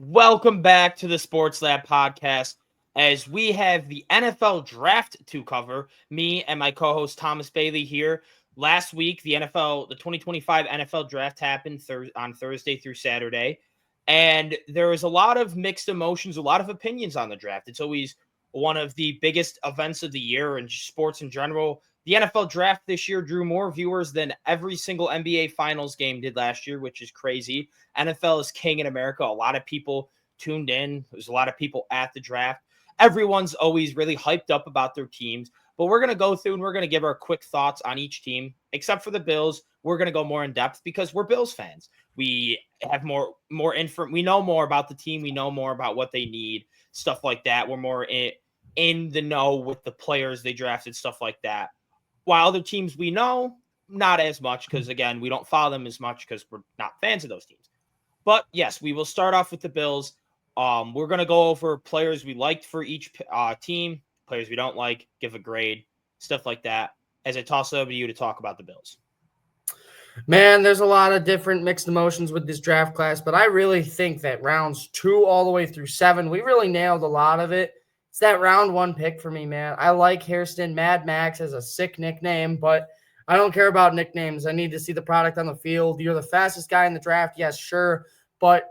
Welcome back to the Sports Lab podcast as we have the NFL draft to cover. Me and my co host Thomas Bailey here. Last week, the 2025 NFL draft happened on Thursday through Saturday. And there was a lot of mixed emotions, a lot of opinions on the draft. It's always one of the biggest events of the year in sports in general. The NFL draft this year drew more viewers than every single NBA Finals game did last year, which is crazy. NFL is king in America. A lot of people tuned in. There's a lot of people at the draft. Everyone's always really hyped up about their teams. But we're going to go through and we're going to give our quick thoughts on each team, except for the Bills. We're going to go more in depth because we're Bills fans. We have more info. We know more about the team. We know more about what they need, stuff like that. We're more in the know with the players they drafted, stuff like that. While other teams we know, not as much because, again, we don't follow them as much because we're not fans of those teams. But yes, we will start off with the Bills. We're going to go over players we liked for each team, players we don't like, give a grade, stuff like that, as I toss it over to you to talk about the Bills. Man, there's a lot of different mixed emotions with this draft class, but I really think that rounds 2 all the way through 7, we really nailed a lot of it. It's that round 1 pick for me, man. I like Hairston. Mad Max as a sick nickname, but I don't care about nicknames. I need to see the product on the field. You're the fastest guy in the draft, yes, sure, but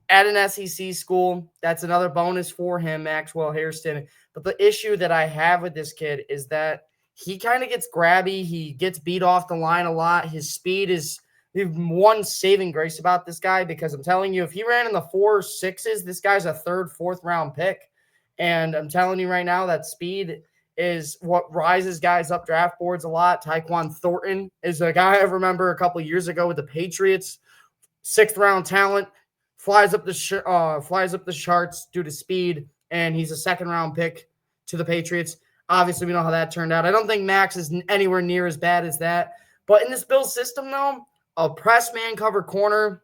at an SEC school, that's another bonus for him, Maxwell Hairston. But the issue that I have with this kid is that he kind of gets grabby. He gets beat off the line a lot. His speed is one saving grace about this guy because I'm telling you, if he ran in the 4.6s, this guy's a 3rd, 4th round pick. And I'm telling you right now that speed is what rises guys up draft boards a lot. Tyquan Thornton is a guy I remember a couple years ago with the Patriots, 6th round talent, flies up the charts due to speed, and he's a 2nd round pick to the Patriots. Obviously, we know how that turned out. I don't think Max is anywhere near as bad as that. But in this Bills system, though, a press man cover corner,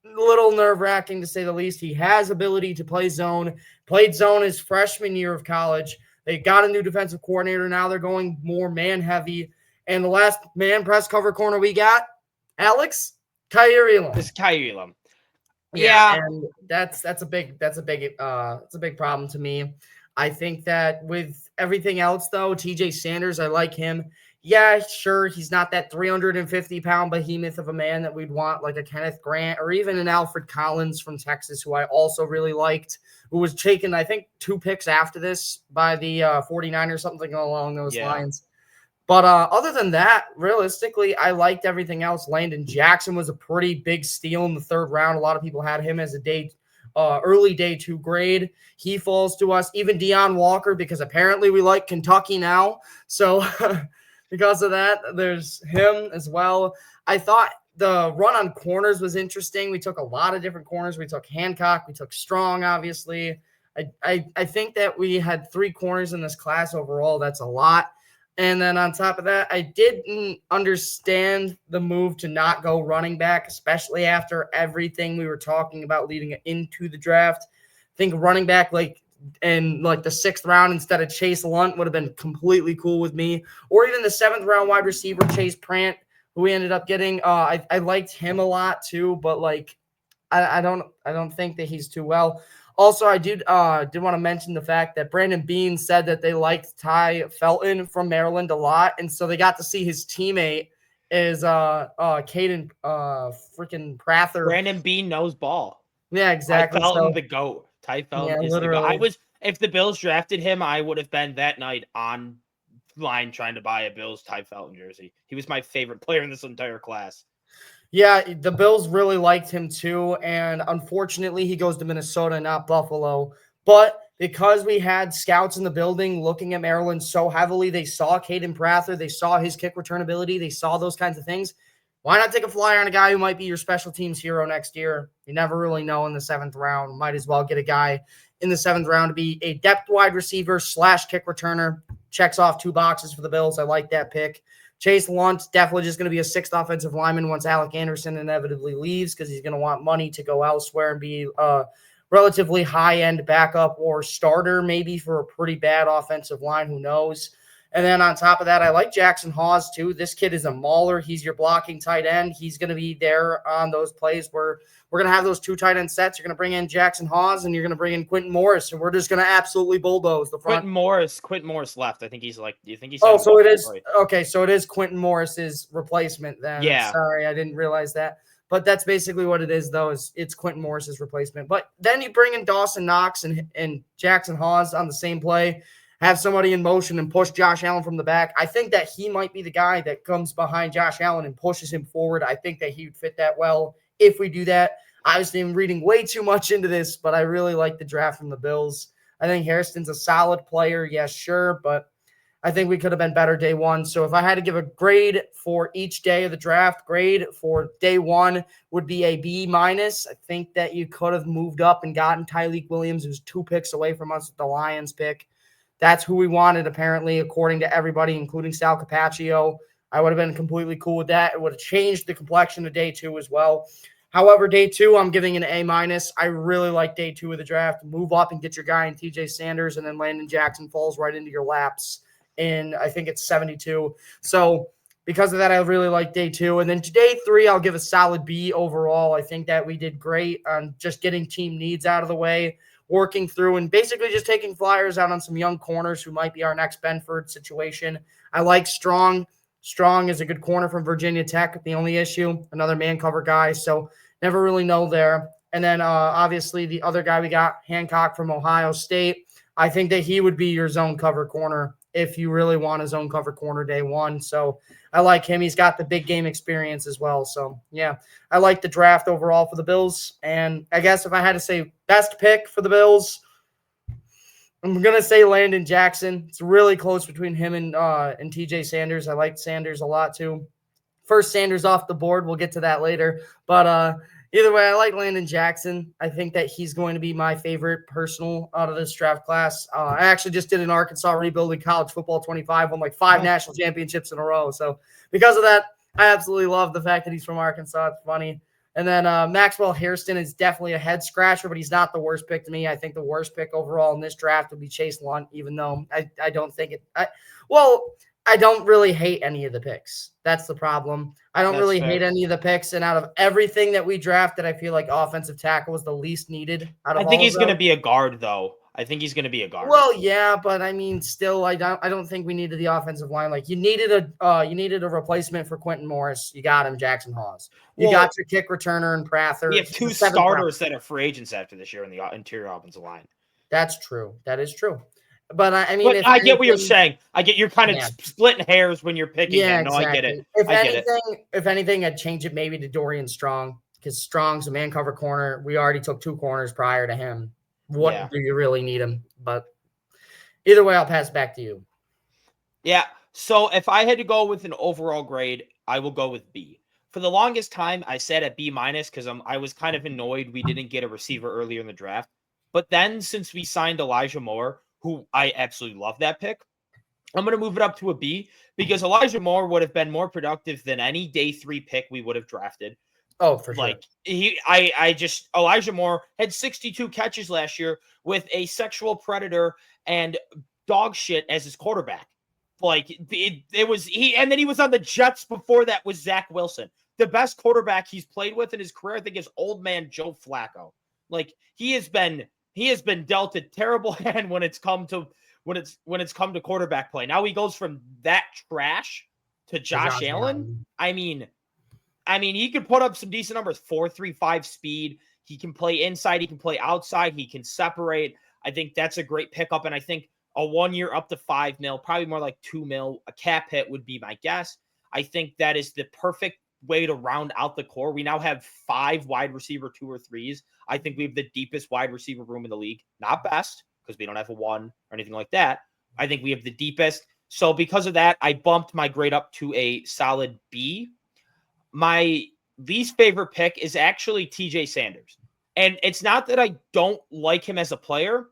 a little nerve-wracking to say the least. He has ability to play zone, played zone his freshman year of college. They got a new defensive coordinator. Now they're going more man-heavy. And the last man press cover corner we got, Alex, Kaiir Elam. This is Kaiir Elam. Yeah, and that's a big problem to me. I think that with everything else, though, TJ Sanders, I like him. Yeah, sure, he's not that 350-pound behemoth of a man that we'd want, like a Kenneth Grant or even an Alfred Collins from Texas, who I also really liked, who was taken, I think, 2 picks after this by the 49ers, something along those lines. But other than that, realistically, I liked everything else. Landon Jackson was a pretty big steal in the 3rd round. A lot of people had him as a early day 2 grade. He falls to us. Even Deion Walker, because apparently we like Kentucky now. So because of that, there's him as well. I thought the run on corners was interesting. We took a lot of different corners. We took Hancock. We took Strong, obviously. I think that we had 3 corners in this class overall. That's a lot. And then on top of that, I didn't understand the move to not go running back, especially after everything we were talking about leading into the draft. I think running back in the 6th round instead of Chase Lunt would have been completely cool with me. Or even the 7th round wide receiver, Chase Prant, who we ended up getting. I liked him a lot too, but I don't think that he's too well. Also, I did want to mention the fact that Brandon Beane said that they liked Tai Felton from Maryland a lot, and so they got to see his teammate is Caden freaking Prather. Brandon Beane knows ball. Yeah, exactly. Ty Felton, the GOAT. Ty Felton is literally the GOAT. If the Bills drafted him, I would have been that night on line trying to buy a Bills Ty Felton jersey. He was my favorite player in this entire class. Yeah, the Bills really liked him too, and unfortunately he goes to Minnesota, not Buffalo. But because we had scouts in the building looking at Maryland so heavily, they saw Caden Prather, they saw his kick return ability, they saw those kinds of things. Why not take a flyer on a guy who might be your special teams hero next year? You never really know in the 7th round. Might as well get a guy in the 7th round to be a depth wide receiver / kick returner. Checks off 2 boxes for the Bills. I like that pick. Chase Lunt, definitely just going to be a 6th offensive lineman once Alec Anderson inevitably leaves because he's going to want money to go elsewhere and be a relatively high-end backup or starter maybe for a pretty bad offensive line. Who knows? And then on top of that, I like Jackson Hawes too. This kid is a mauler. He's your blocking tight end. He's going to be there on those plays where we're going to have those 2 tight end sets. You're going to bring in Jackson Hawes and you're going to bring in Quentin Morris, and we're just going to absolutely bulldoze the front. Quentin Morris left. I think he's like, do you think he's? Oh, so it is. Okay, so it is Quentin Morris's replacement then. Yeah. Sorry, I didn't realize that. But that's basically what it is, though, is it's Quentin Morris's replacement. But then you bring in Dawson Knox and Jackson Hawes on the same play, have somebody in motion and push Josh Allen from the back. I think that he might be the guy that comes behind Josh Allen and pushes him forward. I think that he would fit that well if we do that. Obviously, I'm reading way too much into this, but I really like the draft from the Bills. I think Hairston's a solid player. Yes, sure, but I think we could have been better day one. So if I had to give a grade for each day of the draft, grade for day one would be a B-. I think that you could have moved up and gotten Tyleik Williams, who's 2 picks away from us with the Lions pick. That's who we wanted, apparently, according to everybody, including Sal Capaccio. I would have been completely cool with that. It would have changed the complexion of day 2 as well. However, day 2, I'm giving an A-. I really like day 2 of the draft. Move up and get your guy in TJ Sanders, and then Landon Jackson falls right into your laps. And I think it's 72. So because of that, I really like day 2. And then to day 3, I'll give a solid B overall. I think that we did great on just getting team needs out of the way, working through and basically just taking flyers out on some young corners who might be our next Benford situation. I like Strong. Strong is a good corner from Virginia Tech. The only issue, another man cover guy. So never really know there. And then obviously the other guy we got, Hancock from Ohio State. I think that he would be your zone cover corner if you really want a zone cover corner day 1. So I like him. He's got the big game experience as well. So, yeah, I like the draft overall for the Bills. And I guess if I had to say best pick for the Bills, I'm going to say Landon Jackson. It's really close between him and TJ Sanders. I like Sanders a lot too. First Sanders off the board. We'll get to that later. But either way, I like Landon Jackson. I think that he's going to be my favorite personal out of this draft class. I actually just did an Arkansas Rebuilding College Football 25, won like 5 national championships in a row. So because of that, I absolutely love the fact that he's from Arkansas. It's funny. And then Maxwell Hairston is definitely a head scratcher, but he's not the worst pick to me. I think the worst pick overall in this draft would be Chase Lunt, even though I don't think it. I don't really hate any of the picks. That's the problem. I don't really hate any of the picks. And out of everything that we drafted, I feel like offensive tackle was the least needed. I think he's going to be a guard, though. I think he's going to be a guard. Well, yeah, but I mean, still, I don't think we needed the offensive line. Like you needed a replacement for Quentin Morris. You got him, Jackson Hawes. You got your kick returner and Prather. We have 2 starters that are free agents after this year in the interior offensive line. That's true. That is true. But I mean, but I get what you're saying. I get you're kind of splitting hairs when you're picking. Yeah, exactly. I get it. If anything, I'd change it maybe to Dorian Strong because Strong's a man cover corner. We already took 2 corners prior to him. What do you really need him? But either way, I'll pass back to you. Yeah. So if I had to go with an overall grade, I will go with B. For the longest time, I said at B- because I was kind of annoyed we didn't get a receiver earlier in the draft. But then since we signed Elijah Moore, who I absolutely love that pick, I'm going to move it up to a B because Elijah Moore would have been more productive than any day 3 pick we would have drafted. Oh, for sure. Like Elijah Moore had 62 catches last year with a sexual predator and dog shit as his quarterback. Like it was and then he was on the Jets before that with Zach Wilson. The best quarterback he's played with in his career, I think, is old man Joe Flacco. Like he has been dealt a terrible hand when it's come to quarterback play. Now he goes from that trash to Josh Allen. I mean, he could put up some decent numbers, 4.35 speed. He can play inside. He can play outside. He can separate. I think that's a great pickup. And I think a 1 year up to $5 million, probably more like $2 million, a cap hit would be my guess. I think that is the perfect way to round out the core. We now have 5 wide receiver 2 or 3s. I think we have the deepest wide receiver room in the league. Not best, because we don't have a 1 or anything like that. I think we have the deepest. So because of that, I bumped my grade up to a solid B. My least favorite pick is actually TJ Sanders. And it's not that I don't like him as a player.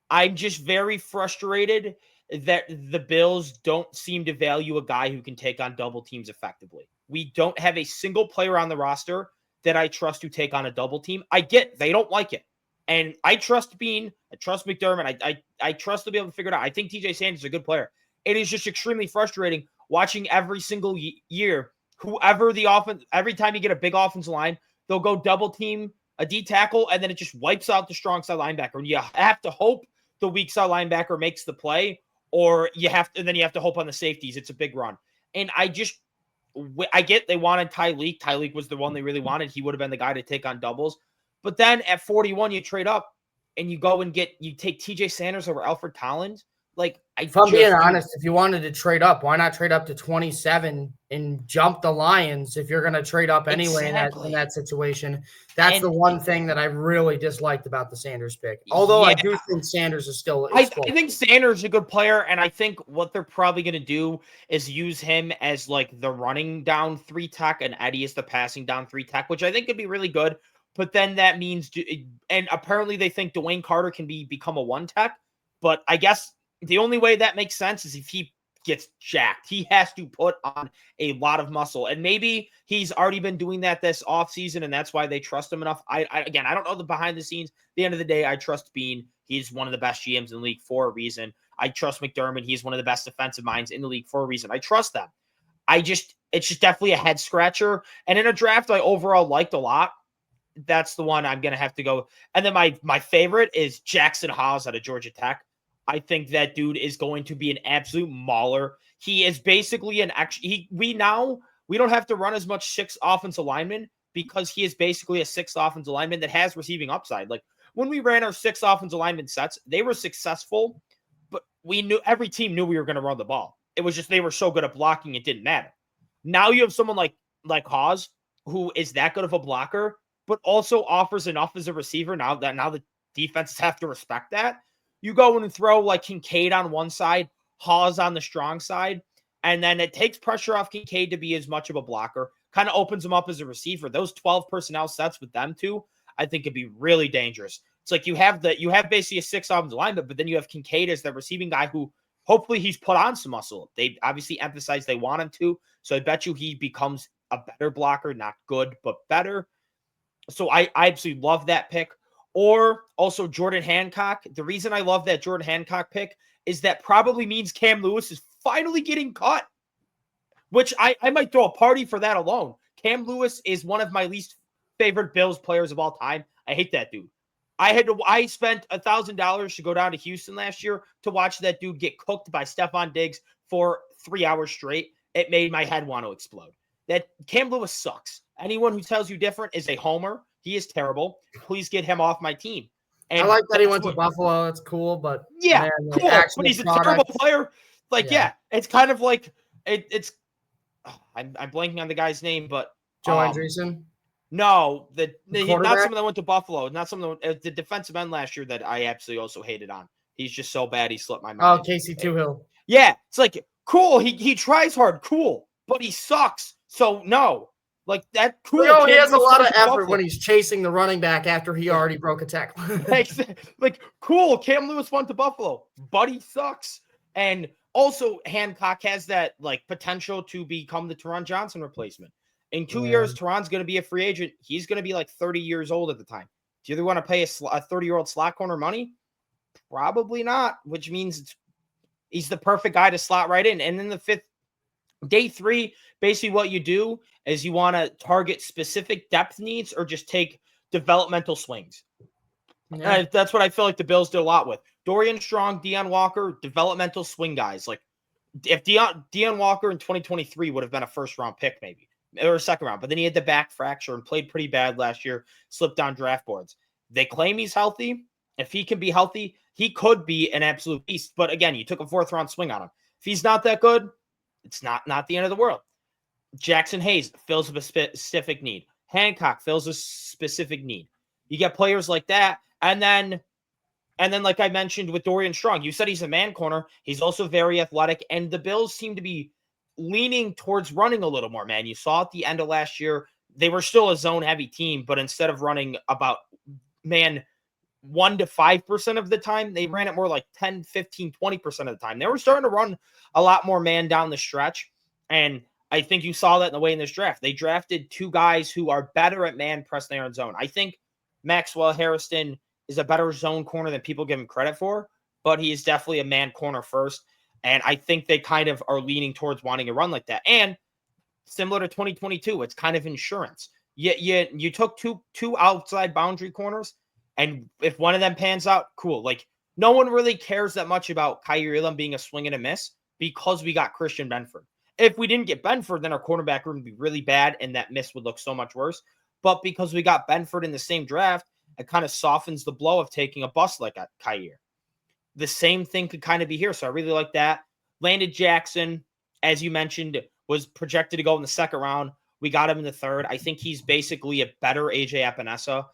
I'm just very frustrated that the Bills don't seem to value a guy who can take on double teams effectively. We don't have a single player on the roster that I trust to take on a double team. I get they don't like it. And I trust Bean. I trust McDermott. I trust to be able to figure it out. I think TJ Sanders is a good player. it is just extremely frustrating watching every single year, whoever the offense, every time you get a big offensive line, they'll go double team a D tackle, and then it just wipes out the strong side linebacker. And you have to hope the weak side linebacker makes the play, or you have to, and then you have to hope on the safeties. It's a big run. And I get they wanted Tyreek. Tyreek was the one they really wanted. He would have been the guy to take on doubles. But then at 41, you trade up and you go and you take TJ Sanders over Alfred Collins. Like, if I'm being honest, if you wanted to trade up, why not trade up to 27 and jump the Lions if you're going to trade up anyway in that situation? That's the one thing that I really disliked about the Sanders pick. Although I do think Sanders is still I think Sanders is a good player, and I think what they're probably going to do is use him as like the running down 3 tech and Eddie is the passing down 3 tech, which I think could be really good. But then that means, and apparently they think Dwayne Carter can become a 1 tech, but I guess the only way that makes sense is if he gets jacked. He has to put on a lot of muscle. And maybe he's already been doing that this offseason, and that's why they trust him enough. I don't know the behind the scenes. At the end of the day, I trust Bean. He's one of the best GMs in the league for a reason. I trust McDermott. He's one of the best defensive minds in the league for a reason. I trust them. It's just definitely a head scratcher. And in a draft I overall liked a lot, that's the one I'm going to have to go. And then my favorite is Jackson Hawes out of Georgia Tech. I think that dude is going to be an absolute mauler. He is basically we don't have to run as much 6 offensive linemen because he is basically a 6th offensive lineman that has receiving upside. Like when we ran our 6 offensive lineman sets, they were successful, but every team knew we were going to run the ball. It was just they were so good at blocking, it didn't matter. Now you have someone like Hawes who is that good of a blocker, but also offers enough as a receiver. Now the defenses have to respect that. You go in and throw like Kincaid on one side, Hawes on the strong side, and then it takes pressure off Kincaid to be as much of a blocker, kind of opens him up as a receiver. Those 12 personnel sets with them two, I think could be really dangerous. It's like you have basically a 6 offensive lineman, but then you have Kincaid as the receiving guy who hopefully he's put on some muscle. They obviously emphasize they want him to, so I bet you he becomes a better blocker, not good, but better. So I absolutely love that pick. Or also Jordan Hancock. The reason I love that Jordan Hancock pick is that probably means Cam Lewis is finally getting cut, which I might throw a party for that alone. Cam Lewis is one of my least favorite Bills players of all time. I hate that dude. I spent $1,000 to go down to Houston last year to watch that dude get cooked by Stephon Diggs for 3 hours straight. It made my head want to explode. That Cam Lewis sucks. Anyone who tells you different is a homer. He is terrible. Please get him off my team. And I like that he went to Buffalo. That's cool, but yeah, man, cool. But he's a terrible player. Like, yeah, it's kind of like it's. I'm blanking on the guy's name, but Joe Andreessen. No, not someone that went to Buffalo. Not someone the defensive end last year that I absolutely also hated on. He's just so bad he slipped my mind. Oh, Casey Tuhill. Yeah, it's like cool. He tries hard, cool, but he sucks. So no. Like that cool. You know, he has a lot of effort when he's chasing the running back after he already broke a tackle. Like cool. Cam Lewis went to Buffalo, but he sucks. And also Hancock has that like potential to become the Teron Johnson replacement. In 2 years, Teron's going to be a free agent. He's going to be like 30 years old at the time. Do you really want to pay a 30-year-old slot corner money? Probably not, which means he's the perfect guy to slot right in. And then day 3, basically what you do is you want to target specific depth needs or just take developmental swings. Yeah. That's what I feel like the Bills did a lot with. Dorian Strong, Deion Walker, developmental swing guys. Like if Deion Walker in 2023 would have been a first-round pick maybe, or a second round, but then he had the back fracture and played pretty bad last year, slipped on draft boards. They claim he's healthy. If he can be healthy, he could be an absolute beast. But again, you took a 4th-round swing on him. If he's not that good, it's not the end of the world. Jackson Hayes fills a specific need. Hancock fills a specific need. You get players like that. And then like I mentioned with Dorian Strong, you said he's a man corner. He's also very athletic. And the Bills seem to be leaning towards running a little more, man. You saw at the end of last year, they were still a zone-heavy team, but instead of running about, 1 to 5% of the time, they ran it more like 10, 15, 20% of the time. They were starting to run a lot more man down the stretch. And I think you saw that in the way in this draft. They drafted 2 guys who are better at man press than they are in zone. I think Maxwell Harrison is a better zone corner than people give him credit for, but he is definitely a man corner first. And I think they kind of are leaning towards wanting to run like that. And similar to 2022, it's kind of insurance. You took two outside boundary corners, and if one of them pans out, cool. Like, no one really cares that much about Kaiir Elam being a swing and a miss because we got Christian Benford. If we didn't get Benford, then our cornerback room would be really bad, and that miss would look so much worse. But because we got Benford in the same draft, it kind of softens the blow of taking a bust like a Kaiir. The same thing could kind of be here. So I really like that. Landon Jackson, as you mentioned, was projected to go in the second round. We got him in the third. I think he's basically a better AJ Epinesa.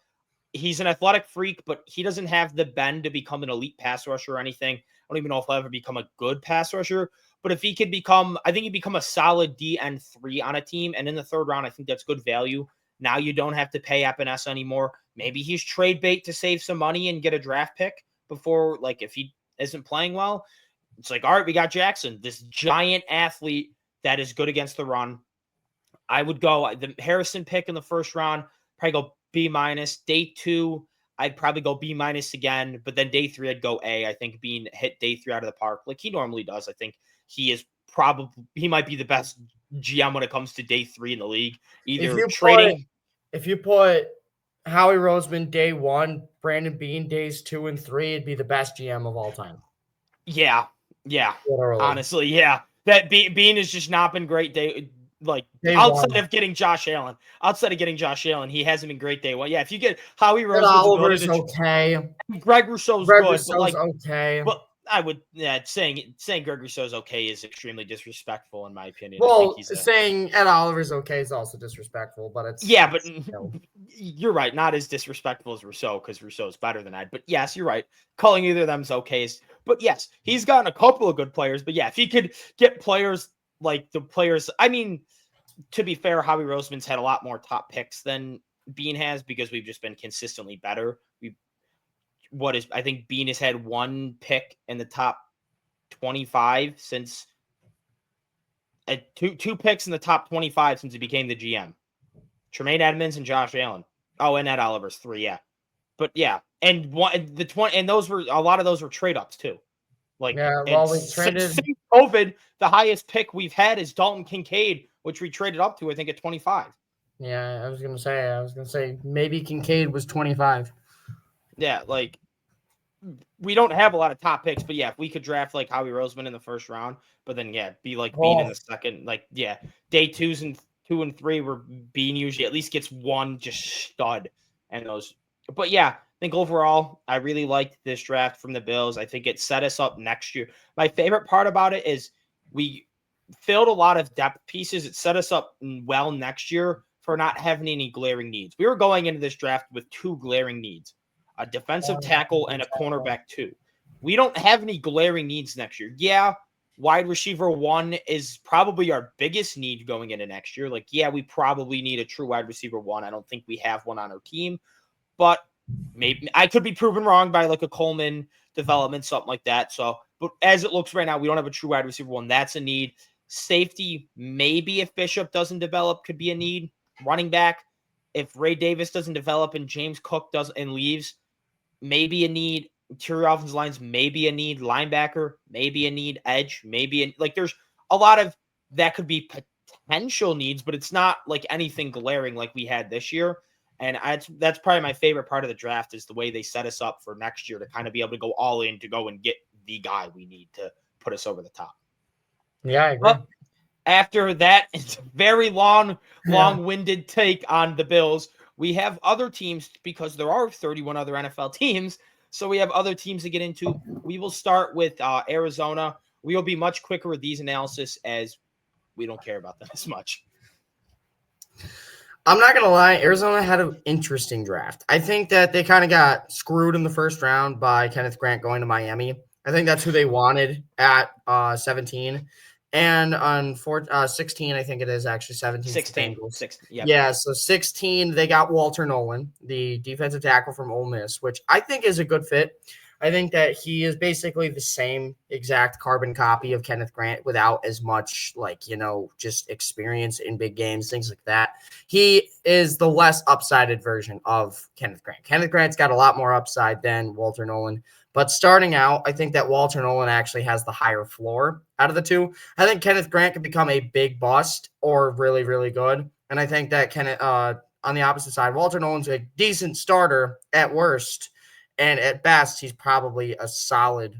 He's an athletic freak, but he doesn't have the bend to become an elite pass rusher or anything. I don't even know if he'll ever become a good pass rusher. But if he could become, I think he'd become a solid DN3 on a team. And in the third round, I think that's good value. Now you don't have to pay Epinesa anymore. Maybe he's trade bait to save some money and get a draft pick before, like, if he isn't playing well. It's like, all right, we got Jackson, this giant athlete that is good against the run. I would go the Harrison pick in the first round, probably go B-. Day 2, I'd probably go B- again, but then day 3, I'd go A. I think Bean hit day 3 out of the park like he normally does. I think he might be the best GM when it comes to day 3 in the league. If you put Howie Roseman day 1, Brandon Bean days 2 and 3, it'd be the best GM of all time. Yeah. Literally. Honestly, yeah. That Bean has just not been great day outside of getting Josh Allen. He hasn't been great day 1. Yeah, if you get Howie Roseman, Oliver's okay. Greg Rousseau's good, but okay. But I would, saying Greg Rousseau's okay is extremely disrespectful in my opinion. Well, saying Ed Oliver's okay is also disrespectful, but it's you're right, not as disrespectful as Rousseau because Rousseau's better than Ed. But yes, you're right. Calling either of them's okay. But yes, he's gotten a couple of good players. But yeah, if he could get players like the players, I mean, to be fair, Howie Roseman's had a lot more top picks than Bean has because we've just been consistently better. I think Bean has had 1 pick in the top 25 since two picks in the top 25 since he became the GM. Tremaine Edmonds and Josh Allen. Oh, and Ed Oliver's 3, yeah. But yeah, and those were a lot of those were trade ups too. Like, yeah, well, we traded since COVID. The highest pick we've had is Dalton Kincaid, which we traded up to, I think, at 25. Yeah, I was gonna say maybe Kincaid was 25. Yeah, like, we don't have a lot of top picks, but yeah, if we could draft like Howie Roseman in the first round, but then be like Bean in the second, like, yeah, day 2 and 3 where Bean usually at least gets 1 just stud and those. But yeah, I think overall I really liked this draft from the Bills. I think it set us up next year. My favorite part about it is we filled a lot of depth pieces. It set us up well next year for not having any glaring needs. We were going into this draft with 2 glaring needs. A defensive tackle and a cornerback 2. We don't have any glaring needs next year. Yeah, wide receiver 1 is probably our biggest need going into next year. Like, yeah, we probably need a true wide receiver 1. I don't think we have one on our team, but maybe I could be proven wrong by like a Coleman development, something like that. So, but as it looks right now, we don't have a true wide receiver 1. That's a need. Safety, maybe if Bishop doesn't develop, could be a need. Running back, if Ray Davis doesn't develop and James Cook does and leaves, maybe a need. Interior offensive lines, maybe a need. Linebacker, maybe a need. Edge, maybe there's a lot of that could be potential needs, but it's not like anything glaring like we had this year. And that's probably my favorite part of the draft is the way they set us up for next year to kind of be able to go all in to go and get the guy we need to put us over the top. Yeah, I agree. But after that, it's a very long-winded take on the Bills. We have other teams because there are 31 other NFL teams. So we have other teams to get into. We will start with Arizona. We will be much quicker with these analysis as we don't care about them as much. I'm not going to lie. Arizona had an interesting draft. I think that they kind of got screwed in the first round by Kenneth Grant going to Miami. I think that's who they wanted at 17. And on 16, I think it is actually 17. 16. Yep. Yeah, so 16, they got Walter Nolan, the defensive tackle from Ole Miss, which I think is a good fit. I think that he is basically the same exact carbon copy of Kenneth Grant without as much, just experience in big games, things like that. He is the less upsided version of Kenneth Grant. Kenneth Grant's got a lot more upside than Walter Nolan. But starting out, I think that Walter Nolan actually has the higher floor out of the two. I think Kenneth Grant could become a big bust or really, really good. And I think that on the opposite side, Walter Nolan's a decent starter at worst. And at best, he's probably a solid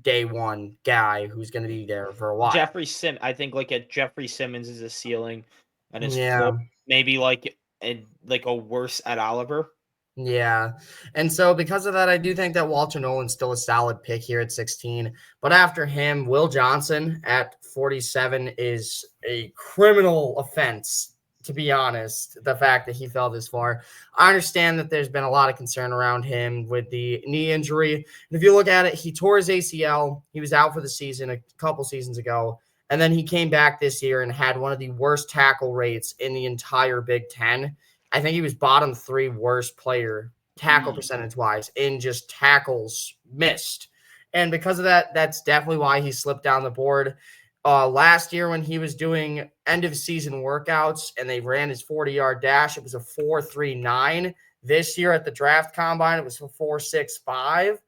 day one guy who's going to be there for a while. I think Jeffrey Simmons is a ceiling, and his floor maybe like a worse Ed Oliver. Yeah. And so because of that, I do think that Walter Nolan's still a solid pick here at 16. But after him, Will Johnson at 47 is a criminal offense, to be honest, the fact that he fell this far. I understand that there's been a lot of concern around him with the knee injury. And if you look at it, he tore his ACL. He was out for the season a couple seasons ago. And then he came back this year and had one of the worst tackle rates in the entire Big Ten. I think he was bottom 3 worst player tackle percentage wise in just tackles missed. And because of that, that's definitely why he slipped down the board. Last year when he was doing end of season workouts and they ran his 40-yard dash, it was a 4.39. This year at the draft combine, it was a 4.65.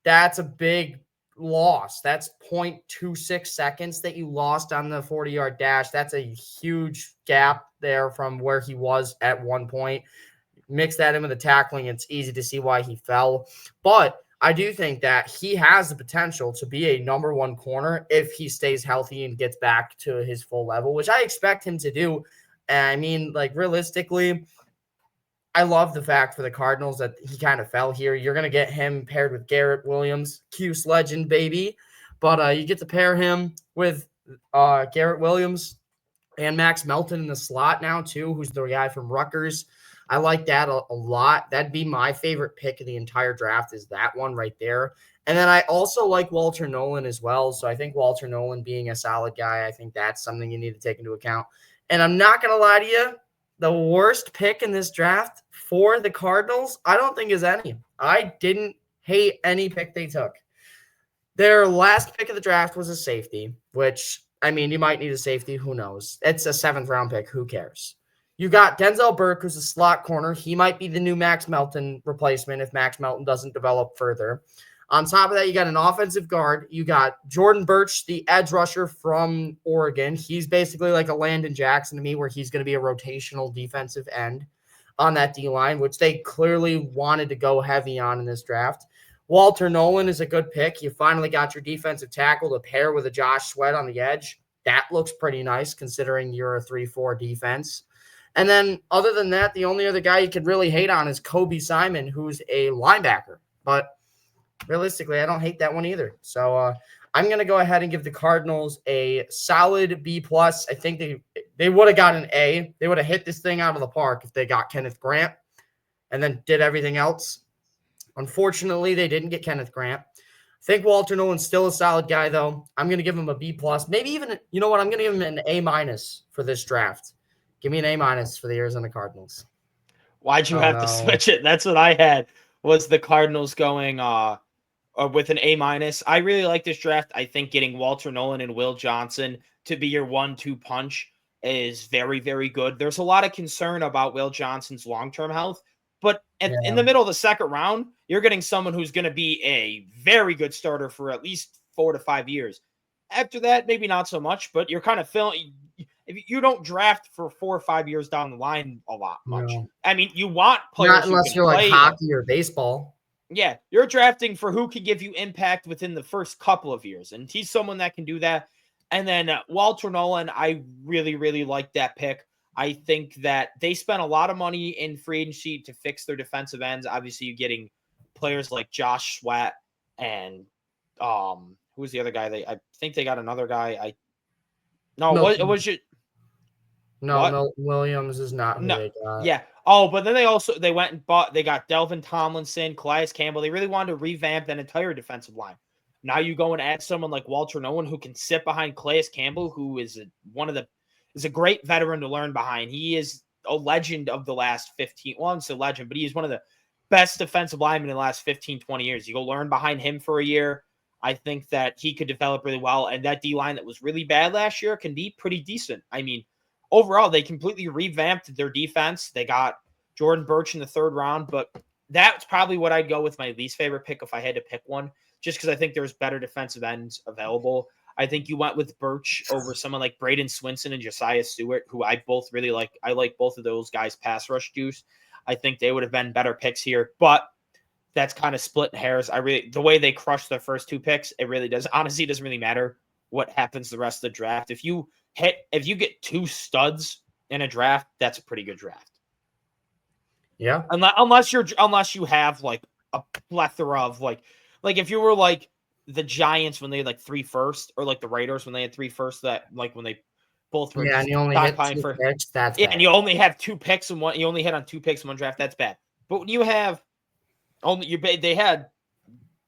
That's a big loss. That's 0.26 seconds that you lost on the 40-yard dash. That's a huge gap there from where he was at one point. Mix that in with the tackling, it's easy to see why he fell. But I do think that he has the potential to be a number 1 corner if he stays healthy and gets back to his full level, which I expect him to do. I mean, realistically, I love the fact for the Cardinals that he kind of fell here. You're going to get him paired with Garrett Williams, Cuse legend, baby. But you get to pair him with Garrett Williams and Max Melton in the slot now, too, who's the guy from Rutgers. I like that a lot. That'd be my favorite pick of the entire draft is that one right there. And then I also like Walter Nolan as well. So I think Walter Nolan being a solid guy, I think that's something you need to take into account. And I'm not going to lie to you, the worst pick in this draft for the Cardinals, I don't think is any. I didn't hate any pick they took. Their last pick of the draft was a safety, which, I mean, you might need a safety. Who knows? It's a 7th round pick. Who cares? You got Denzel Burke, who's a slot corner. He might be the new Max Melton replacement if Max Melton doesn't develop further. On top of that, you got an offensive guard. You got Jordan Birch, the edge rusher from Oregon. He's basically like a Landon Jackson to me, where he's going to be a rotational defensive end on that D-line, which they clearly wanted to go heavy on in this draft. Walter Nolan is a good pick. You finally got your defensive tackle to pair with a Josh Sweat on the edge. That looks pretty nice considering you're a 3-4 defense. And then other than that, the only other guy you could really hate on is Kobe Simon, who's a linebacker. But realistically, I don't hate that one either. So I'm going to go ahead and give the Cardinals a solid B+. I think they would have got an A. They would have hit this thing out of the park if they got Kenneth Grant and then did everything else. Unfortunately, they didn't get Kenneth Grant. I think Walter Nolan's still a solid guy, though. I'm going to give him a B+. Maybe even, you know what? I'm going to give him an A- for this draft. Give me an A- for the Arizona Cardinals. Why'd you have to switch it? That's what I had, was the Cardinals going with an A-. I really like this draft. I think getting Walter Nolan and Will Johnson to be your 1-2 punch is very, very good. There's a lot of concern about Will Johnson's long-term health, but in the middle of the 2nd round, you're getting someone who's going to be a very good starter for at least 4 to 5 years. After that, maybe not so much, but you're kind of filling. If you don't draft for 4 or 5 years down the line much. No. I mean, you want players not unless you're like hockey or baseball. Yeah, you're drafting for who can give you impact within the first couple of years, and he's someone that can do that. And then Walter Nolan, I really, really like that pick. I think that they spent a lot of money in free agency to fix their defensive ends. Obviously, you're getting players like Josh Sweat and who was the other guy? I think they got another guy. It was just. No, Williams is not who they got. Yeah. Oh, but then they went and they got Delvin Tomlinson, Calais Campbell. They really wanted to revamp that entire defensive line. Now you go and add someone like Walter Nolan who can sit behind Calais Campbell, who is a great veteran to learn behind. He is a legend of the last 15. Well, I'm a legend, but he is one of the best defensive lineman in the last 15, 20 years. You go learn behind him for a year. I think that he could develop really well. And that D-line that was really bad last year can be pretty decent. I mean, overall, they completely revamped their defense. They got Jordan Burch in the 3rd round, but that's probably what I'd go with my least favorite pick if I had to pick one, just because I think there's better defensive ends available. I think you went with Burch over someone like Braden Swinson and Josiah Stewart, who I both really like. I like both of those guys' pass rush juice. I think they would have been better picks here, but that's kind of split hairs. The way they crushed their first 2 picks, it really does. Honestly, it doesn't really matter what happens the rest of the draft. If you get 2 studs in a draft, that's a pretty good draft. Yeah. Unless you have like a plethora of like if you were like the Giants when they had like 3 firsts, or like the Raiders when they had 3 firsts, that like when they both were and you only hit 2 picks, that's bad. And you only have 2 picks in one. You only hit on 2 picks in one draft. That's bad. But when you have they had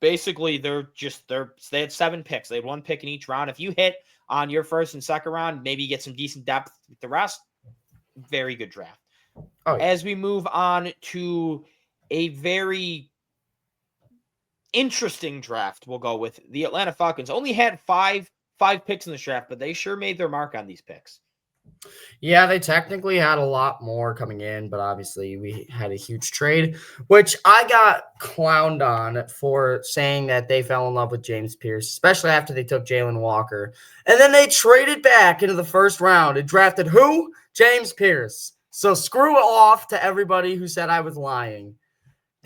basically they had 7 picks. They had 1 pick in each round. If you hit on your first and second round, maybe you get some decent depth with the rest. Very good draft. Oh, yeah. As we move on to a very interesting draft, we'll go with the Atlanta Falcons. Only had five picks in the draft, but they sure made their mark on these picks. Yeah, they technically had a lot more coming in, but obviously we had a huge trade, which I got clowned on for saying that they fell in love with James Pierce, especially after they took Jalen Walker. And then they traded back into the 1st round and drafted who? James Pierce. So screw off to everybody who said I was lying.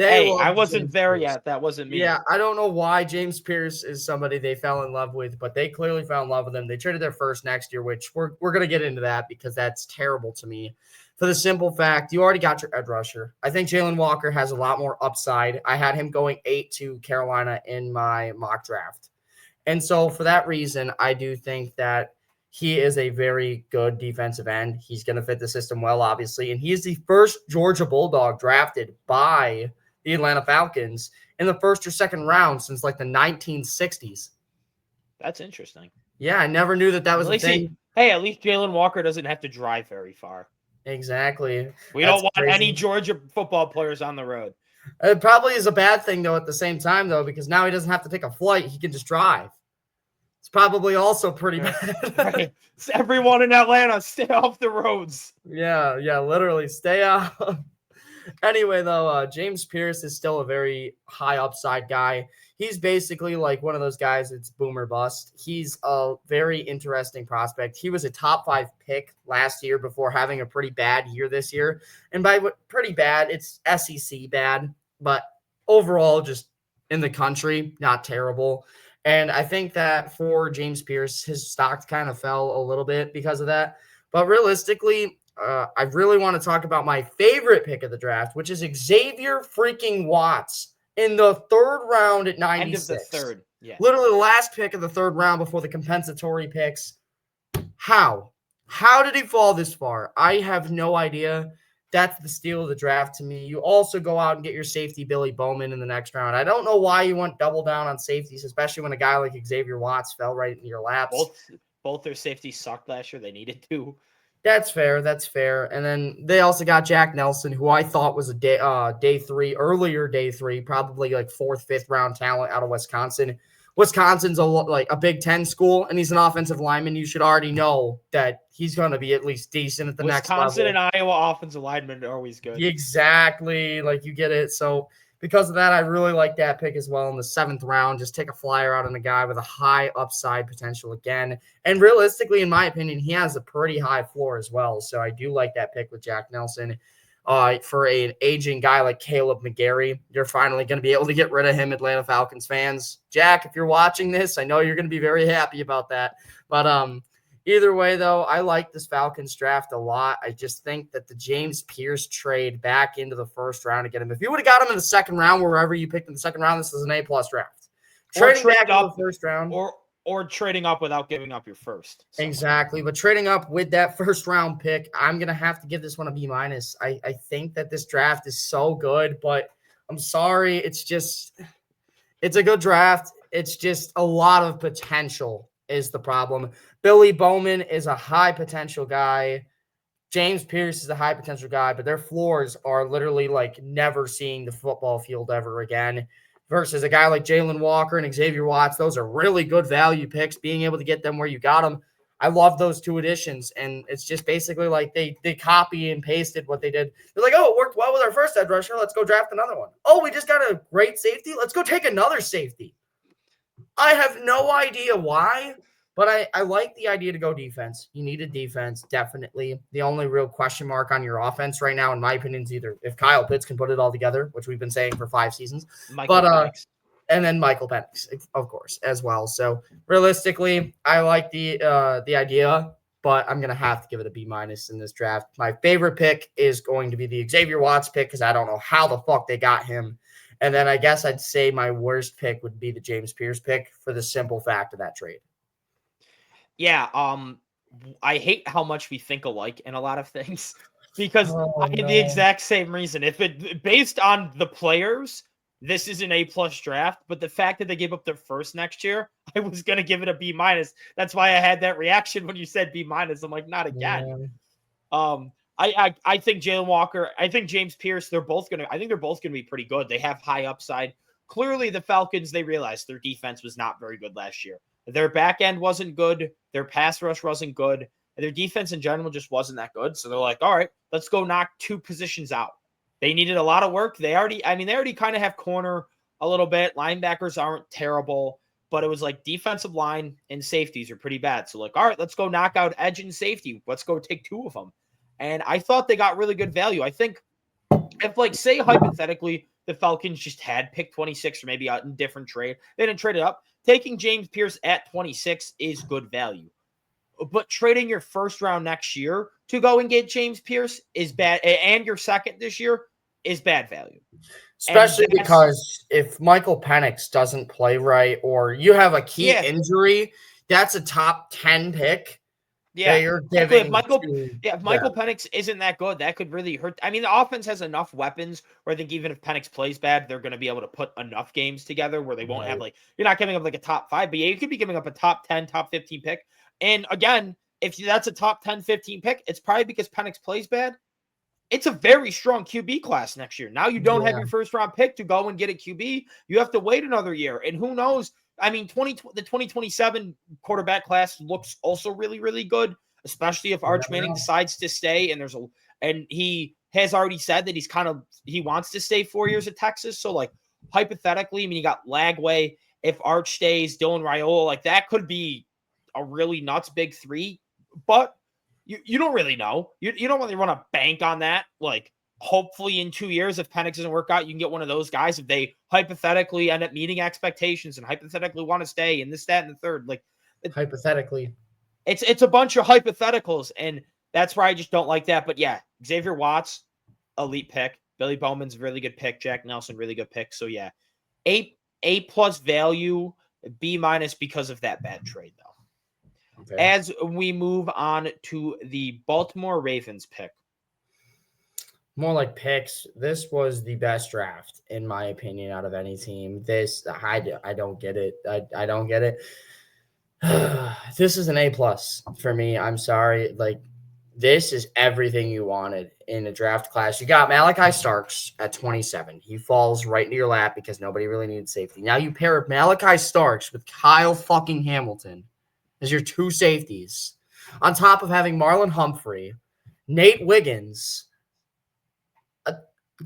I wasn't there yet. That wasn't me. Yeah, I don't know why James Pierce is somebody they fell in love with, but they clearly fell in love with him. They traded their first next year, which we're going to get into that because that's terrible to me. For the simple fact, you already got your edge rusher. I think Jalen Walker has a lot more upside. I had him going 8 to Carolina in my mock draft. And so for that reason, I do think that he is a very good defensive end. He's going to fit the system well, obviously. And he is the first Georgia Bulldog drafted by the Atlanta Falcons in the 1st or 2nd round since like the 1960s. That's interesting. Yeah, I never knew that was a thing. At least Jalen Walker doesn't have to drive very far. Exactly. We don't want any Georgia football players on the road. It probably is a bad thing, though, at the same time, though, because now he doesn't have to take a flight. He can just drive. It's probably also pretty bad. Right. Everyone in Atlanta, stay off the roads. Yeah, literally, stay off. Anyway, though, James Pierce is still a very high upside guy. He's basically like one of those guys that's boom or bust. He's a very interesting prospect. He was a top 5 pick last year before having a pretty bad year this year. And by pretty bad, it's SEC bad, but overall just in the country, not terrible. And I think that for James Pierce, his stock kind of fell a little bit because of that. But realistically, I really want to talk about my favorite pick of the draft, which is Xavier freaking Watts in the 3rd round at 96. End of the 3rd. Yeah. Literally the last pick of the 3rd round before the compensatory picks. How did he fall this far? I have no idea. That's the steal of the draft to me. You also go out and get your safety, Billy Bowman, in the next round. I don't know why you went double down on safeties, especially when a guy like Xavier Watts fell right in your laps. Both their safeties sucked last year. They needed to. That's fair. And then they also got Jack Nelson, who I thought was a day 3, probably like 4th, 5th round talent out of Wisconsin. Wisconsin's a Big Ten school, and he's an offensive lineman. You should already know that he's going to be at least decent at the next level. Wisconsin and Iowa offensive linemen are always good. Exactly. Like, you get it. So because of that, I really like that pick as well in the 7th round. Just take a flyer out on a guy with a high upside potential again. And realistically, in my opinion, he has a pretty high floor as well. So I do like that pick with Jack Nelson. For an aging guy like Caleb McGarry, you're finally going to be able to get rid of him, Atlanta Falcons fans. Jack, if you're watching this, I know you're going to be very happy about that. But either way, though, I like this Falcons draft a lot. I just think that the James Pierce trade back into the 1st round to get him. If you would have got him in the 2nd round, wherever you picked in the 2nd round, this is an A+ draft. Trading back up in the 1st round. Or trading up without giving up your first. So. Exactly. But trading up with that 1st round pick, I'm going to have to give this one a B-. I think that this draft is so good, but I'm sorry. It's a good draft. It's just a lot of potential is the problem. Billy Bowman is a high potential guy. James Pierce is a high potential guy, but their floors are literally like never seeing the football field ever again. Versus a guy like Jalen Walker and Xavier Watts. Those are really good value picks. Being able to get them where you got them. I love those two additions. And it's just basically like they copy and pasted what they did. They're like, oh, it worked well with our first edge rusher. Let's go draft another one. Oh, we just got a great safety. Let's go take another safety. I have no idea why. But I like the idea to go defense. You need a defense, definitely. The only real question mark on your offense right now, in my opinion, is either if Kyle Pitts can put it all together, which we've been saying for 5 seasons, and then Michael Penix, of course, as well. So realistically, I like the idea, but I'm gonna have to give it a B- in this draft. My favorite pick is going to be the Xavier Watts pick because I don't know how the fuck they got him. And then I guess I'd say my worst pick would be the James Pierce pick for the simple fact of that trade. Yeah, I hate how much we think alike in a lot of things because I had the exact same reason. If it based on the players, this is an A+ draft, but the fact that they gave up their first next year, I was gonna give it a B-. That's why I had that reaction when you said B-. I'm like, not again. Yeah. I think Jalen Walker, I think James Pierce, they're both gonna be pretty good. They have high upside. Clearly, the Falcons, they realized their defense was not very good last year. Their back end wasn't good. Their pass rush wasn't good. Their defense in general just wasn't that good. So they're like, all right, let's go knock 2 positions out. They needed a lot of work. They already kind of have corner a little bit. Linebackers aren't terrible, but it was like defensive line and safeties are pretty bad. So like, all right, let's go knock out edge and safety. Let's go take 2 of them. And I thought they got really good value. I think if, like, say hypothetically, the Falcons just had pick 26 or maybe a different trade, they didn't trade it up. Taking James Pierce at 26 is good value. But trading your first round next year to go and get James Pierce is bad. And your second this year is bad value. Especially because if Michael Penix doesn't play right or you have a key injury, that's a top 10 pick. Yeah, you're giving if Michael Penix isn't that good, that could really hurt. I mean, the offense has enough weapons where I think even if Penix plays bad, they're going to be able to put enough games together where they won't have like, you're not giving up like a top 5, but yeah, you could be giving up a top 10, top 15 pick. And again, if that's a top 10, 15 pick, it's probably because Penix plays bad. It's a very strong QB class next year. Now you don't have your first round pick to go and get a QB. You have to wait another year. And who knows? I mean, the 2027 quarterback class looks also really, really good, especially if Arch Manning decides to stay. And he has already said that he wants to stay 4 years at Texas. So like hypothetically, I mean, you got Lagway. If Arch stays, Dylan Raiola, like that could be a really nuts big 3. But you don't really know. You don't really want to bank on that. Like, hopefully in 2 years, if Penix doesn't work out, you can get one of those guys. If they hypothetically end up meeting expectations and hypothetically want to stay in this, that, and the third, like hypothetically, it's a bunch of hypotheticals, and that's why I just don't like that. But yeah, Xavier Watts, elite pick. Billy Bowman's a really good pick. Jack Nelson, really good pick. So yeah, A+ value, B- because of that bad trade though. Okay. As we move on to the Baltimore Ravens pick. More like picks. This was the best draft, in my opinion, out of any team. I don't get it. I don't get it. This is an A+ for me. I'm sorry. Like, this is everything you wanted in a draft class. You got Malachi Starks at 27. He falls right into your lap because nobody really needed safety. Now you pair Malachi Starks with Kyle fucking Hamilton as your 2 safeties, on top of having Marlon Humphrey, Nate Wiggins.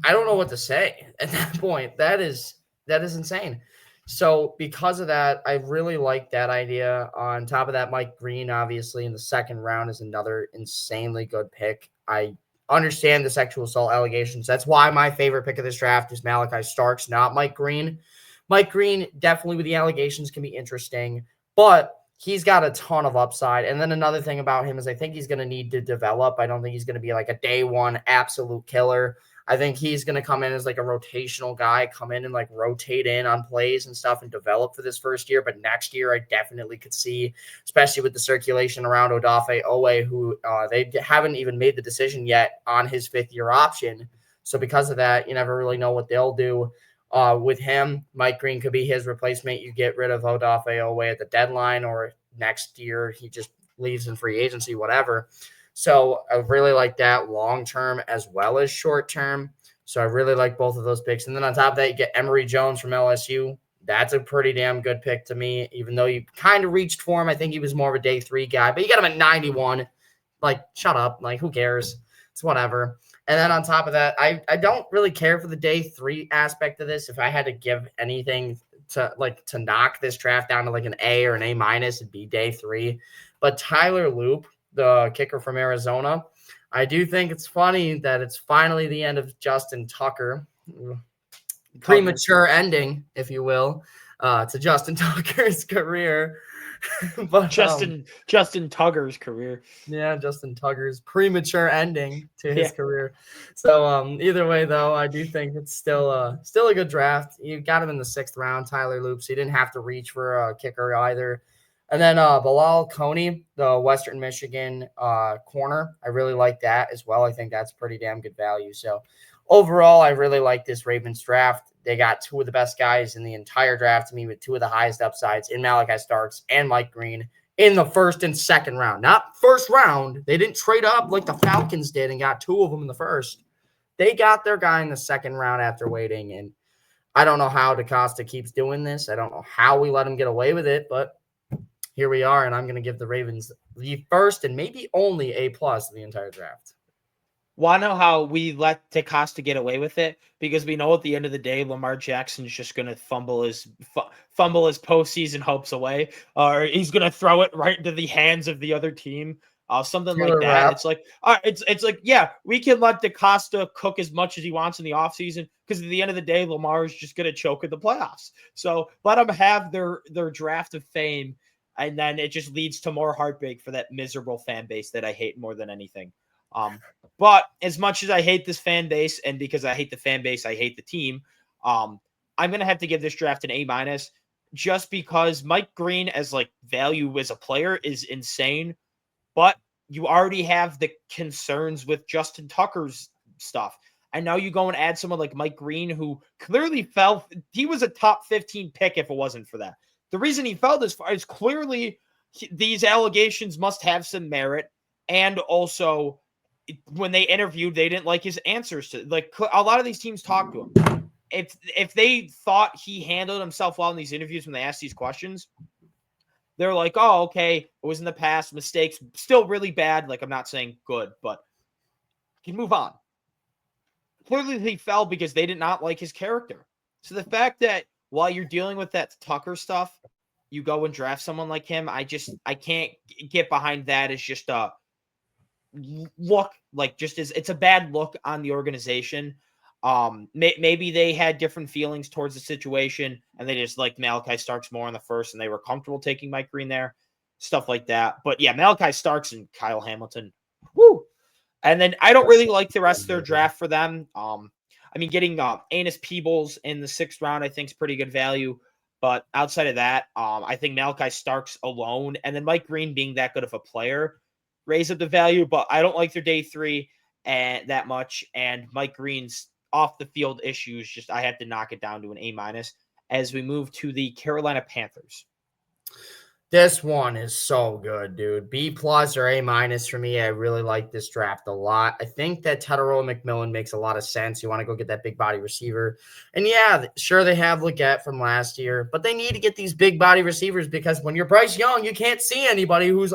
I don't know what to say at that point. That is insane. So because of that, I really like that idea. On top of that, Mike Green, obviously, in the second round is another insanely good pick. I understand the sexual assault allegations. That's why my favorite pick of this draft is Malachi Starks, not Mike Green. Mike Green, definitely with the allegations, can be interesting, but he's got a ton of upside. And then another thing about him is I think he's going to need to develop. I don't think he's going to be like a day one absolute killer. I think he's going to come in as like a rotational guy, come in and like rotate in on plays and stuff and develop for this first year. But next year, I definitely could see, especially with the circulation around Odafe Owe, who they haven't even made the decision yet on his 5th-year option. So because of that, you never really know what they'll do. With him, Mike Green could be his replacement. You get rid of Odafe Owe at the deadline, or next year he just leaves in free agency, whatever. So I really like that long term as well as short term. So I really like both of those picks. And then on top of that, you get Emory Jones from LSU. That's a pretty damn good pick to me, even though you kind of reached for him. I think he was more of a day 3 guy, but you got him at 91. Like, shut up. Like, who cares? It's whatever. And then on top of that, I don't really care for the day 3 aspect of this. If I had to give anything to knock this draft down to like an A or an A minus, it'd be day 3. But Tyler Loop, the kicker from Arizona, I do think it's funny that it's finally the end of Justin Tucker. Premature ending, if you will, to Justin Tucker's career. But Justin Tugger's career. Yeah, Justin Tucker's premature ending to his career. So either way, though, I do think it's still a good draft. You got him in the 6th round, Tyler Loop, so you didn't have to reach for a kicker either. And then Bilal Coney, the Western Michigan corner, I really like that as well. I think that's pretty damn good value. So overall, I really like this Ravens draft. They got 2 of the best guys in the entire draft to me, with 2 of the highest upsides in Malachi Starks and Mike Green in the 1st and 2nd round. Not first round. They didn't trade up like the Falcons did and got 2 of them in the 1st. They got their guy in the 2nd round after waiting. And I don't know how DaCosta keeps doing this. I don't know how we let him get away with it, but here we are. And I'm going to give the Ravens the first and maybe only A+ in the entire draft. Want to know how we let DaCosta get away with it? Because we know at the end of the day, Lamar Jackson's just going to fumble his postseason hopes away, or he's going to throw it right into the hands of the other team, something like that. It's like, it's like, yeah, we can let DaCosta cook as much as he wants in the offseason, because at the end of the day, Lamar is just going to choke at the playoffs. So let them have their draft of fame, and then it just leads to more heartbreak for that miserable fan base that I hate more than anything. But as much as I hate this fan base, and because I hate the fan base, I hate the team, I'm going to have to give this draft an A-, just because Mike Green as like value as a player is insane, but you already have the concerns with Justin Tucker's stuff. And now you go and add someone like Mike Green, who clearly fell. He was a top 15 pick if it wasn't for that. The reason he fell this far is clearly these allegations must have some merit. And also, when they interviewed, they didn't like his answers to, like, a lot of these teams talk to him. If they thought he handled himself well in these interviews when they asked these questions, they're like, oh, okay, it was in the past, mistakes, still really bad. Like, I'm not saying good, but you can move on. Clearly he fell because they did not like his character. So the fact that while you're dealing with that Tucker stuff, you go and draft someone like him, I can't get behind that as just a look, like, just as it's a bad look on the organization. Maybe they had different feelings towards the situation and they just liked Malachi Starks more in the 1st and they were comfortable taking Mike Green there, stuff like that. But yeah, Malachi Starks and Kyle Hamilton, woo. And then I don't really like the rest of their draft for them. I mean, getting Anus Peebles in the 6th round, I think, is pretty good value. But outside of that, I think Malachi Starks alone, and then Mike Green being that good of a player, raise up the value. But I don't like their day 3 and that much. And Mike Green's off the field issues, just I had to knock it down to an A- as we move to the Carolina Panthers. This one is so good, dude. B+ or A- for me. I really like this draft a lot. I think that Tetairoa McMillan makes a lot of sense. You want to go get that big body receiver. And yeah, sure, they have Leggett from last year, but they need to get these big body receivers because when you're Bryce Young, you can't see anybody who's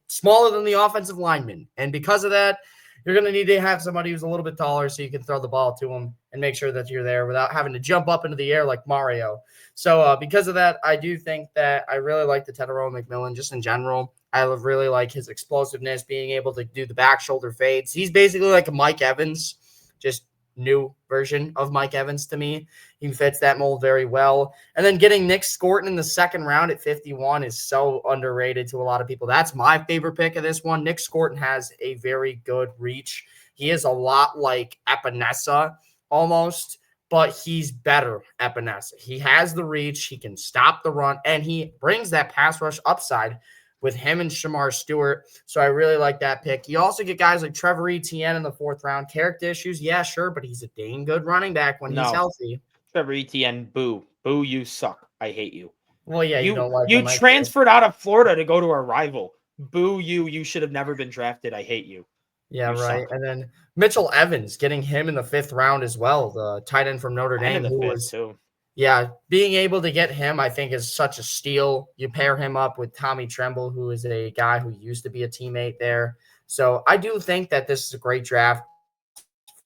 smaller than the offensive lineman. And because of that, you're going to need to have somebody who's a little bit taller so you can throw the ball to them and make sure that you're there without having to jump up into the air like Mario. So because of that, I do think that I really like the Tetairoa McMillan just in general. I really like his explosiveness, being able to do the back shoulder fades. He's basically like a Mike Evans, just new version of Mike Evans to me. He fits that mold very well. And then getting Nick Scorton in the 2nd round at 51 is so underrated to a lot of people. That's my favorite pick of this one. Nick Scorton has a very good reach. He is a lot like Epinesa almost, but he's better Epinesa. He has the reach. He can stop the run, and he brings that pass rush upside with him and Shamar Stewart. So I really like that pick. You also get guys like Trevor Etienne in the 4th round. Character issues, yeah, sure, but he's a dang good running back when he's healthy. Trevor Etienne, boo. Boo, you suck. I hate you. Well, yeah, you don't like you him. transferred out of Florida to go to a rival. boo you. You should have never been drafted. I hate you. Yeah, You right. suck. And then Mitchell Evans, getting him in the 5th round as well, the tight end from Notre And in Dame, the who fifth, was, too. yeah, being able to get him, I think, is such a steal. You pair him up with Tommy Tremble, who is a guy who used to be a teammate there. So I do think that this is a great draft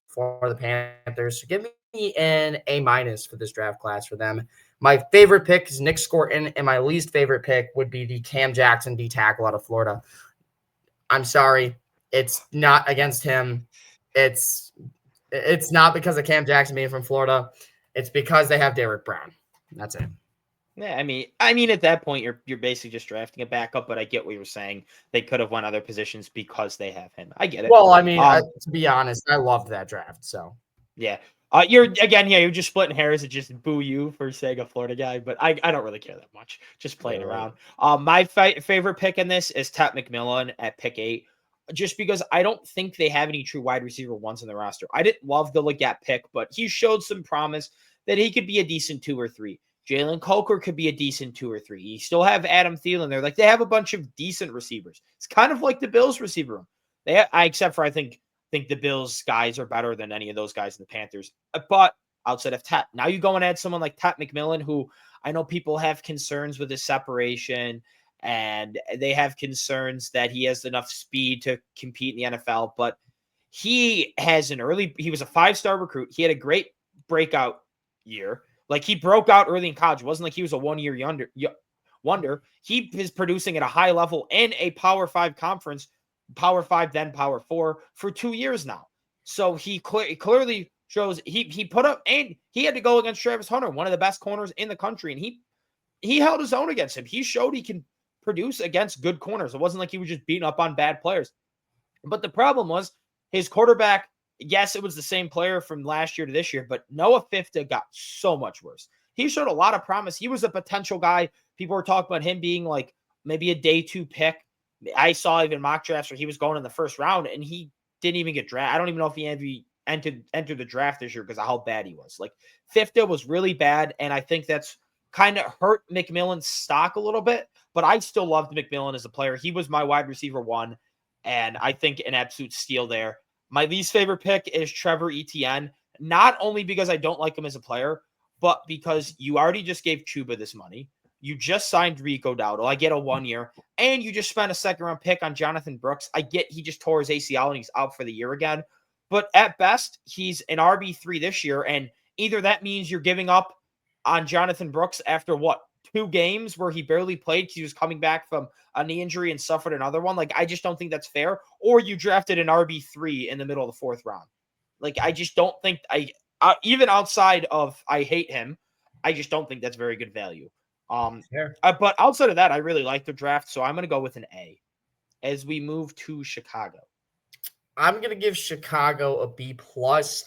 for the Panthers. So give me an A- for this draft class for them. My favorite pick is Nick Scorton, and my least favorite pick would be the Cam Jackson D tackle out of Florida. I'm sorry. It's not against him. It's not because of Cam Jackson being from Florida. It's because they have Derrick Brown. That's it. Yeah, I mean, at that point, you're basically just drafting a backup. But I get what you're saying. They could have won other positions because they have him. I get it. Well, I mean, to be honest, I loved that draft. So yeah, you're just splitting hairs and just boo you for saying a Florida guy. But I don't really care that much. Just playing around. My favorite pick in this is Tet McMillan at pick 8. Just because I don't think they have any true wide receiver ones in the roster. I didn't love the Leggett pick, but he showed some promise that he could be a decent 2 or 3. Jalen Coker could be a decent 2 or 3. You still have Adam Thielen there. Like, they have a bunch of decent receivers. It's kind of like the Bills receiver room. Except for I think the Bills guys are better than any of those guys in the Panthers. But outside of Tet, now you go and add someone like Tet McMillan, who I know people have concerns with his separation, and they have concerns that he has enough speed to compete in the NFL. But he was a 5-star recruit. He had a great breakout year. Like, he broke out early in college. It wasn't like he was a 1-year wonder. He is producing at a high level in a Power 5 conference, Power 5, then Power 4 for 2 years now. So he clearly shows he put up, and he had to go against Travis Hunter, one of the best corners in the country, and he held his own against him. He showed he can produce against good corners. It wasn't like he was just beating up on bad players. But the problem was his quarterback. Yes, it was the same player from last year to this year, but Noah Fifta got so much worse. He showed a lot of promise. He was a potential guy. People were talking about him being like maybe a day 2 pick. I saw even mock drafts where he was going in the first round, and he didn't even get drafted. I don't even know if he entered the draft this year because of how bad he was. Like, Fifta was really bad, and I think that's kind of hurt McMillan's stock a little bit, but I still loved McMillan as a player. He was my wide receiver 1, and I think an absolute steal there. My least favorite pick is Trevor Etienne, not only because I don't like him as a player, but because you already just gave Chuba this money. You just signed Rico Dowdle. I get a 1 year, and you just spent a 2nd-round pick on Jonathan Brooks. I get he just tore his ACL and he's out for the year again. But at best, he's an RB3 this year, and either that means you're giving up on Jonathan Brooks after 2 games where he barely played because he was coming back from a knee injury and suffered another one. Like, I just don't think that's fair. Or you drafted an RB3 in the middle of the 4th round. Like, I just don't think even outside of I hate him, I just don't think that's very good value. But outside of that, I really like the draft, so I'm going to go with an A as we move to Chicago. I'm going to give Chicago a B+.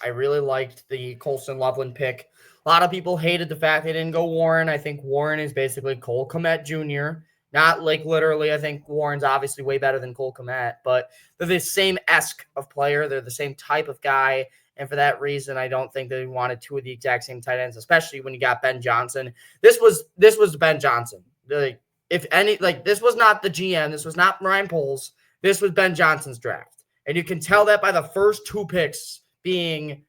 I really liked the Colston Loveland pick. A lot of people hated the fact they didn't go Warren. I think Warren is basically Cole Kmet Jr. Not like literally. I think Warren's obviously way better than Cole Kmet, but they're the same esque of player. They're the same type of guy. And for that reason, I don't think they wanted 2 of the exact same tight ends, especially when you got Ben Johnson. This was Ben Johnson. This was not the GM. This was not Ryan Poles. This was Ben Johnson's draft. And you can tell that by the first 2 picks being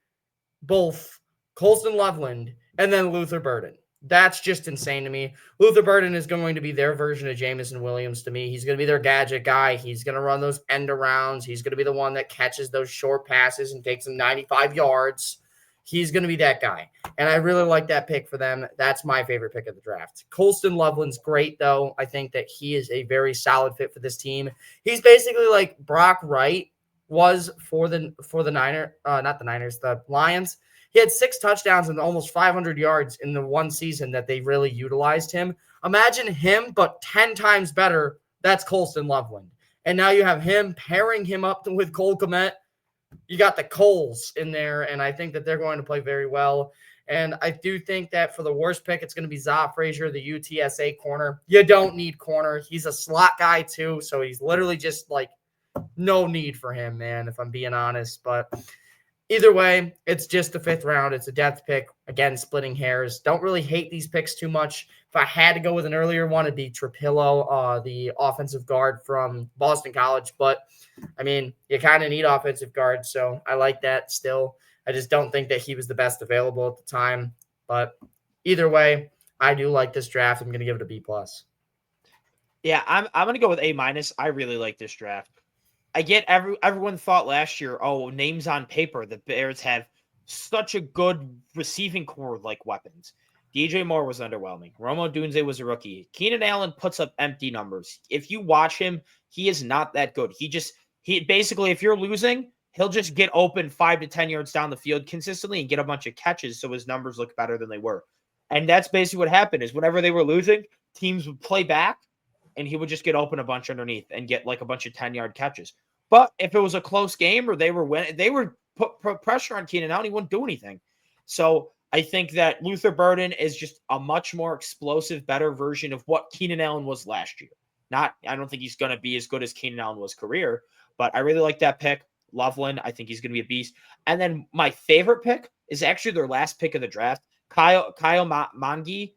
both Colston Loveland and then Luther Burden. That's just insane to me. Luther Burden is going to be their version of Jameson Williams to me. He's going to be their gadget guy. He's going to run those end arounds. He's going to be the one that catches those short passes and takes them 95 yards. He's going to be that guy. And I really like that pick for them. That's my favorite pick of the draft. Colston Loveland's great, though. I think that he is a very solid fit for this team. He's basically like Brock Wright was for the Lions. He had 6 touchdowns and almost 500 yards in the one season that they really utilized him. Imagine him, but 10 times better. That's Colston Loveland. And now you have him pairing him up with Cole Kmet. You got the Coles in there, and I think that they're going to play very well. And I do think that for the worst pick, it's going to be Za Frazier, the UTSA corner. You don't need corner. He's a slot guy too, so he's literally just like no need for him, man, if I'm being honest. But Either way, it's just the 5th round. It's a depth pick. Again, splitting hairs. Don't really hate these picks too much. If I had to go with an earlier one, it'd be Trapillo, the offensive guard from Boston College. But, I mean, you kind of need offensive guards, so I like that still. I just don't think that he was the best available at the time. But either way, I do like this draft. I'm going to give it a B+. Yeah, I'm going to go with A-. I really like this draft. I get everyone thought last year, oh, names on paper, the Bears have such a good receiving core like weapons. DJ Moore was underwhelming. Rome Odunze was a rookie. Keenan Allen puts up empty numbers. If you watch him, he is not that good. He basically, if you're losing, he'll just get open 5 to 10 yards down the field consistently and get a bunch of catches so his numbers look better than they were. And that's basically what happened is whenever they were losing, teams would play back and he would just get open a bunch underneath and get like a bunch of 10-yard catches. But if it was a close game or they were put pressure on Keenan Allen, he wouldn't do anything. So I think that Luther Burden is just a much more explosive, better version of what Keenan Allen was last year. I don't think he's going to be as good as Keenan Allen was career, but I really like that pick. Loveland, I think he's going to be a beast. And then my favorite pick is actually their last pick of the draft, Kyle Monge,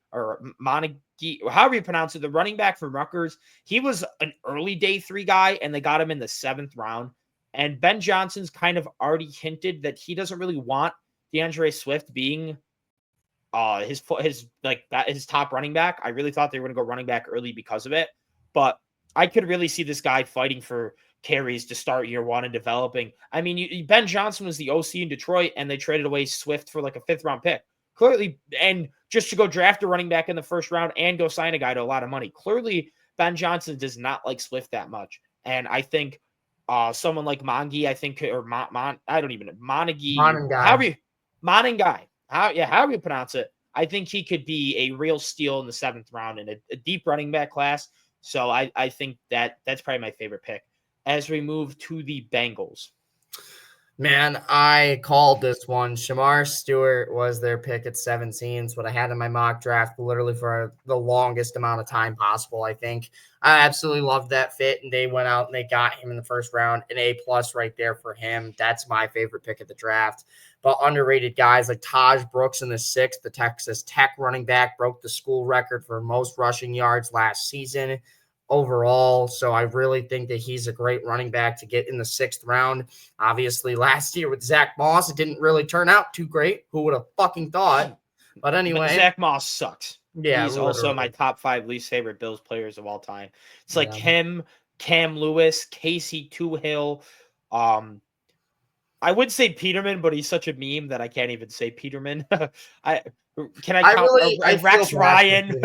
however you pronounce it, the running back from Rutgers. He was an early day 3 guy, and they got him in the 7th round. And Ben Johnson's kind of already hinted that he doesn't really want DeAndre Swift being his top running back. I really thought they were going to go running back early because of it, but I could really see this guy fighting for carries to start year 1 and developing. I mean, Ben Johnson was the OC in Detroit, and they traded away Swift for like a 5th round pick. Clearly, and just to go draft a running back in the 1st round and go sign a guy to a lot of money. Clearly, Ben Johnson does not like Swift that much. And I think someone like Monge, I think, or I don't even know, Monangai. However you pronounce it, I think he could be a real steal in the 7th round in a deep running back class. So I think that's probably my favorite pick. As we move to the Bengals. Man, I called this one. Shamar Stewart was their pick at 17. It's what I had in my mock draft literally for the longest amount of time possible, I think. I absolutely loved that fit, and they went out and they got him in the 1st round. An A+ right there for him. That's my favorite pick of the draft. But underrated guys like Taj Brooks in the 6th, the Texas Tech running back, broke the school record for most rushing yards last season overall. So I really think that he's a great running back to get in the 6th round. Obviously, last year with Zach Moss, it didn't really turn out too great. Who would have fucking thought? But anyway. Zach Moss sucks. Yeah. He's also my top 5 least favorite Bills players of all time. It's like him, Cam Lewis, Casey Toohill. I would say Peterman, but he's such a meme that I can't even say Peterman. Rex Ryan?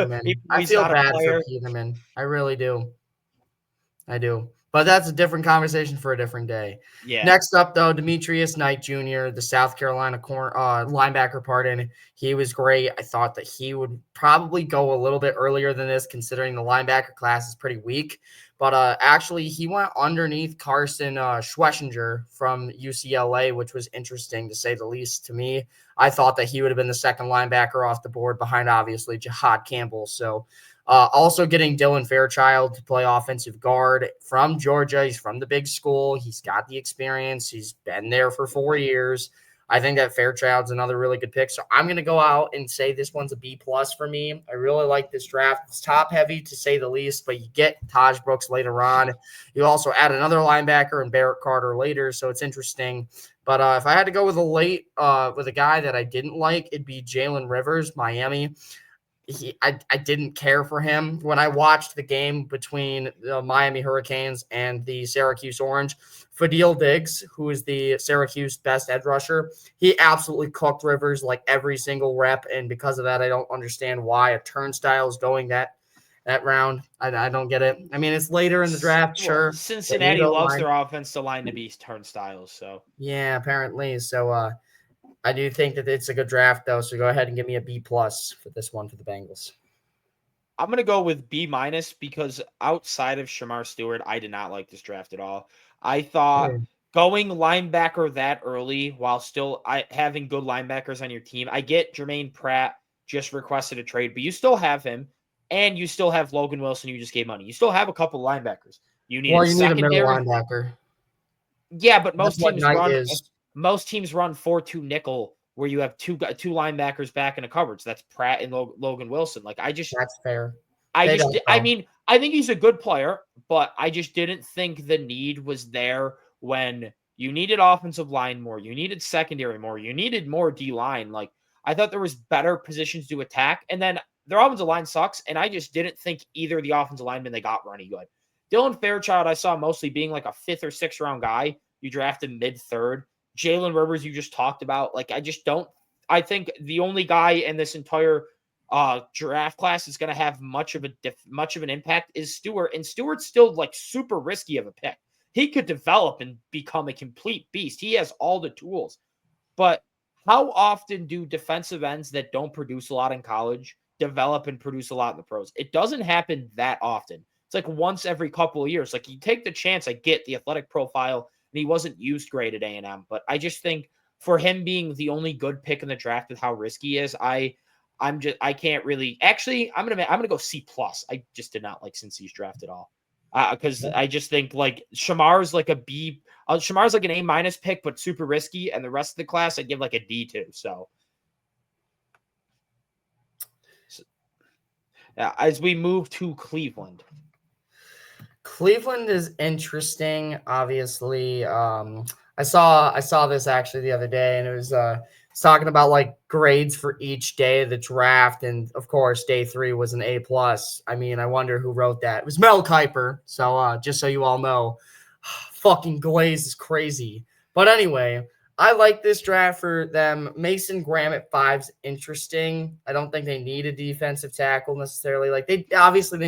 I feel bad for Peterman. I really do. I do. But that's a different conversation for a different day. Yeah. Next up, though, Demetrius Knight Jr., the South Carolina linebacker, he was great. I thought that he would probably go a little bit earlier than this, considering the linebacker class is pretty weak. But actually, he went underneath Carson Schwessinger from UCLA, which was interesting to say the least to me. I thought that he would have been the 2nd linebacker off the board behind, obviously, Jahad Campbell. So also getting Dylan Fairchild to play offensive guard from Georgia. He's from the big school. He's got the experience. He's been there for 4 years. I think that Fairchild's another really good pick. So I'm going to go out and say this one's a B+ for me. I really like this draft. It's top heavy to say the least, but you get Taj Brooks later on. You also add another linebacker and Barrett Carter later. So it's interesting. But if I had to go with with a guy that I didn't like, it'd be Jalen Rivers, Miami. I didn't care for him when I watched the game between the Miami Hurricanes and the Syracuse Orange. Fadil Diggs, who is the Syracuse best edge rusher, he absolutely cooked Rivers like every single rep, and because of that, I don't understand why a turnstile is going that round. I don't get it. I mean, it's later in the draft, sure. Cincinnati loves their offensive line to be turnstiles, so yeah, apparently. So I do think that it's a good draft, though, so go ahead and give me a B+ for this one for the Bengals. I'm going to go with B- because outside of Shamar Stewart, I did not like this draft at all. I thought going linebacker that early while still having good linebackers on your team, I get Jermaine Pratt just requested a trade, but you still have him, and you still have Logan Wilson you just gave money. You still have a couple linebackers. You need a secondary middle linebacker. Yeah, but most teams most teams run 4-2 nickel where you have two linebackers back in the coverage. That's Pratt and Logan Wilson. Like That's fair. I mean, I think he's a good player, but I just didn't think the need was there when you needed offensive line more, you needed secondary more, you needed more D line. Like I thought there was better positions to attack, and then their offensive line sucks, and I just didn't think either of the offensive linemen they got were any good. Dylan Fairchild, I saw mostly being like a 5th or 6th round guy. You drafted mid-3rd. Jalen Rivers, you just talked about. Like I just don't. I think the only guy in this entire draft class is going to have much of an impact is Stewart, and Stewart's still like super risky of a pick. He could develop and become a complete beast. He has all the tools, but how often do defensive ends that don't produce a lot in college develop and produce a lot in the pros? It doesn't happen that often. It's like once every couple of years. Like you take the chance. I get the athletic profile, and he wasn't used great at A&M, but I just think for him being the only good pick in the draft with how risky he is, I can't really. Actually, I'm gonna go C+. I just did not like Cincy's draft at all, because I just think like Shamar's like a B. Shamar's like an A- pick, but super risky, and the rest of the class I give like a D to. So yeah, as we move to Cleveland. Cleveland is interesting. Obviously, I saw this actually the other day, and it was talking about like grades for each day of the draft, and of course, day 3 was an A+. I mean, I wonder who wrote that. It was Mel Kiper. So just so you all know, fucking Glaze is crazy. But anyway, I like this draft for them. Mason Graham at 5's interesting. I don't think they need a defensive tackle necessarily. Like they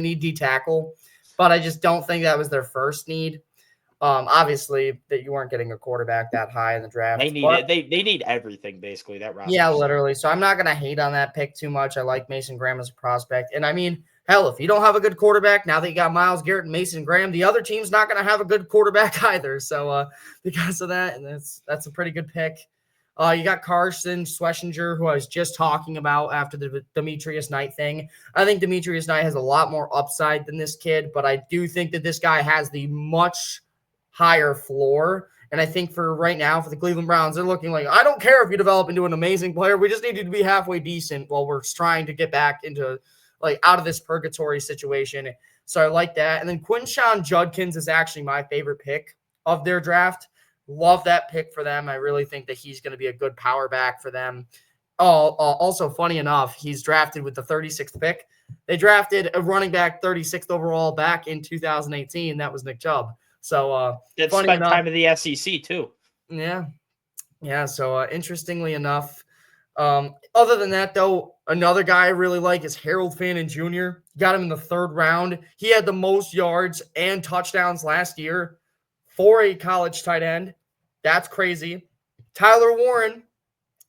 need D tackle, but I just don't think that was their first need. Obviously that you weren't getting a quarterback that high in the draft. They need they need everything basically that roster. Yeah, literally. So I'm not gonna hate on that pick too much. I like Mason Graham as a prospect, and I mean, hell, if you don't have a good quarterback now that you got Myles Garrett and Mason Graham, the other team's not gonna have a good quarterback either. So because of that, and that's a pretty good pick. You got Carson Schlesinger, who I was just talking about after the Demetrius Knight thing. I think Demetrius Knight has a lot more upside than this kid, but I do think that this guy has the much higher floor. And I think for right now, for the Cleveland Browns, they're looking like, I don't care if you develop into an amazing player. We just need you to be halfway decent while we're trying to get back into like out of this purgatory situation. So I like that. And then Quinshon Judkins is actually my favorite pick of their draft. Love that pick for them. I really think that he's going to be a good power back for them. Also, funny enough, he's drafted with the 36th pick. They drafted a running back 36th overall back in 2018. That was Nick Chubb. So that spent time in the SEC too. Yeah. So interestingly enough, other than that though, another guy I really like is Harold Fannin Jr. Got him in the 3rd round. He had the most yards and touchdowns last year for a college tight end. That's crazy. Tyler Warren,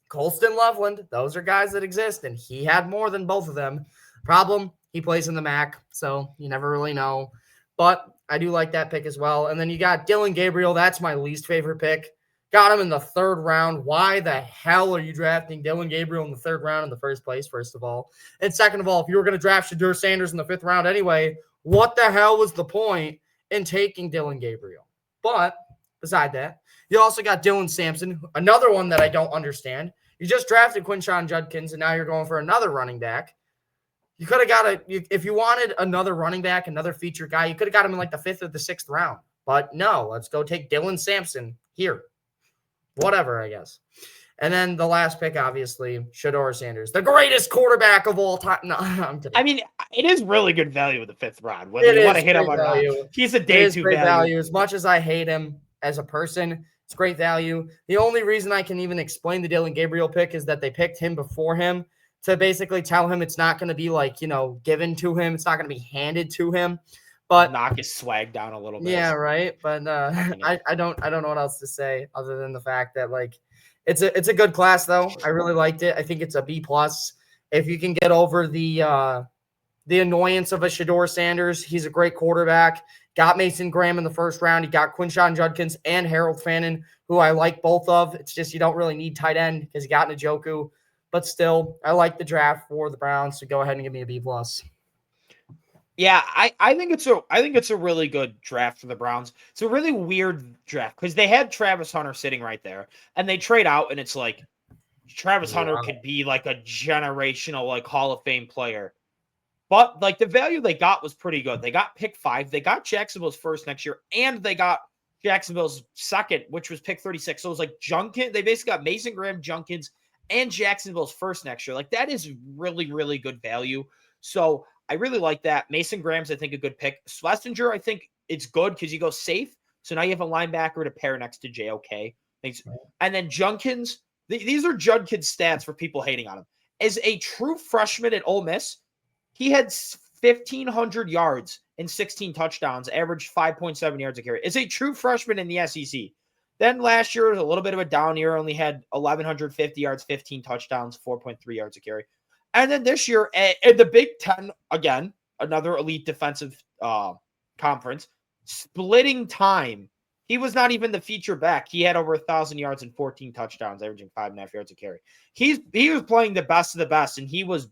Colston Loveland, those are guys that exist, and he had more than both of them. Problem, he plays in the MAC, so you never really know. But I do like that pick as well. And then you got Dillon Gabriel. That's my least favorite pick. Got him in the 3rd round. Why the hell are you drafting Dillon Gabriel in the 3rd round in the first place, first of all? And second of all, if you were going to draft Shedeur Sanders in the 5th round anyway, what the hell was the point in taking Dillon Gabriel? But beside that, you also got Dylan Sampson, another one that I don't understand. You just drafted Quinshon Judkins, and now you're going for another running back. You could have got if you wanted another running back, another feature guy, you could have got him in like the 5th or the 6th round. But no, let's go take Dylan Sampson here. Whatever, I guess. And then the last pick, obviously, Shedeur Sanders, the greatest quarterback of all time. No, I'm kidding. I mean, it is really good value in the 5th round. Whether you want to hit him or not, he's a day 2 value. As much as I hate him as a person, it's great value. The only reason I can even explain the Dillon Gabriel pick is that they picked him before him to basically tell him it's not going to be like, given to him. It's not going to be handed to him. But knock his swag down a little bit. Yeah, right. But I don't know what else to say other than the fact that like it's a good class though. I really liked it. I think it's a B+. If you can get over the annoyance of a Shedeur Sanders, he's a great quarterback. Got Mason Graham in the 1st round. He got Quinshon Judkins and Harold Fannin, who I like both of. It's just you don't really need tight end because you got Njoku. But still, I like the draft for the Browns, so go ahead and give me a B+. Yeah, I think it's a really good draft for the Browns. It's a really weird draft because they had Travis Hunter sitting right there, and they trade out, and it's like Travis Hunter Wow. could be like a generational like Hall of Fame player. But like the value they got was pretty good. They got pick 5, they got Jacksonville's first next year, and they got Jacksonville's second, which was pick 36. So it was like Junkins. They basically got Mason Graham, Junkins, and Jacksonville's first next year. Like that is really, really good value. So I really like that. Mason Graham's, I think, a good pick. Schlesinger, I think it's good because you go safe. So now you have a linebacker to pair next to JOK. Thanks. And then Junkins, these are Judkins stats for people hating on him. As a true freshman at Ole Miss, he had 1,500 yards and 16 touchdowns, averaged 5.7 yards a carry. As a true freshman in the SEC. Then last year was a little bit of a down year, only had 1,150 yards, 15 touchdowns, 4.3 yards a carry. And then this year, at the Big Ten, again, another elite defensive conference, splitting time. He was not even the feature back. He had over 1,000 yards and 14 touchdowns, averaging 5.5 yards a carry. He was playing the best of the best, and he was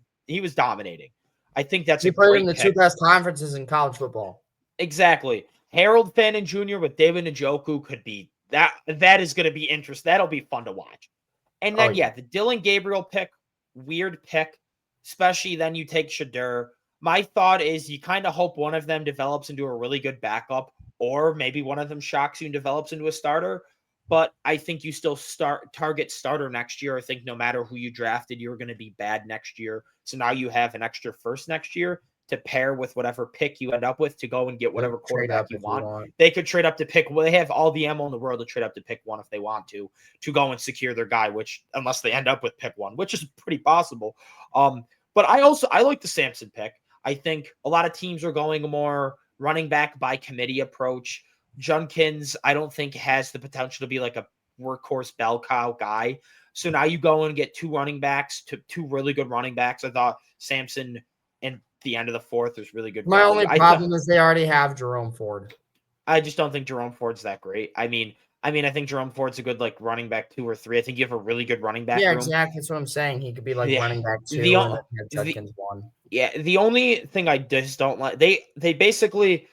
dominating. I think that's he a played great in the pick. 2 best conferences in college football. Exactly. Harold Fannin Jr. with David Njoku could be that. That is going to be interesting. That'll be fun to watch. And then, the Dylan Gabriel pick, weird pick, especially then you take Shadur. My thought is you kind of hope one of them develops into a really good backup, or maybe one of them shocks you and develops into a starter. But I think you still target starter next year. I think no matter who you drafted, you're going to be bad next year. So now you have an extra first next year to pair with whatever pick you end up with to go and get whatever quarterback you want. They could trade up to pick. Well, they have all the ammo in the world to trade up to pick 1 if they want to go and secure their guy, which unless they end up with pick 1, which is pretty possible. But I like the Sampson pick. I think a lot of teams are going a more running back by committee approach. Junkins, I don't think has the potential to be like a workhorse bell cow guy. So now you go and get 2 running backs, two really good running backs. I thought Sampson in the end of the 4th was really good. My only problem is they already have Jerome Ford. I just don't think Jerome Ford's that great. I mean, I think Jerome Ford's a good like running back 2 or 3. I think you have a really good running back. Yeah, room. Exactly. That's what I'm saying. He could be like running back 2 and then Judkins 1. Yeah, the only thing I just don't like, they basically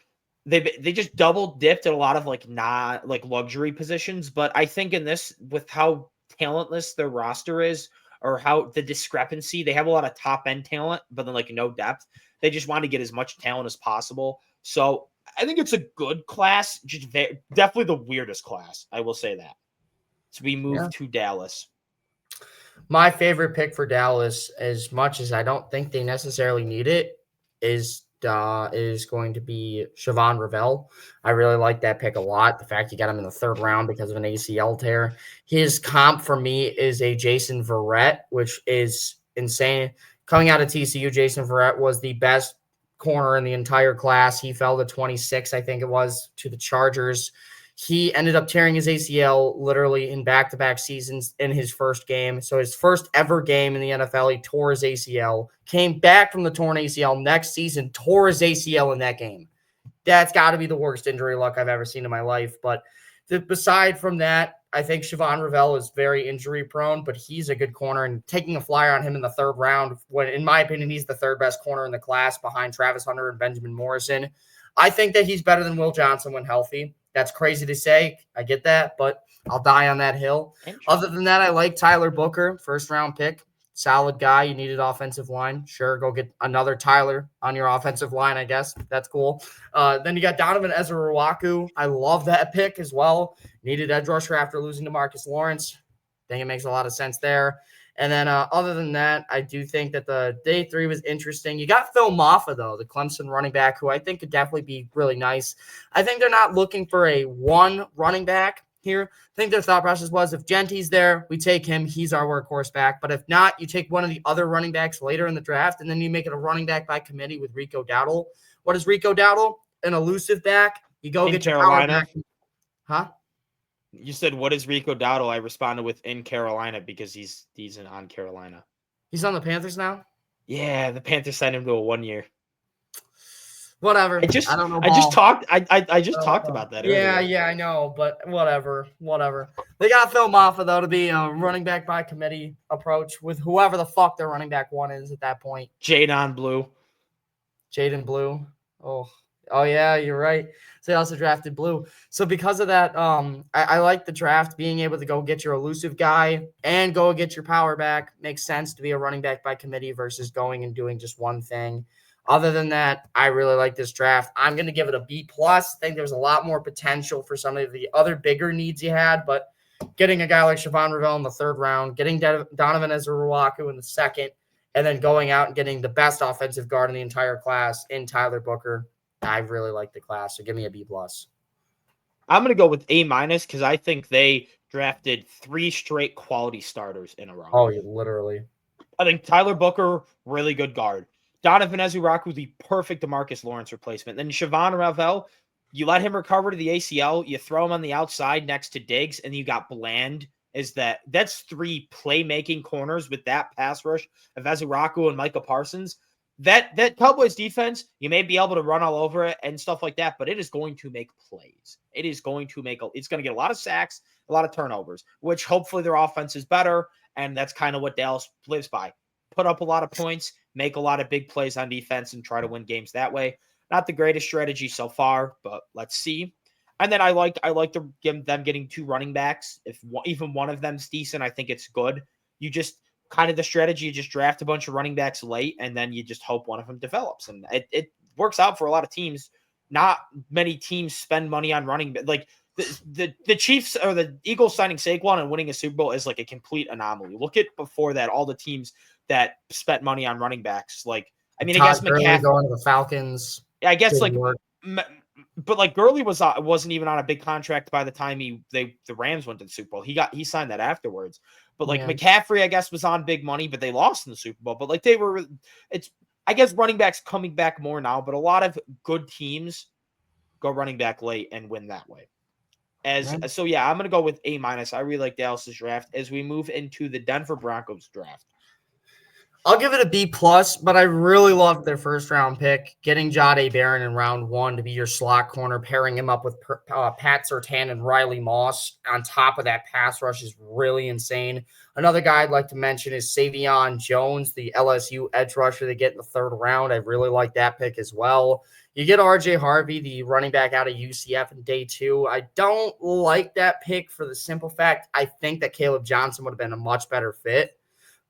they just double dipped at a lot of like not like luxury positions. But I think in this, with how talentless their roster is, or how the discrepancy, they have a lot of top end talent, but then like no depth. They just want to get as much talent as possible. So I think it's a good class, just definitely the weirdest class. I will say that. So we move to Dallas. My favorite pick for Dallas, as much as I don't think they necessarily need it, is going to be Siobhan Ravel. I really like that pick a lot. The fact you got him in the 3rd round because of an ACL tear. His comp for me is a Jason Verrett, which is insane. Coming out of TCU, Jason Verrett was the best corner in the entire class. He fell to 26, I think it was, to the Chargers. He ended up tearing his ACL literally in back-to-back seasons in his first game. So his first ever game in the NFL, he tore his ACL, came back from the torn ACL next season, tore his ACL in that game. That's got to be the worst injury luck I've ever seen in my life. But beside from that, I think Siobhan Ravel is very injury prone, but he's a good corner, and taking a flyer on him in the 3rd round, when in my opinion, he's the 3rd best corner in the class behind Travis Hunter and Benjamin Morrison. I think that he's better than Will Johnson when healthy. That's crazy to say. I get that, but I'll die on that hill. Other than that, I like Tyler Booker, 1st round pick. Solid guy. You needed offensive line. Sure, go get another Tyler on your offensive line, I guess. That's cool. Then you got Donovan Ezeruwaku. I love that pick as well. Needed edge rusher after losing to Marcus Lawrence. I think it makes a lot of sense there. And then other than that, I do think that the day 3 was interesting. You got Phil Maffa, though, the Clemson running back, who I think could definitely be really nice. I think they're not looking for a one running back here. I think their thought process was, if Genty's there, we take him. He's our workhorse back. But if not, you take one of the other running backs later in the draft, and then you make it a running back by committee with Rico Dowdle. What is Rico Dowdle? An elusive back. You go get Carolina. Your power back. Huh? You said, what is Rico Dowdle? I responded with in Carolina because he's on Carolina. He's on the Panthers now? Yeah, the Panthers signed him to a 1 year. Whatever. I don't know. I just talked about that earlier. Yeah, I know, but whatever. They got Phil Maffa, though, to be a running back by committee approach with whoever the fuck their running back 1 is at that point. Jaden Blue. Oh yeah, you're right. So they also drafted Blue. So because of that, I like the draft. Being able to go get your elusive guy and go get your power back makes sense to be a running back by committee versus going and doing just one thing. Other than that, I really like this draft. I'm gonna give it a B plus. I think there's a lot more potential for some of the other bigger needs you had, but getting a guy like Siobhan Revell in the third round, getting Donovan Ezra-Ruaku in the second, and then going out and getting the best offensive guard in the entire class in Tyler Booker. I really like the class, so give me a B plus. I'm going to go with A minus because I think they drafted 3 straight quality starters in a row. Oh, literally. I think Tyler Booker, really good guard. Donovan Ezra-Ruaku, the perfect DeMarcus Lawrence replacement. Then Siobhan Revell, you let him recover to the ACL, you throw him on the outside next to Diggs, and you got Bland. That's 3 playmaking corners with that pass rush of Ezra-Ruaku and Micah Parsons. That Cowboys defense, you may be able to run all over it and stuff like that, but it is going to make plays. It's going to get a lot of sacks, a lot of turnovers, which hopefully their offense is better. And that's kind of what Dallas lives by. Put up a lot of points, make a lot of big plays on defense, and try to win games that way. Not the greatest strategy so far, but let's see. And then I like them getting 2 running backs. If even one of them's decent, I think it's good. You just kind of the strategy, you just draft a bunch of running backs late, and then you just hope one of them develops. And it works out for a lot of teams. Not many teams spend money on running. Like the Chiefs or the Eagles signing Saquon and winning a Super Bowl is like a complete anomaly. Look at before that, all the teams that spent money on running backs. Like, I mean, I guess McCaffrey going to the Falcons. I guess like, but like Gurley wasn't even on a big contract by the time the Rams went to the Super Bowl. He signed that afterwards. But like McCaffrey, I guess, was on big money, but they lost in the Super Bowl. But like I guess running backs coming back more now, but a lot of good teams go running back late and win that way. So yeah, I'm gonna go with A minus. I really like Dallas's draft. As we move into the Denver Broncos draft, I'll give it a B plus, but I really loved their first round pick, getting Jahdae Barron in round 1 to be your slot corner, pairing him up with Pat Surtain and Riley Moss on top of that pass rush is really insane. Another guy I'd like to mention is Savion Jones, the LSU edge rusher they get in the 3rd round. I really like that pick as well. You get RJ Harvey, the running back out of UCF in day 2. I don't like that pick for the simple fact I think that Caleb Johnson would have been a much better fit.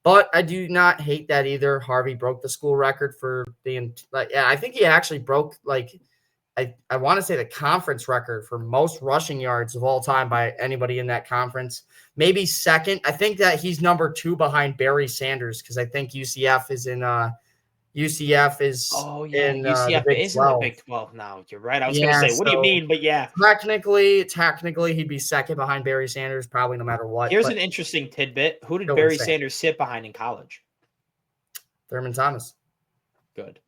But I do not hate that either. Harvey broke the school record for I think he actually broke I want to say the conference record for most rushing yards of all time by anybody in that conference. Maybe second. I think that he's number 2 behind Barry Sanders because I think UCF is in UCF is in UCF the Big is 12. in the Big 12 now. You're right. I was going to say, what do you mean? But yeah. Technically, he'd be second behind Barry Sanders, probably no matter what. Here's an interesting tidbit. Who did Barry Sanders sit behind in college? Thurman Thomas. Good.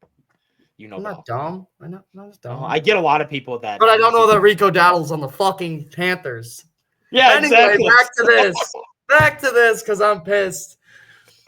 You know, I'm not dumb. I'm not dumb. I get a lot of people that. But I don't know that Rico Dowdle's on the fucking Panthers. Yeah, anyway, exactly. Back to this, because I'm pissed.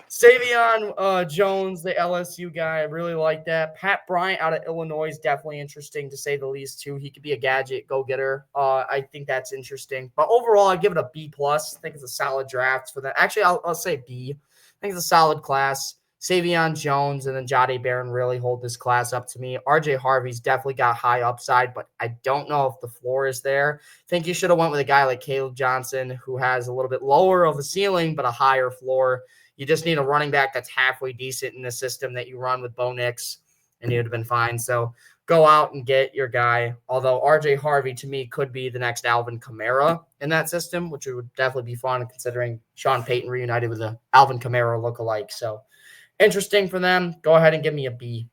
Savion Jones, the LSU guy, I really like that. Pat Bryant out of Illinois is definitely interesting, to say the least, too. He could be a gadget go-getter. I think that's interesting. But overall, I give it a B+. I think it's a solid draft for that. Actually, I'll say B. I think it's a solid class. Savion Jones and then Jahdae Barron really hold this class up to me. RJ Harvey's definitely got high upside, but I don't know if the floor is there. I think you should have went with a guy like Caleb Johnson, who has a little bit lower of a ceiling, but a higher floor. You just need a running back that's halfway decent in the system that you run with Bo Nix, and you'd have been fine. So go out and get your guy. Although RJ Harvey, to me, could be the next Alvin Kamara in that system, which would definitely be fun considering Sean Payton reunited with a Alvin Kamara lookalike. So interesting for them. Go ahead and give me a B.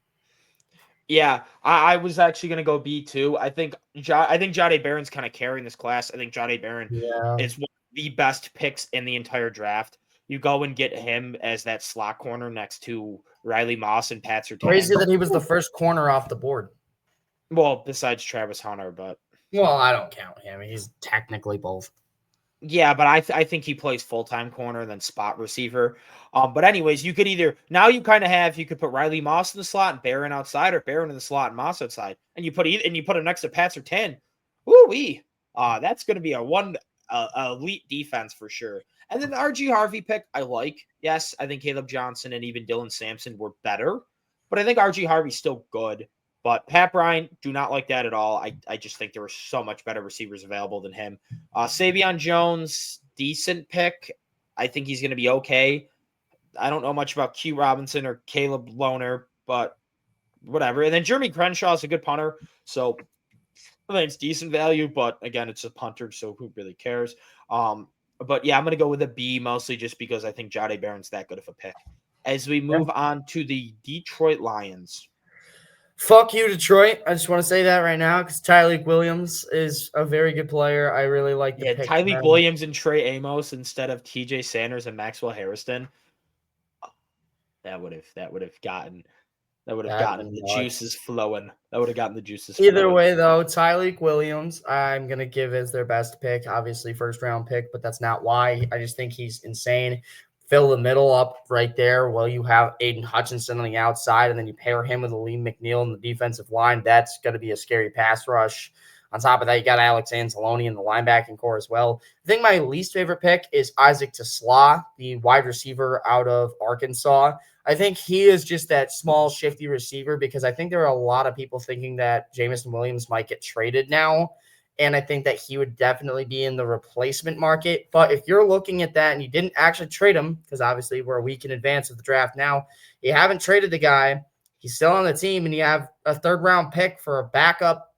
Yeah, I was actually going to go B too. I think Jahdae Barron's kind of carrying this class. I think Jahdae Barron is one of the best picks in the entire draft. You go and get him as that slot corner next to Riley Moss and Pat Surtain. Crazy that he was the first corner off the board. Well, besides Travis Hunter, but I don't count him. He's technically both. Yeah, but I think he plays full-time corner than spot receiver. But anyways, you could you could put Riley Moss in the slot and Barron outside, or Barron in the slot and Moss outside, and you put him next to Pat Surtain. Woo-wee. That's going to be a elite defense for sure. And then the RG Harvey pick, I like. Yes, I think Caleb Johnson and even Dylan Sampson were better, but I think RG Harvey's still good. But Pat Bryant, do not like that at all. I just think there were so much better receivers available than him. Savion Jones, decent pick. I think he's going to be okay. I don't know much about Q Robinson or Caleb Lohner, but whatever. And then Jeremy Crenshaw is a good punter. So I think it's decent value, but again, it's a punter, so who really cares? But yeah, I'm going to go with a B mostly just because I think Jahdae Barron's that good of a pick. As we move on to the Detroit Lions. Fuck you, Detroit. I just want to say that right now because Tyreek Williams is a very good player. I really like the pick. Tyreek Williams and Trey Amos instead of TJ Sanders and Maxwell Harrison. That would have gotten the juices flowing. That would have gotten the juices flowing. Either way, though, Tyreek Williams, I'm going to give as their best pick. Obviously, first round pick, but that's not why. I just think he's insane. Fill the middle up right there while you have Aiden Hutchinson on the outside, and then you pair him with Aleem McNeil in the defensive line. That's going to be a scary pass rush. On top of that, you got Alex Anzalone in the linebacking core as well. I think my least favorite pick is Isaac TeSlaa, the wide receiver out of Arkansas. I think he is just that small, shifty receiver because I think there are a lot of people thinking that Jameson Williams might get traded now. And I think that he would definitely be in the replacement market. But if you're looking at that and you didn't actually trade him, because obviously we're a week in advance of the draft now, you haven't traded the guy, he's still on the team, and you have a third-round pick for a backup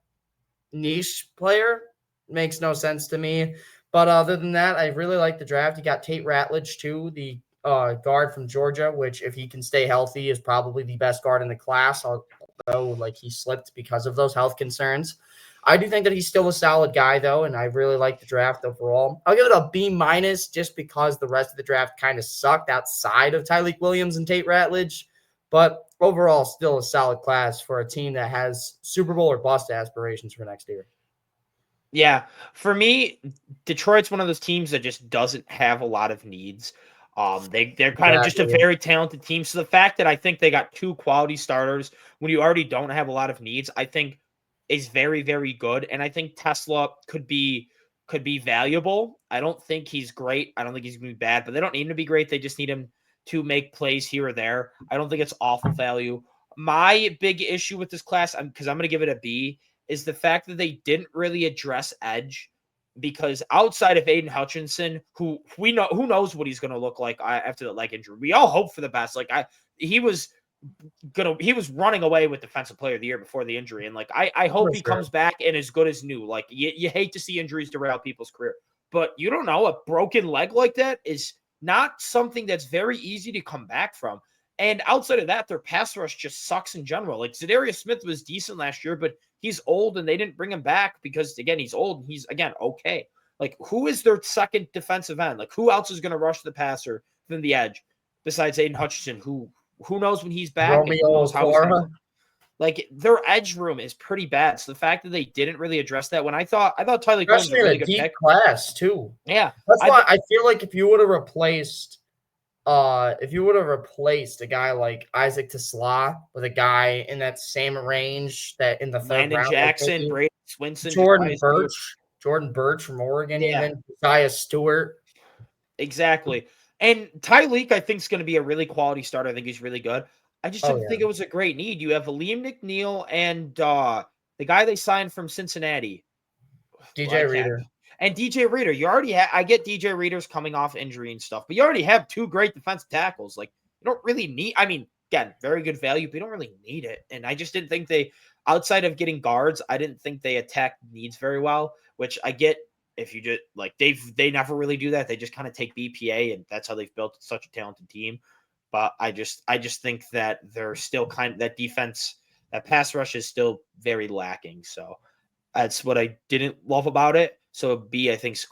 niche player, makes no sense to me. But other than that, I really like the draft. You got Tate Ratledge, too, the guard from Georgia, which if he can stay healthy is probably the best guard in the class, although like he slipped because of those health concerns. I do think that he's still a solid guy, though, and I really like the draft overall. I'll give it a B- just because the rest of the draft kind of sucked outside of Tyreek Williams and Tate Ratledge. But overall, still a solid class for a team that has Super Bowl or bust aspirations for next year. Yeah, for me, Detroit's one of those teams that just doesn't have a lot of needs. They're kind of just a very talented team. So the fact that I think they got 2 quality starters when you already don't have a lot of needs, I think is very, very good. And I think TeSlaa could be valuable. I don't think he's great. I don't think he's going to be bad, but they don't need him to be great. They just need him to make plays here or there. I don't think it's awful value. My big issue with this class, because I'm going to give it a B, is the fact that they didn't really address edge. Because outside of Aiden Hutchinson, who knows what he's going to look like after the leg injury, we all hope for the best. He was running away with Defensive Player of the Year before the injury, and I hope he comes back and as good as new. You hate to see injuries derail people's career, but you don't know, a broken leg like that is not something that's very easy to come back from. And outside of that, their pass rush just sucks in general. Za'Darius Smith was decent last year, but he's old and they didn't bring him back because, again, he's old and he's, again, okay. Who is their second defensive end? Who else is going to rush the passer than the edge besides Aiden Hutchinson, who knows when he's back? Their edge room is pretty bad. So the fact that they didn't really address that, when I thought Tyreek Williams was a really good pick. Class too. Yeah. That's why I feel like if you would have replaced a guy like Isaac TeSlaa with a guy in that same range that in the third round, Jackson, Brady Swinson, Jordan Birch from Oregon, even Josiah Stewart. Exactly. And Tyreek, I think, is going to be a really quality starter. I think he's really good. I just didn't think it was a great need. You have Aleem McNeil and the guy they signed from Cincinnati, DJ Reader. And DJ Reader, you already have. I get DJ Reader's coming off injury and stuff, but you already have 2 great defensive tackles. You don't really need. I mean, again, very good value, but you don't really need it. And I just didn't think they, outside of getting guards, I didn't think they attacked needs very well. Which I get if you just they never really do that. They just kind of take BPA, and that's how they've built such a talented team. But I just think that they're still that defense, that pass rush is still very lacking. So that's what I didn't love about it. So B, I think, is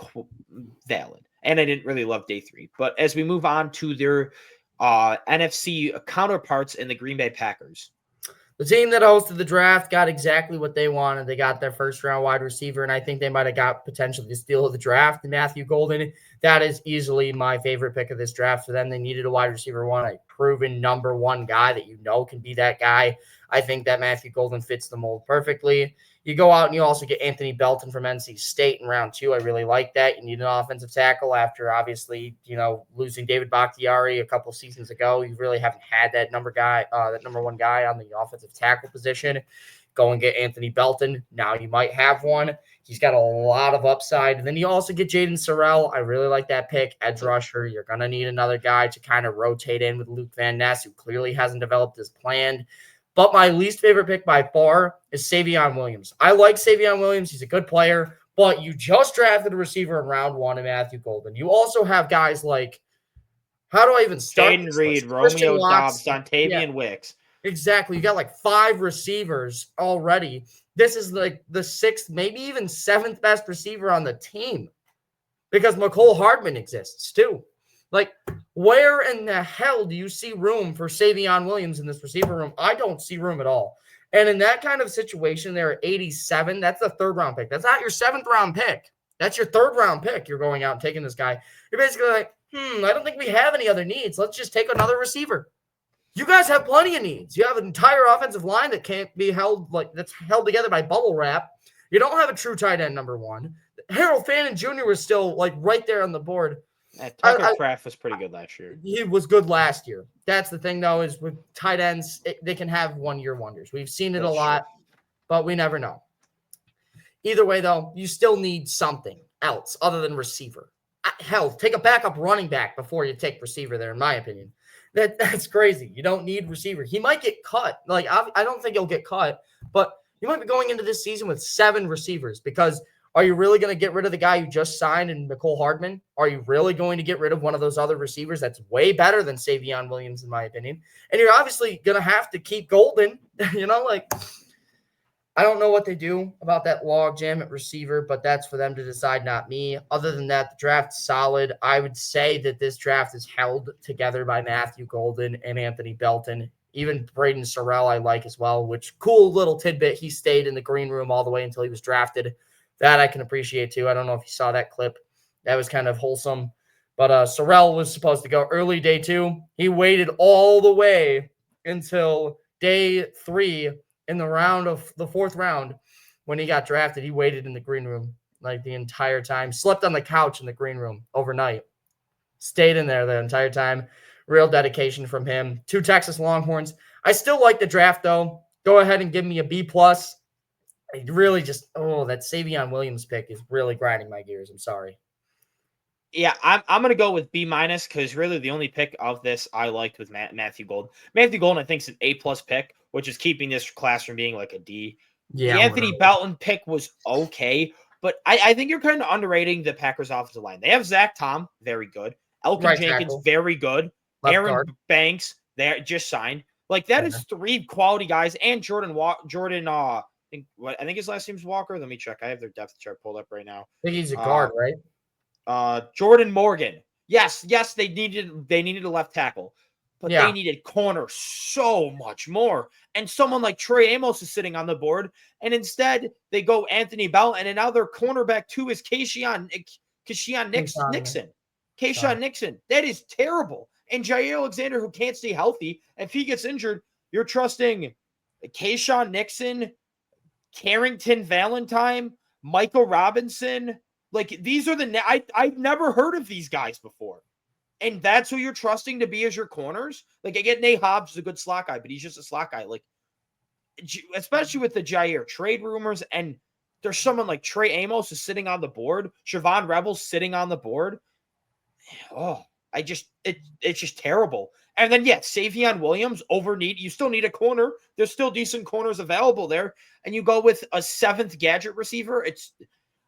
valid. And I didn't really love day 3. But as we move on to their NFC counterparts in the Green Bay Packers. The team that hosted the draft got exactly what they wanted. They got their first-round wide receiver, and I think they might have got potentially the steal of the draft, Matthew Golden. That is easily my favorite pick of this draft for them. They needed a wide receiver one, a proven number 1 guy that can be that guy. I think that Matthew Golden fits the mold perfectly. You go out and you also get Anthony Belton from NC State in round 2. I really like that. You need an offensive tackle after obviously, losing David Bakhtiari a couple seasons ago. You really haven't had that number 1 guy on the offensive tackle position. go and get Anthony Belton. Now you might have one. He's got a lot of upside. And then you also get Jaden Sorrell. I really like that pick. Edge rusher. You're going to need another guy to kind of rotate in with Luke Van Ness, who clearly hasn't developed as planned. But my least favorite pick by far is Savion Williams. I like Savion Williams. He's a good player. But you just drafted a receiver in round 1 in Matthew Golden. You also have guys like, how do I even start? Jaden Reed, Romeo Dobbs, Dontavian Wicks. Exactly. You got like 5 receivers already. This is like the 6th, maybe even 7th best receiver on the team because Mecole Hardman exists too. Like, where in the hell do you see room for Savion Williams in this receiver room? I don't see room at all. And in that kind of situation, they're at 87. That's the 3rd round pick. That's not your 7th round pick. That's your 3rd round pick. You're going out and taking this guy. You're basically like, I don't think we have any other needs. Let's just take another receiver. You guys have plenty of needs. You have an entire offensive line that can't be held that's held together by bubble wrap. You don't have a true tight end number 1. Harold Fannin Jr. was still like right there on the board. Tucker Kraft was pretty good last year. He was good last year. That's the thing, though, is with tight ends, they can have one-year wonders. We've seen it a lot, but we never know. Either way, though, you still need something else other than receiver. Hell, take a backup running back before you take receiver there, in my opinion. That's crazy. You don't need receiver. He might get cut. Like, I don't think he'll get cut, but you might be going into this season with 7 receivers because are you really going to get rid of the guy you just signed in Mecole Hardman? Are you really going to get rid of one of those other receivers that's way better than Savion Williams, in my opinion? And you're obviously going to have to keep Golden. I don't know what they do about that log jam at receiver, but that's for them to decide, not me. Other than that, the draft's solid. I would say that this draft is held together by Matthew Golden and Anthony Belton. Even Braden Sorrell I like as well, which cool little tidbit. He stayed in the green room all the way until he was drafted. That I can appreciate too. I don't know if you saw that clip. That was kind of wholesome. But Sorrell was supposed to go early day 2. He waited all the way until day 3 in the 4th round when he got drafted. He waited in the green room like the entire time. Slept on the couch in the green room overnight. Stayed in there the entire time. Real dedication from him. 2 Texas Longhorns. I still like the draft though. Go ahead and give me a B+. I really that Savion Williams pick is really grinding my gears. I'm sorry. Yeah, I'm going to go with B- because really the only pick of this I liked was Matthew Golden. Matthew Golden, I think, is an A+ pick, which is keeping this class from being like a D. Yeah, the Anthony Belton pick was okay, but I think you're kind of underrating the Packers offensive line. They have Zach Tom, very good. Elkin Jenkins, very good. Left Aaron guard. Banks, they just signed. Like, that is 3 quality guys, and I think his last name's Walker. Let me check. I have their depth chart pulled up right now. I think he's a guard, right? Jordan Morgan. Yes, they needed a left tackle, but they needed corner so much more. And someone like Trey Amos is sitting on the board, and instead they go Anthony Belton, and now their cornerback 2 is Kayshawn Nixon. Kayshawn Nixon. That is terrible. And Jair Alexander, who can't stay healthy, if he gets injured, you're trusting Kayshawn Nixon, Carrington Valentine, Michael Robinson. Like, these are I've never heard of these guys before. And that's who you're trusting to be as your corners? Like, I get Nate Hobbs is a good slot guy, but he's just a slot guy. Like, especially with the Jair trade rumors, and there's someone like Trey Amos is sitting on the board, Siobhan Rebels sitting on the board. Oh, it's just terrible. And then, Savion Williams you still need a corner. There's still decent corners available there. And you go with a 7th gadget receiver. It's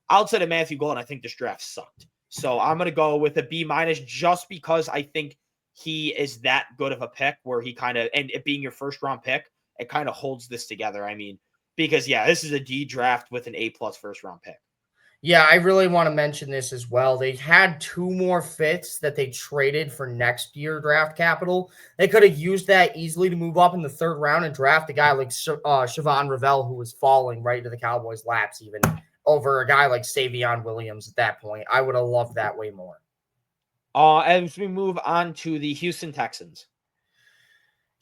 outside of Matthew Golden. I think this draft sucked. So I'm going to go with a B- just because I think he is that good of a pick where he kind of, and it being your 1st round pick, it kind of holds this together. I mean, because this is a D draft with an A+ 1st round pick. Yeah, I really want to mention this as well. They had 2 more fifths that they traded for next year draft capital. They could have used that easily to move up in the 3rd round and draft a guy like Siobhan Revell, who was falling right into the Cowboys' laps, even over a guy like Savion Williams at that point. I would have loved that way more. As we move on to the Houston Texans.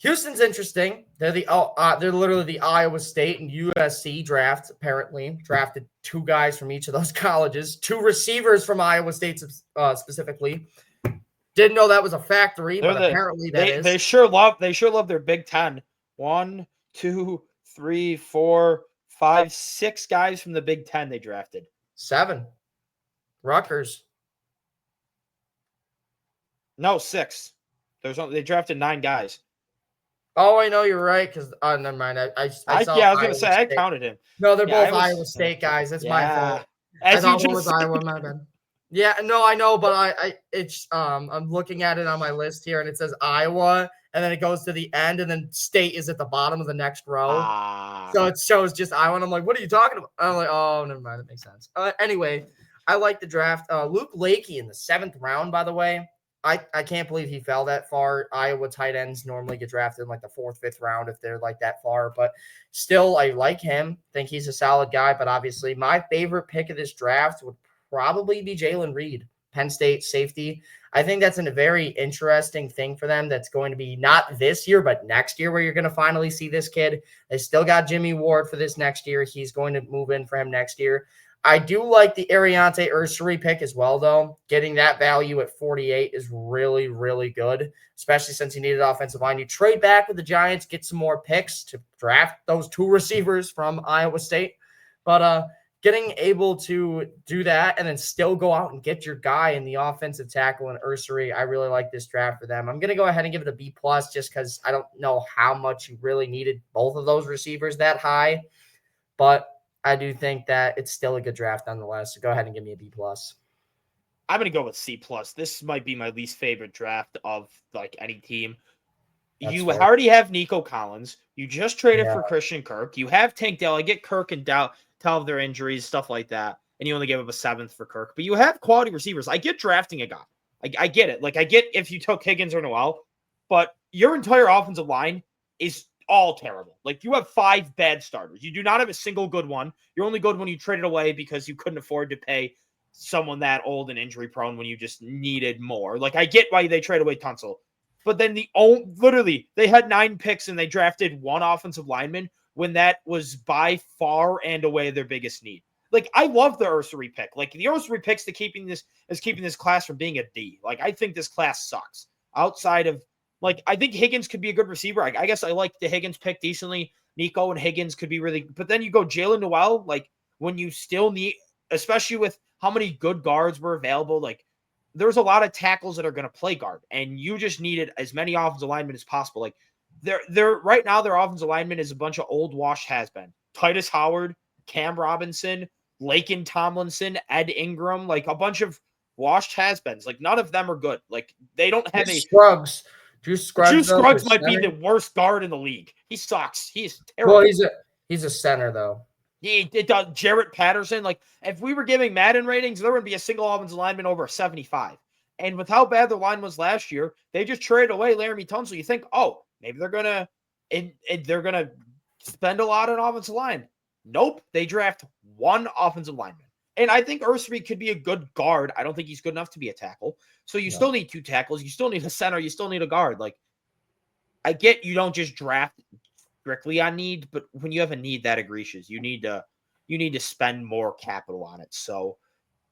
Houston's interesting. They're literally the Iowa State and USC draft, apparently. Drafted 2 guys from each of those colleges. 2 receivers from Iowa State specifically. Didn't know that was a factory, but apparently that is. They sure love their Big Ten. 1, 2, 3, 4, 5, 6 guys from the Big Ten they drafted. 7. Rutgers. No, 6. They drafted 9 guys. Oh, I know you're right. Because never mind. I saw. Yeah, I was gonna Iowa say I State. counted him. No, they're both Iowa State guys. That's my fault. I thought one was Iowa. My bad. Yeah, no, I know, but I'm looking at it on my list here, and it says Iowa, and then it goes to the end, and then State is at the bottom of the next row. So it shows just Iowa, and I'm like, what are you talking about? I'm like, oh, never mind, that makes sense. Anyway, I like the draft. Luke Lakey in the 7th round, by the way. I can't believe he fell that far. Iowa tight ends normally get drafted in like the 4th, 5th round if they're like that far. But still, I like him. Think he's a solid guy. But obviously, my favorite pick of this draft would probably be Jalen Reed, Penn State safety. I think that's a very interesting thing for them. That's going to be not this year, but next year where you're going to finally see this kid. They still got Jimmy Ward for this next year. He's going to move in for him next year. I do like the Ariante Ursary pick as well, though. Getting that value at 48 is really, really good, especially since you needed offensive line. You trade back with the Giants, get some more picks to draft those 2 receivers from Iowa State. But getting able to do that and then still go out and get your guy in the offensive tackle in Ursary, I really like this draft for them. I'm going to go ahead and give it a B+ just because I don't know how much you really needed both of those receivers that high. But I do think that it's still a good draft nonetheless. So go ahead and give me a B+. I'm going to go with C+. This might be my least favorite draft of like any team. You already have Nico Collins. You just traded for Christian Kirk. You have Tank Dell. I get Kirk and Dell of their injuries, stuff like that. And you only gave up a 7th for Kirk. But you have quality receivers. I get drafting a guy. I get it. Like, I get if you took Higgins or Noel. But your entire offensive line is all terrible. Like, you have 5 bad starters. You do not have a single good one. Your only good one you traded away because you couldn't afford to pay someone that old and injury prone when you just needed more. Like, I get why they trade away Tunsil. But then literally, they had 9 picks and they drafted 1 offensive lineman when that was by far and away their biggest need. Like, I love the Ursary pick. Like, the Ursary pick's keeping this class from being a D. Like, I think this class sucks. Outside of, like, I think Higgins could be a good receiver. I guess I like the Higgins pick decently. Nico and Higgins could be really, but then you go Jalen Noel, like, when you still need, especially with how many good guards were available, like, there's a lot of tackles that are going to play guard, and you just needed as many offensive linemen as possible. Like, they're right now, their offensive lineman is a bunch of old washed has-been. Titus Howard, Cam Robinson, Laken Tomlinson, Ed Ingram, like a bunch of washed has-beens. Like, none of them are good. Like, they don't have Scruggs. Drew Scruggs might be the worst guard in the league. He sucks. He's terrible. Well, he's a center, though. It does. Jarrett Patterson. Like, if we were giving Madden ratings, there wouldn't be a single offensive lineman over a 75. And with how bad their line was last year, they just traded away Laramie Tunsil. You think, oh, maybe they're gonna spend a lot on offensive line. Nope, they draft 1 offensive lineman. And I think Ursary could be a good guard. I don't think he's good enough to be a tackle. So you still need 2 tackles. You still need a center. You still need a guard. Like, I get you don't just draft strictly on need, but when you have a need that egregious, you need to spend more capital on it. So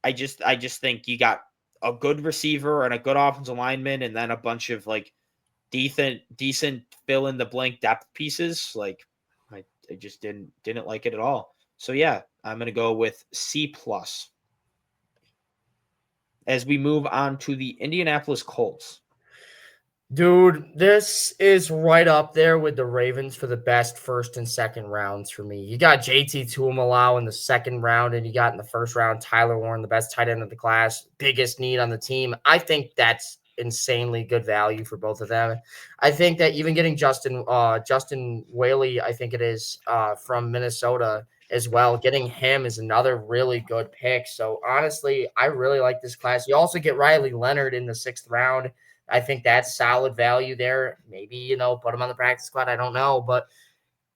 I just think you got a good receiver and a good offensive lineman, and then a bunch of like decent fill in the blank depth pieces. Like, I just didn't like it at all. So yeah, I'm going to go with C+. As we move on to the Indianapolis Colts. Dude, this is right up there with the Ravens for the best 1st and 2nd rounds for me. You got JT Tuimoloau in the 2nd round, and you got in the 1st round Tyler Warren, the best tight end of the class, biggest need on the team. I think that's insanely good value for both of them. I think that even getting Justin Whaley, I think it is, from Minnesota as well, getting him is another really good pick. So honestly, I really like this class. You also get Riley Leonard in the 6th round. I think that's solid value there. Maybe, put him on the practice squad. I don't know. But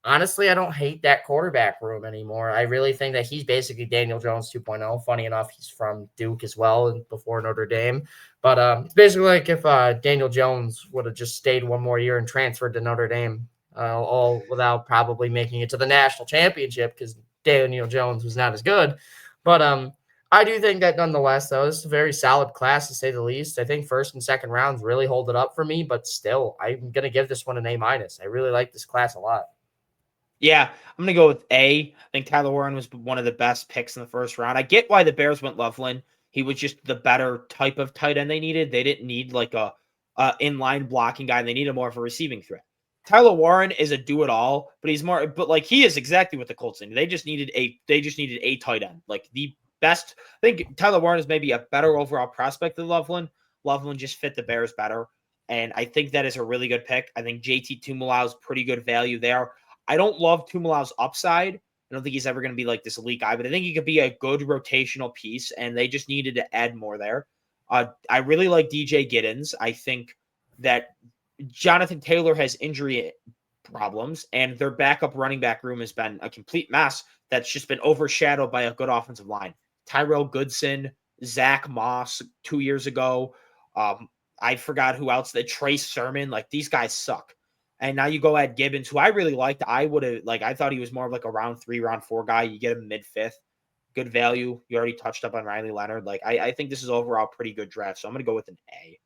honestly, I don't hate that quarterback room anymore. I really think that he's basically Daniel Jones 2.0. Funny enough, he's from Duke as well and before Notre Dame. But it's basically like if Daniel Jones would have just stayed 1 more year and transferred to Notre Dame, all without probably making it to the national championship because Daniel Jones was not as good. But I do think that nonetheless, though, this is a very solid class to say the least. I think 1st and 2nd rounds really hold it up for me, but still, I'm going to give this one an A-. I really like this class a lot. Yeah, I'm gonna go with A. I think Tyler Warren was one of the best picks in the first round. I get why the Bears went Loveland. He was just the better type of tight end they needed. They didn't need like a inline blocking guy. They needed more of a receiving threat. Tyler Warren is a do it all, but he's more. But like he is exactly what the Colts needed. They just needed a tight end, like the best. I think Tyler Warren is maybe a better overall prospect than Loveland. Loveland just fit the Bears better, and I think that is a really good pick. I think JT Tuimoloau is pretty good value there. I don't love Tuimoloau's upside. I don't think he's ever going to be like this elite guy, but I think he could be a good rotational piece, and they just needed to add more there. I really like DJ Giddens. I think that Jonathan Taylor has injury problems, and their backup running back room has been a complete mess that's just been overshadowed by a good offensive line. Tyrell Goodson, Zach Moss 2 years ago. I forgot who else. The Trace Sermon. Like these guys suck. And now you go at Gibbons, who I really liked. I thought he was more of like a round 3, round 4 guy. You get him mid-5th. Good value. You already touched up on Riley Leonard. Like I think this is overall pretty good draft. So I'm going to go with an A.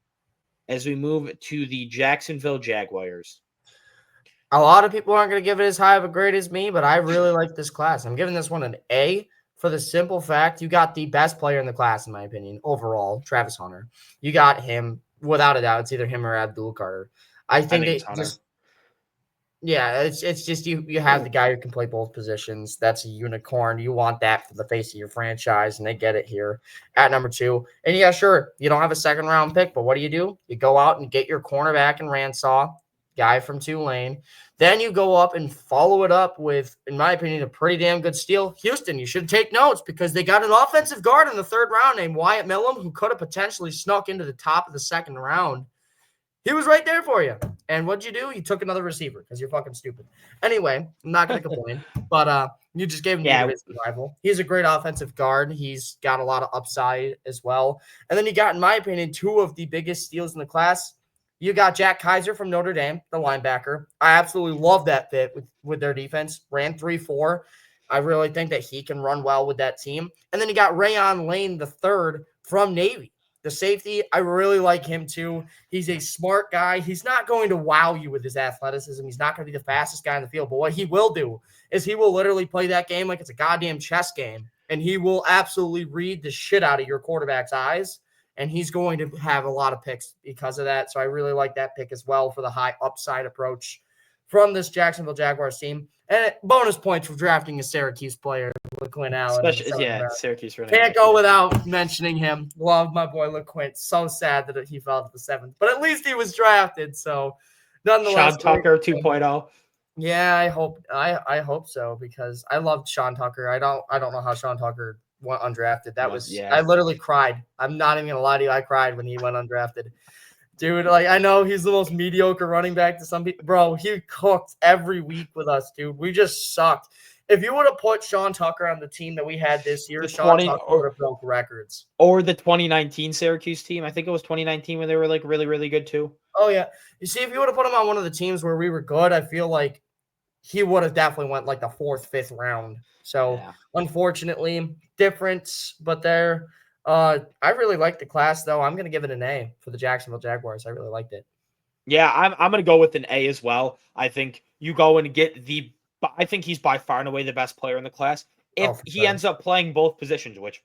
As we move to the Jacksonville Jaguars. A lot of people aren't going to give it as high of a grade as me, but I really like this class. I'm giving this one an A for the simple fact you got the best player in the class, in my opinion, overall, Travis Hunter. You got him, without a doubt. It's either him or Abdul Carter. I think it's they Hunter. just Yeah, it's just you have the guy who can play both positions. That's a unicorn. You want that for the face of your franchise, and they get it here at number 2. And yeah, sure, you don't have a second round pick, but what do? You go out and get your cornerback in Ransaw, guy from Tulane. Then you go up and follow it up with, in my opinion, a pretty damn good steal. Houston, you should take notes because they got an offensive guard in the 3rd round named Wyatt Millam, who could have potentially snuck into the top of the 2nd round. He was right there for you. And what'd you do? You took another receiver because you're fucking stupid. Anyway, I'm not going to complain, but you just gave him the division rival. He's a great offensive guard. He's got a lot of upside as well. And then you got, in my opinion, 2 of the biggest steals in the class. You got Jack Kaiser from Notre Dame, the linebacker. I absolutely love that fit with their defense. Ran 3.4. I really think that he can run well with that team. And then you got Rayon Lane III from Navy. The safety, I really like him too. He's a smart guy. He's not going to wow you with his athleticism. He's not going to be the fastest guy in the field. But what he will do is he will literally play that game like it's a goddamn chess game. And he will absolutely read the shit out of your quarterback's eyes. And he's going to have a lot of picks because of that. So I really like that pick as well for the high upside approach from this Jacksonville Jaguars team. And bonus points for drafting a Syracuse player, LeQuint Allen. Syracuse. Can't go without mentioning him. Love my boy LeQuint. So sad that he fell to the 7th. But at least he was drafted. So nonetheless. Sean Tucker 2.0. Yeah, I hope so because I loved Sean Tucker. I don't know how Sean Tucker went undrafted. I literally cried. I'm not even gonna lie to you. I cried when he went undrafted. Dude, like I know he's the most mediocre running back to some people. Bro, he cooked every week with us, dude. We just sucked. If you would have put Sean Tucker on the team that we had this year, Sean Tucker would have broke records. Or the 2019 Syracuse team. I think it was 2019 when they were like really, really good too. Oh, yeah. You see, if you would have put him on one of the teams where we were good, I feel like he would have definitely went like the 4th, 5th round. So, Unfortunately, difference, but there. I really like the class, though. I'm going to give it an A for the Jacksonville Jaguars. I really liked it. Yeah, I'm going to go with an A as well. I think you go and get I think he's by far and away the best player in the class. If he ends up playing both positions, which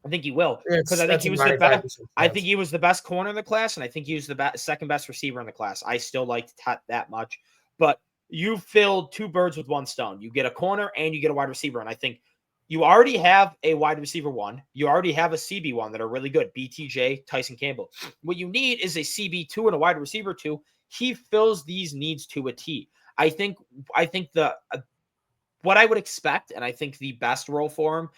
I think he will, because I think he was the best. I think he was the best corner in the class, and I think he was the second best receiver in the class. I still liked that much, but you filled 2 birds with 1 stone. You get a corner and you get a wide receiver, and I think you already have a wide receiver 1. You already have a CB1 that are really good. BTJ, Tyson Campbell. What you need is a CB2 and a wide receiver 2. He fills these needs to a T. I think what I would expect, and I think the best role for him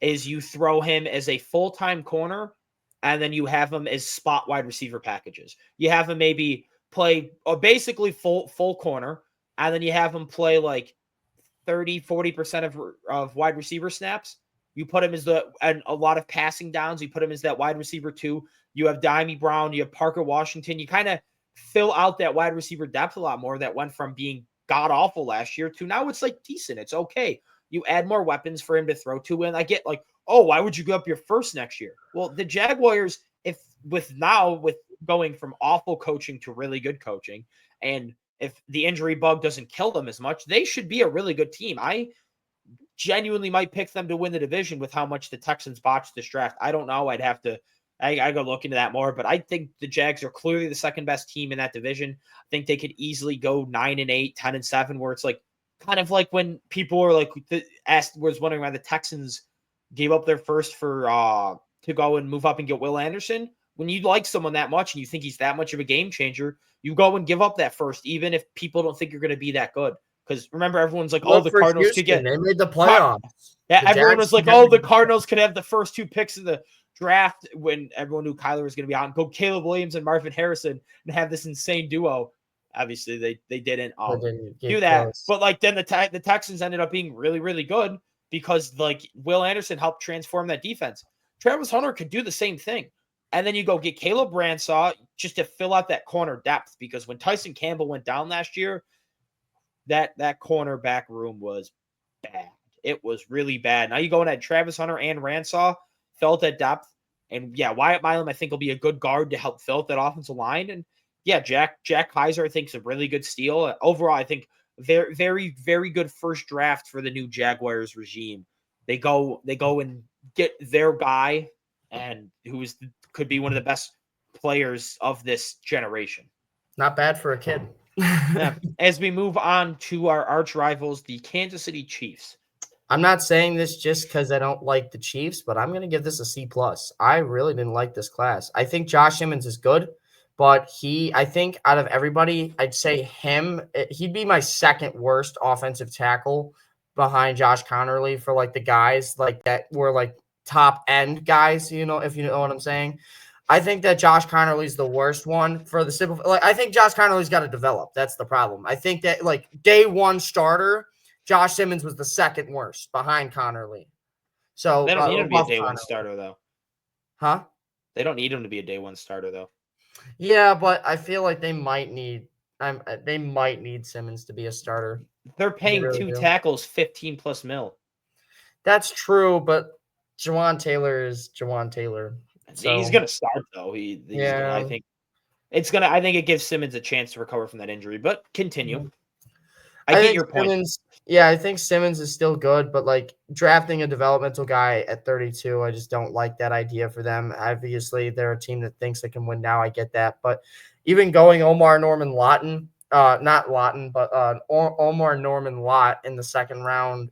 is you throw him as a full-time corner, and then you have him as spot wide receiver packages. You have him maybe play basically full corner, and then you have him play like 30-40% of wide receiver snaps. You put him as and a lot of passing downs. You put him as that wide receiver 2. You have Dimey Brown. You have Parker Washington. You kind of fill out that wide receiver depth a lot more. That went from being god awful last year to now it's like decent. It's okay. You add more weapons for him to throw to. And I get like, oh, why would you go up your first next year? Well, the Jaguars, with going from awful coaching to really good coaching, and if the injury bug doesn't kill them as much, they should be a really good team. I genuinely might pick them to win the division with how much the Texans botched this draft. I don't know. I go look into that more, but I think the Jags are clearly the second best team in that division. I think they could easily go 9-8, 10-7, where it's like kind of like when people were like was wondering why the Texans gave up their first for to go and move up and get Will Anderson. When you like someone that much and you think he's that much of a game changer, you go and give up that first, even if people don't think you're going to be that good. Because remember, everyone's like, "Oh, the Cardinals could get." They made the playoffs. Yeah, everyone was like, "Oh, the Cardinals could have the first 2 picks of the draft," when everyone knew Kyler was going to be out, and go Caleb Williams and Marvin Harrison and have this insane duo. Obviously, they didn't do that, close. But like then the Texans ended up being really, really good because like Will Anderson helped transform that defense. Travis Hunter could do the same thing, and then you go get Caleb Branshaw just to fill out that corner depth, because when Tyson Campbell went down last year, that cornerback room was bad. It was really bad. Now you go and add Travis Hunter and Branshaw, felt that depth. And yeah, Wyatt Milum, I think, will be a good guard to help fill out that offensive line. And yeah, Jack Kaiser, I think, is a really good steal. Overall, I think very, very, very good first draft for the new Jaguars regime. They go and get their guy, and could be one of the best players of this generation. Not bad for a kid. Yeah. As we move on to our arch rivals, the Kansas City Chiefs. I'm not saying this just because I don't like the Chiefs, but I'm going to give this a C+. I really didn't like this class. I think Josh Simmons is good, but I think out of everybody, I'd say he'd be my second worst offensive tackle behind Josh Connerly for like the guys like that were like top end guys, if you know what I'm saying. I think that Josh Connerly's the worst one for the simple. Like, I think Josh Connerly's got to develop. That's the problem. I think that like day one starter, Josh Simmons was the second worst behind Connerly. So they don't need him to be a day one starter, though. Huh? They don't need him to be a day one starter, though. Yeah, but I feel like they might need Simmons to be a starter. They're paying really 2 tackles $15+ million. That's true, but Jawan Taylor is Jawan Taylor. So, he's gonna start though. I think it gives Simmons a chance to recover from that injury. But continue. I get your point. I think Simmons is still good, but like drafting a developmental guy at 32, I just don't like that idea for them. Obviously, they're a team that thinks they can win now. I get that, but even going Omar Norman Lawton, Omar Norman Lott in the second round,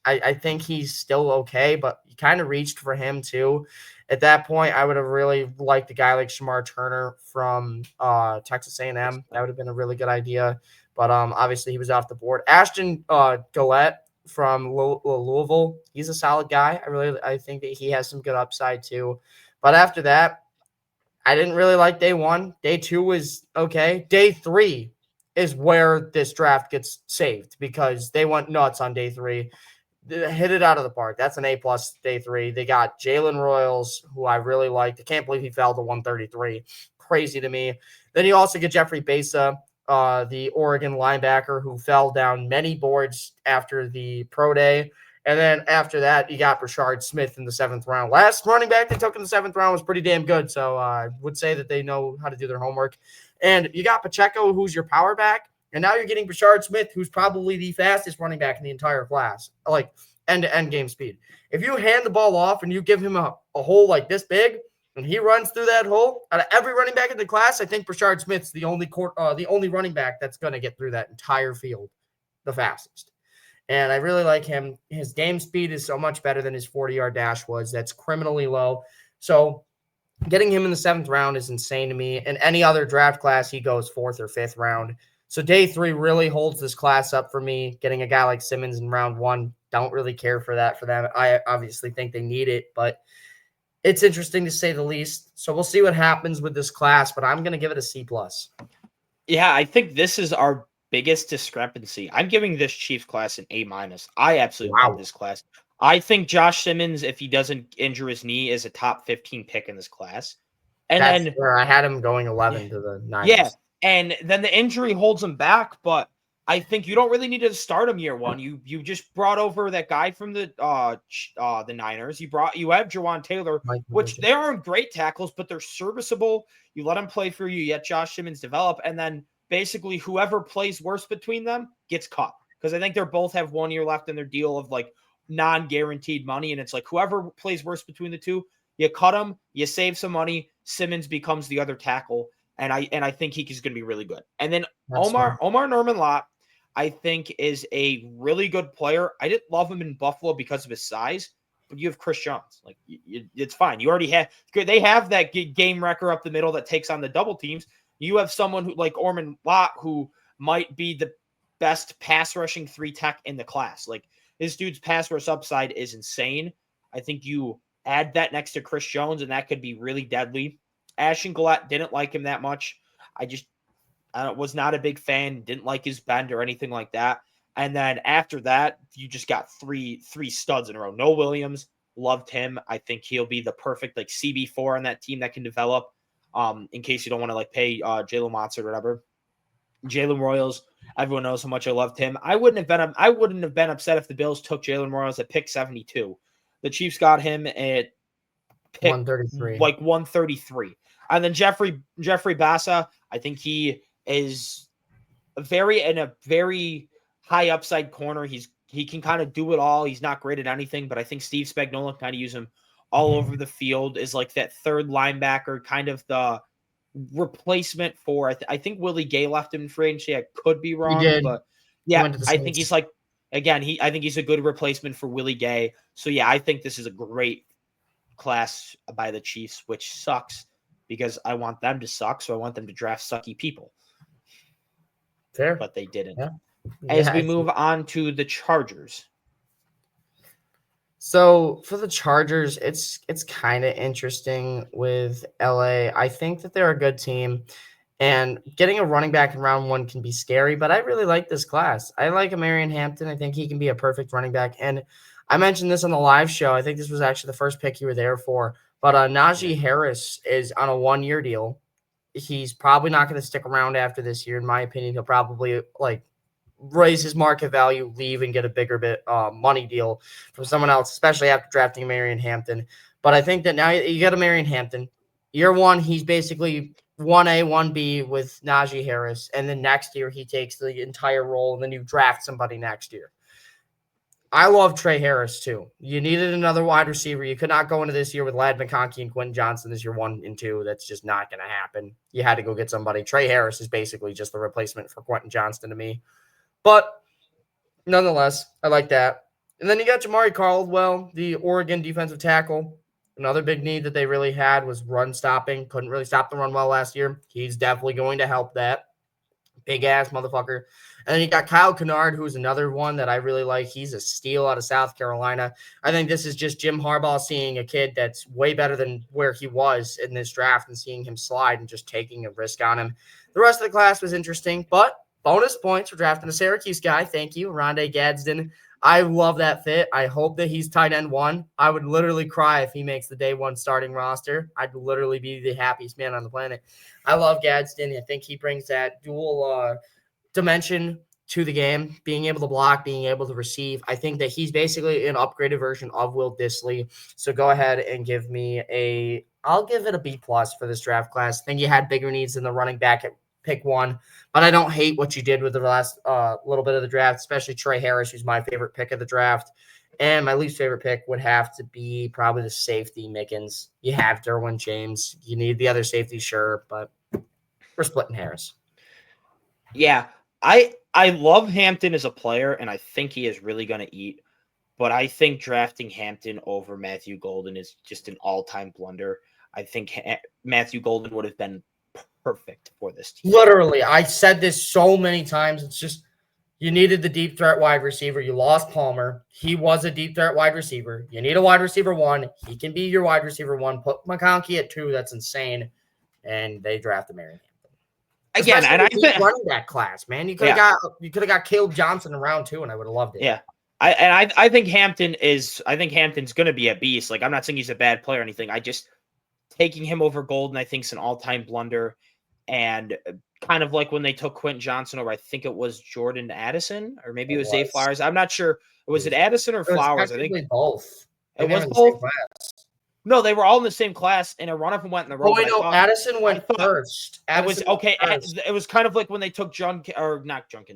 I think he's still okay, but you kind of reached for him too. At that point, I would have really liked a guy like Shamar Turner from Texas A&M. That would have been a really good idea. But obviously, he was off the board. Ashton Gillette from Louisville, he's a solid guy. I think that he has some good upside too. But after that, I didn't really like day one. Day two was okay. Day three is where this draft gets saved because they went nuts on day three. They hit it out of the park. That's an A+ day three. They got Jalen Royals, who I really liked. I can't believe he fell to 133. Crazy to me. Then you also get Jeffrey Besa, the Oregon linebacker, who fell down many boards after the pro day. And then after that, you got Brashard Smith in the 7th round. Last running back they took in the 7th round was pretty damn good. So I would say that they know how to do their homework. And you got Pacheco, who's your power back. And now you're getting Brashard Smith, who's probably the fastest running back in the entire class, like end-to-end game speed. If you hand the ball off and you give him a hole like this big, and he runs through that hole, out of every running back in the class, I think Brashard Smith's the only running back that's going to get through that entire field the fastest. And I really like him. His game speed is so much better than his 40-yard dash was. That's criminally low. So getting him in the 7th round is insane to me. In any other draft class, he goes 4th or 5th round. So day 3 really holds this class up for me. Getting a guy like Simmons in round 1, don't really care for that for them. I obviously think they need it, but it's interesting to say the least. So we'll see what happens with this class, but I'm going to give it a C+. Yeah, I think this is our biggest discrepancy. I'm giving this Chiefs class an A-. I absolutely love this class. I think Josh Simmons, if he doesn't injure his knee, is a top 15 pick in this class. And that's where I had him going 11 to the 9. Yeah. And then the injury holds him back, but I think you don't really need to start him year one. You just brought over that guy from the Niners. You have Jawan Taylor, which they aren't great tackles, but they're serviceable. You let him play for you. Yet Josh Simmons develop, and then basically whoever plays worse between them gets cut. Because I think they both have 1 year left in their deal of like non-guaranteed money. And it's like whoever plays worse between the two, you cut them, you save some money. Simmons becomes the other tackle. And I think he's going to be really good. And then Omar Norman Lott, I think, is a really good player. I didn't love him in Buffalo because of his size, but you have Chris Jones. Like, it's fine. You already have – they have that game wrecker up the middle that takes on the double teams. You have someone who like Orman Lott who might be the best pass rushing 3 tech in the class. Like, this dude's pass rush upside is insane. I think you add that next to Chris Jones, and that could be really deadly. Ashton Gillette, didn't like him that much. I was not a big fan, didn't like his bend or anything like that. And then after that, you just got three studs in a row. Noah Williams, loved him. I think he'll be the perfect like CB4 on that team that can develop. In case you don't want to like pay Jalen Monster or whatever. Jalen Royals, everyone knows how much I loved him. I wouldn't have been upset if the Bills took Jalen Royals at pick 72. The Chiefs got him at pick 133. Like 133. And then Jeffrey Bassa, I think he is a very high upside corner. He can kind of do it all. He's not great at anything, but I think Steve Spagnuolo kind of use him all over the field as like that third linebacker, kind of the replacement for. I think Willie Gay left him in free agency. I could be wrong, but yeah, I think he's like again. I think he's a good replacement for Willie Gay. So yeah, I think this is a great class by the Chiefs, which sucks because I want them to suck. So I want them to draft sucky people. Fair, but they didn't. Yeah. As we move on to the Chargers. So for the Chargers, it's kind of interesting with LA. I think that they're a good team, and getting a running back in round 1 can be scary, but I really like this class. I like Marion Hampton. I think he can be a perfect running back. And I mentioned this on the live show. I think this was actually the first pick you were there for. But Najee Harris is on a 1-year deal. He's probably not going to stick around after this year. In my opinion, he'll probably like raise his market value, leave, and get a bigger bit money deal from someone else, especially after drafting Marion Hampton. But I think that now you got a Marion Hampton. Year 1, he's basically 1A, 1B with Najee Harris. And then next year, he takes the entire role, and then you draft somebody next year. I love Trey Harris, too. You needed another wide receiver. You could not go into this year with Ladd McConkey and Quentin Johnson as your 1 and 2. That's just not going to happen. You had to go get somebody. Trey Harris is basically just the replacement for Quentin Johnston to me. But nonetheless, I like that. And then you got Jamari Caldwell, the Oregon defensive tackle. Another big need that they really had was run stopping. Couldn't really stop the run well last year. He's definitely going to help that. Big-ass motherfucker. And then you got Kyle Kennard, who's another one that I really like. He's a steal out of South Carolina. I think this is just Jim Harbaugh seeing a kid that's way better than where he was in this draft and seeing him slide and just taking a risk on him. The rest of the class was interesting, but bonus points for drafting a Syracuse guy. Thank you, Rondé Gadsden. I love that fit. I hope that he's tight end 1. I would literally cry if he makes the day 1 starting roster. I'd literally be the happiest man on the planet. I love Gadsden. I think he brings that dual dimension to the game, being able to block, being able to receive. I think that he's basically an upgraded version of Will Dissly. So go ahead and give me I'll give it a B+ for this draft class. I think you had bigger needs than the running back at pick 1, but I don't hate what you did with the last little bit of the draft, especially Trey Harris, who's my favorite pick of the draft. And my least favorite pick would have to be probably the safety, Mickens. You have Derwin James. You need the other safety, sure, but we're splitting hairs. Yeah, I love Hampton as a player, and I think he is really going to eat. But I think drafting Hampton over Matthew Golden is just an all-time blunder. I think Matthew Golden would have been perfect for this team. Literally, I said this so many times. It's just you needed the deep threat wide receiver. You lost Palmer. He was a deep threat wide receiver. You need a wide receiver 1. He can be your wide receiver 1. Put McConkey at 2. That's insane. And they drafted Marion Hampton. Again, and I think running that class, man. You could have got Caleb Johnson in round 2, and I would have loved it. Yeah. I think Hampton's going to be a beast. Like, I'm not saying he's a bad player or anything. I just taking him over Golden, I think, is an all-time blunder. And kind of like when they took Quentin Johnson over, I think it was Jordan Addison, or maybe it was Zay Flowers. I'm not sure. Was it Addison or Flowers? I think both. It was both. No, they were all in the same class, and a run of them went in the row. Oh, wait, no, Addison went first. It was okay. It was kind of like when they took Johnston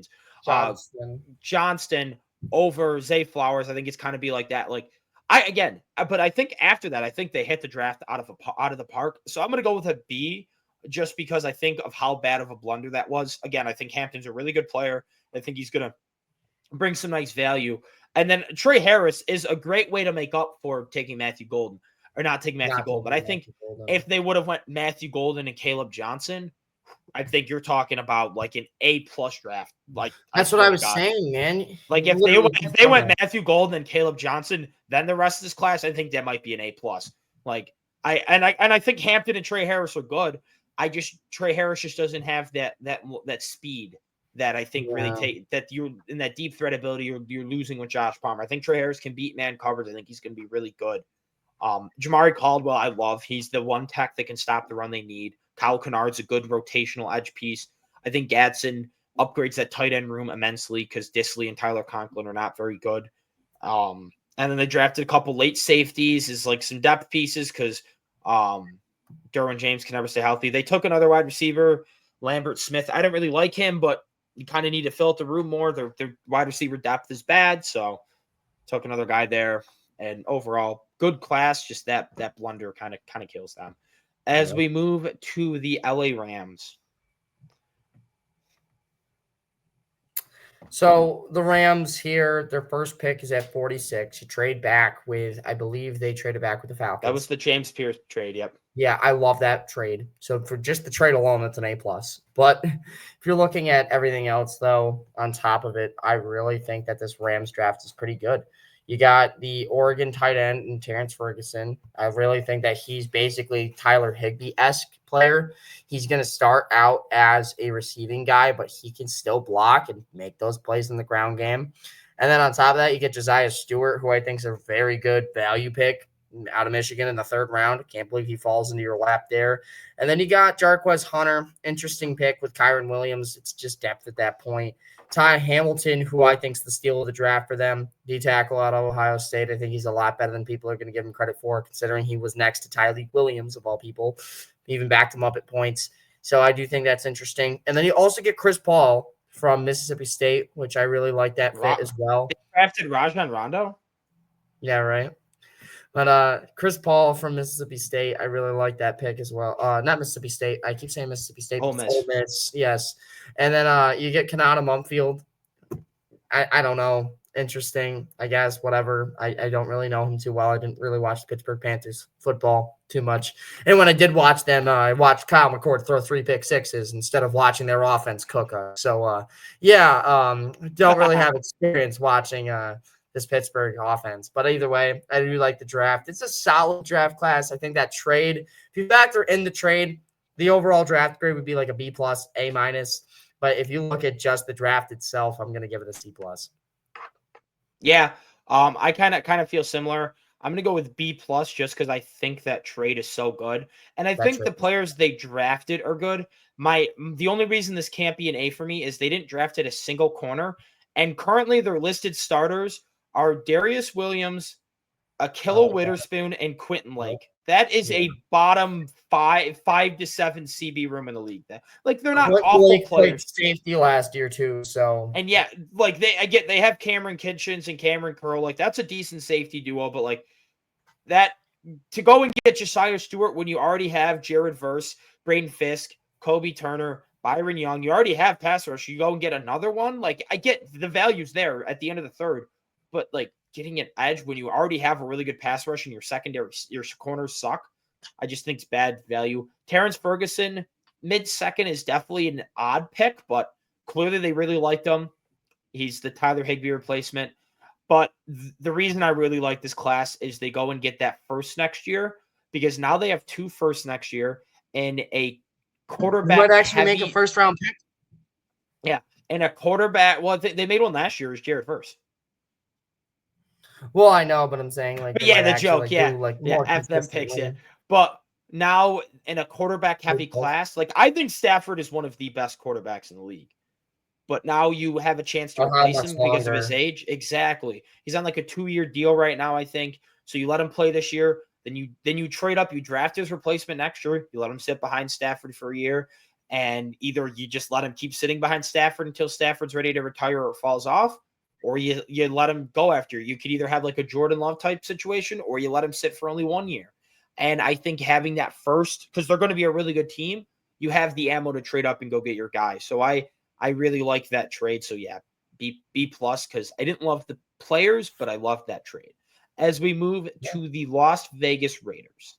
over Zay Flowers. I think it's kind of be like that. Like but I think after that, I think they hit the draft out of the park. So I'm gonna go with a B, just because I think of how bad of a blunder that was. Again, I think Hampton's a really good player. I think he's gonna bring some nice value. And then Trey Harris is a great way to make up for taking Matthew Golden. Or not taking Matthew Golden. But I think if they would have went Matthew Golden and Caleb Johnson, I think you're talking about like an A+ draft. Like that's what I was saying, man. Like if they went Matthew Golden and Caleb Johnson, then the rest of this class, I think that might be an A+. Like I think Hampton and Trey Harris are good. Trey Harris just doesn't have that speed that I think really that you're in that deep threat ability you're losing with Josh Palmer. I think Trey Harris can beat man coverage. I think he's going to be really good. Jamari Caldwell, I love. He's the one tech that can stop the run they need. Kyle Kennard's a good rotational edge piece. I think Gadsden upgrades that tight end room immensely because Disley and Tyler Conklin are not very good. And then they drafted a couple late safeties as like some depth pieces because Derwin James can never stay healthy. They took another wide receiver, Lambert Smith. I don't really like him, but you kind of need to fill out the room more. Their wide receiver depth is bad, so took another guy there. And overall, good class. Just that blunder kind of kills them. As we move to the LA Rams. So the Rams here, their first pick is at 46. You trade back with, I believe they traded back with the Falcons. That was the James Pierce trade. Yep. Yeah, I love that trade. So for just the trade alone, that's an A+. But if you're looking at everything else, though, on top of it, I really think that this Rams draft is pretty good. You got the Oregon tight end and Terrence Ferguson. I really think that he's basically Tyler Higbee-esque player. He's going to start out as a receiving guy, but he can still block and make those plays in the ground game. And then on top of that, you get Josiah Stewart, who I think is a very good value pick out of Michigan in the third round. Can't believe he falls into your lap there. And then you got Jarquez Hunter, interesting pick with Kyron Williams. It's just depth at that point. Ty Hamilton, who I think is the steal of the draft for them, D-tackle out of Ohio State. I think he's a lot better than people are going to give him credit for, considering he was next to Tyleik Williams, of all people. He even backed him up at points. So I do think that's interesting. And then you also get Chris Paul from Mississippi State, which I really like that fit as well. They drafted Rajon Rondo? Yeah, right. But Chris Paul from Mississippi State, I really like that pick as well. Not Mississippi State. I keep saying Mississippi State. Ole Miss, yes. And then you get Kanata Mumfield. I don't know. Interesting, I guess, whatever. I don't really know him too well. I didn't really watch the Pittsburgh Panthers football too much. And when I did watch them, I watched Kyle McCord throw 3 pick sixes instead of watching their offense cook. Don't really have experience watching this Pittsburgh offense. But either way, I do like the draft. It's a solid draft class. I think that trade, if you factor in the trade, the overall draft grade would be like a B+, A-. But if you look at just the draft itself, I'm going to give it a C+. Yeah, I kind of feel similar. I'm going to go with B+ just because I think that trade is so good. And I think the players they drafted are good. The only reason this can't be an A for me is they didn't draft a single corner. And currently their listed starters are Darius Williams, Akilla Witherspoon, and Quentin Lake. That is a bottom 5 to 7 CB room in the league. They're not awful Lake players. Played safety last year too, so and yeah, they have Cameron Kitchens and Cameron Curl. That's a decent safety duo, but that to go and get Josiah Stewart when you already have Jared Verse, Braden Fisk, Kobe Turner, Byron Young, you already have pass rush. You go and get another one. I get the values there at the end of the third. But getting an edge when you already have a really good pass rush and your corners suck, I just think it's bad value. Terrence Ferguson, mid-second, is definitely an odd pick, but clearly they really liked him. He's the Tyler Higbee replacement. But the reason I really like this class is they go and get that first next year, because now they have 2 firsts next year and a quarterback. You might actually make a first-round pick. Yeah, and a quarterback. Well, they made one last year. Is Jared Verse. Well, I know, but I'm saying the joke, F them picks, yeah. But now in a quarterback heavy class, I think Stafford is one of the best quarterbacks in the league. But now you have a chance to replace him because of his age. Exactly. He's on a 2-year deal right now, I think. So you let him play this year. Then you trade up, you draft his replacement next year, you let him sit behind Stafford for a year, and either you just let him keep sitting behind Stafford until Stafford's ready to retire or falls off, or you let him go after. You could either have like a Jordan Love type situation, or you let him sit for only 1 year. And I think having that first, because they're going to be a really good team, you have the ammo to trade up and go get your guy. So I really like that trade. So yeah, B plus, because I didn't love the players, but I loved that trade. As we move to the Las Vegas Raiders.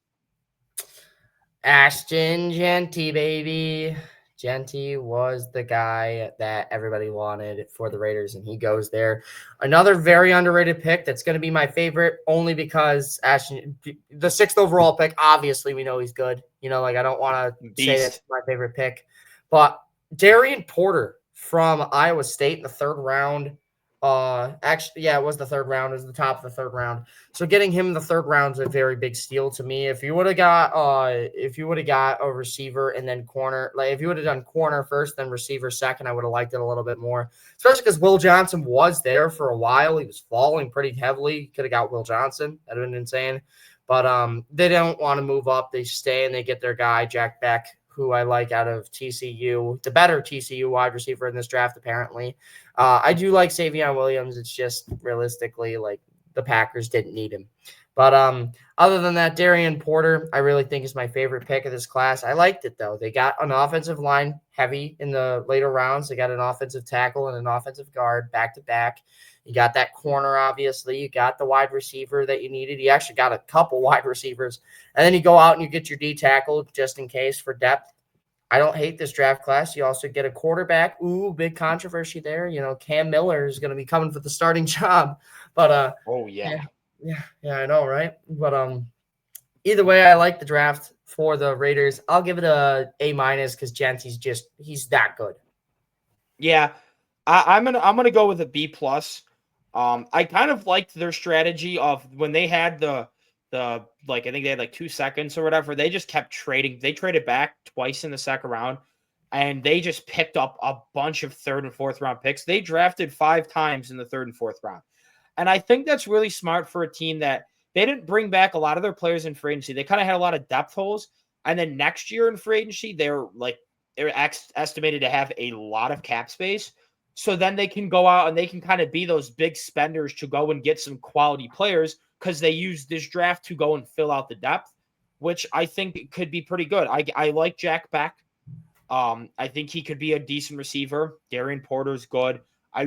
Ashton Jeanty, baby. Jeanty was the guy that everybody wanted for the Raiders, and he goes there. Another very underrated pick that's going to be my favorite only because Ashton, the 6th overall pick, obviously we know he's good. I don't want to say that's my favorite pick. But Darian Porter from Iowa State in the 3rd round. It was the 3rd round. It was the top of the 3rd round. So getting him in the 3rd round is a very big steal to me. If you would have got a receiver and then corner, like if you would have done corner first, then receiver second, I would have liked it a little bit more. Especially because Will Johnson was there for a while. He was falling pretty heavily. Could have got Will Johnson. That'd have been insane. But they don't want to move up. They stay and they get their guy, Jack Beck, who I like out of TCU, the better TCU wide receiver in this draft, apparently. I do like Savion Williams. It's just realistically, like, the Packers didn't need him. But other than that, Darian Porter, I really think is my favorite pick of this class. I liked it, though. They got an offensive line heavy in the later rounds. They got an offensive tackle and an offensive guard back-to-back. You got that corner, obviously. You got the wide receiver that you needed. You actually got a couple wide receivers. And then you go out and you get your D tackle just in case for depth. I don't hate this draft class. You also get a quarterback. Ooh, big controversy there. Cam Miller is going to be coming for the starting job. But yeah, I know, right? But either way, I like the draft for the Raiders. I'll give it a A- because Jeanty's he's that good. Yeah, I'm gonna go with a B plus. I kind of liked their strategy of when they had the I think they had like 2 seconds or whatever. They just kept trading. They traded back twice in the 2nd round, and they just picked up a bunch of 3rd and 4th round picks. They drafted 5 times in the 3rd and 4th round. And I think that's really smart for a team that they didn't bring back a lot of their players in free agency. They kind of had a lot of depth holes. And then next year in free agency, they're estimated to have a lot of cap space. So then they can go out and they can kind of be those big spenders to go and get some quality players, because they use this draft to go and fill out the depth, which I think could be pretty good. I like Jack Beck. I think he could be a decent receiver. Darian Porter's good.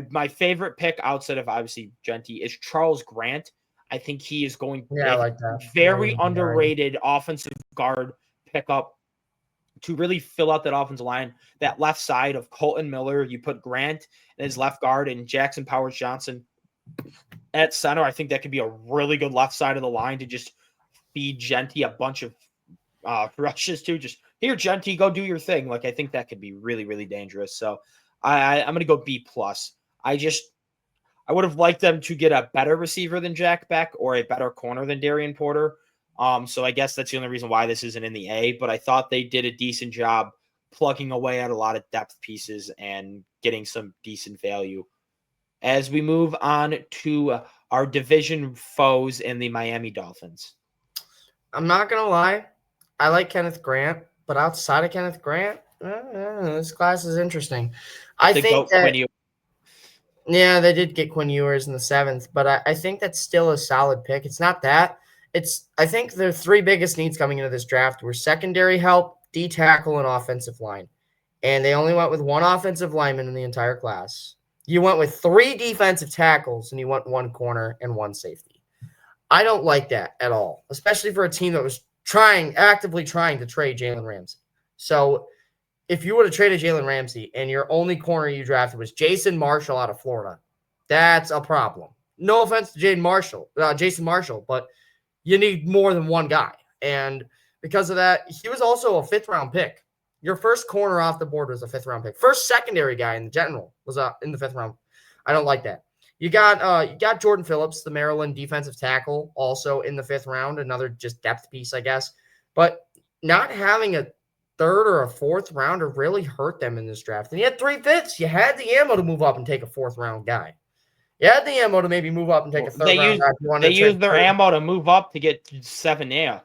My favorite pick outside of obviously Jeanty is Charles Grant. I think he is going I like that. Very underrated offensive guard pickup to really fill out that offensive line. That left side of Colton Miller, you put Grant and his left guard and Jackson Powers Johnson at center. I think that could be a really good left side of the line to just feed Jeanty a bunch of rushes to. Just, here, Jeanty, go do your thing. Like, I think that could be really, really dangerous. So I'm going to go B plus. I would have liked them to get a better receiver than Jack Beck or a better corner than Darian Porter. So I guess that's the only reason why this isn't in the A, but I thought they did a decent job plugging away at a lot of depth pieces and getting some decent value. As we move on to our division foes in the Miami Dolphins. I'm not going to lie. I like Kenneth Grant, but outside of Kenneth Grant, this class is interesting. I think that Yeah, they did get Quinn Ewers in the 7th, but I think that's still a solid pick. It's not that. I think the 3 biggest needs coming into this draft were secondary help, D tackle, and offensive line. And they only went with 1 offensive lineman in the entire class. You went with 3 defensive tackles, and you went 1 corner and 1 safety. I don't like that at all, especially for a team that was actively trying to trade Jalen Ramsey. So if you would have traded Jalen Ramsey and your only corner you drafted was Jason Marshall out of Florida, that's a problem. No offense to Jason Marshall, but you need more than 1 guy. And because of that, he was also a 5th-round pick. Your first corner off the board was a 5th-round pick. First secondary guy in general was in the 5th round. I don't like that. You got Jordan Phillips, the Maryland defensive tackle, also in the 5th round, another just depth piece, I guess. But not having a 3rd or a 4th rounder really hurt them in this draft. And you had 3 fifths. You had the ammo to move up and take a 4th round guy. Yeah, the ammo to maybe move up and take a third round. They use their ammo to move up to get 7. Yeah.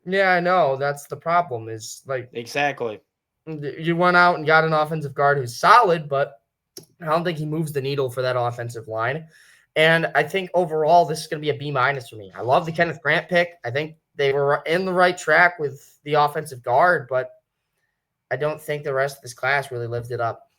Yeah, I know. That's the problem. Is like exactly. You went out and got an offensive guard who's solid, but I don't think he moves the needle for that offensive line. And I think overall, this is going to be a B- for me. I love the Kenneth Grant pick. I think they were in the right track with the offensive guard, but I don't think the rest of this class really lived it up.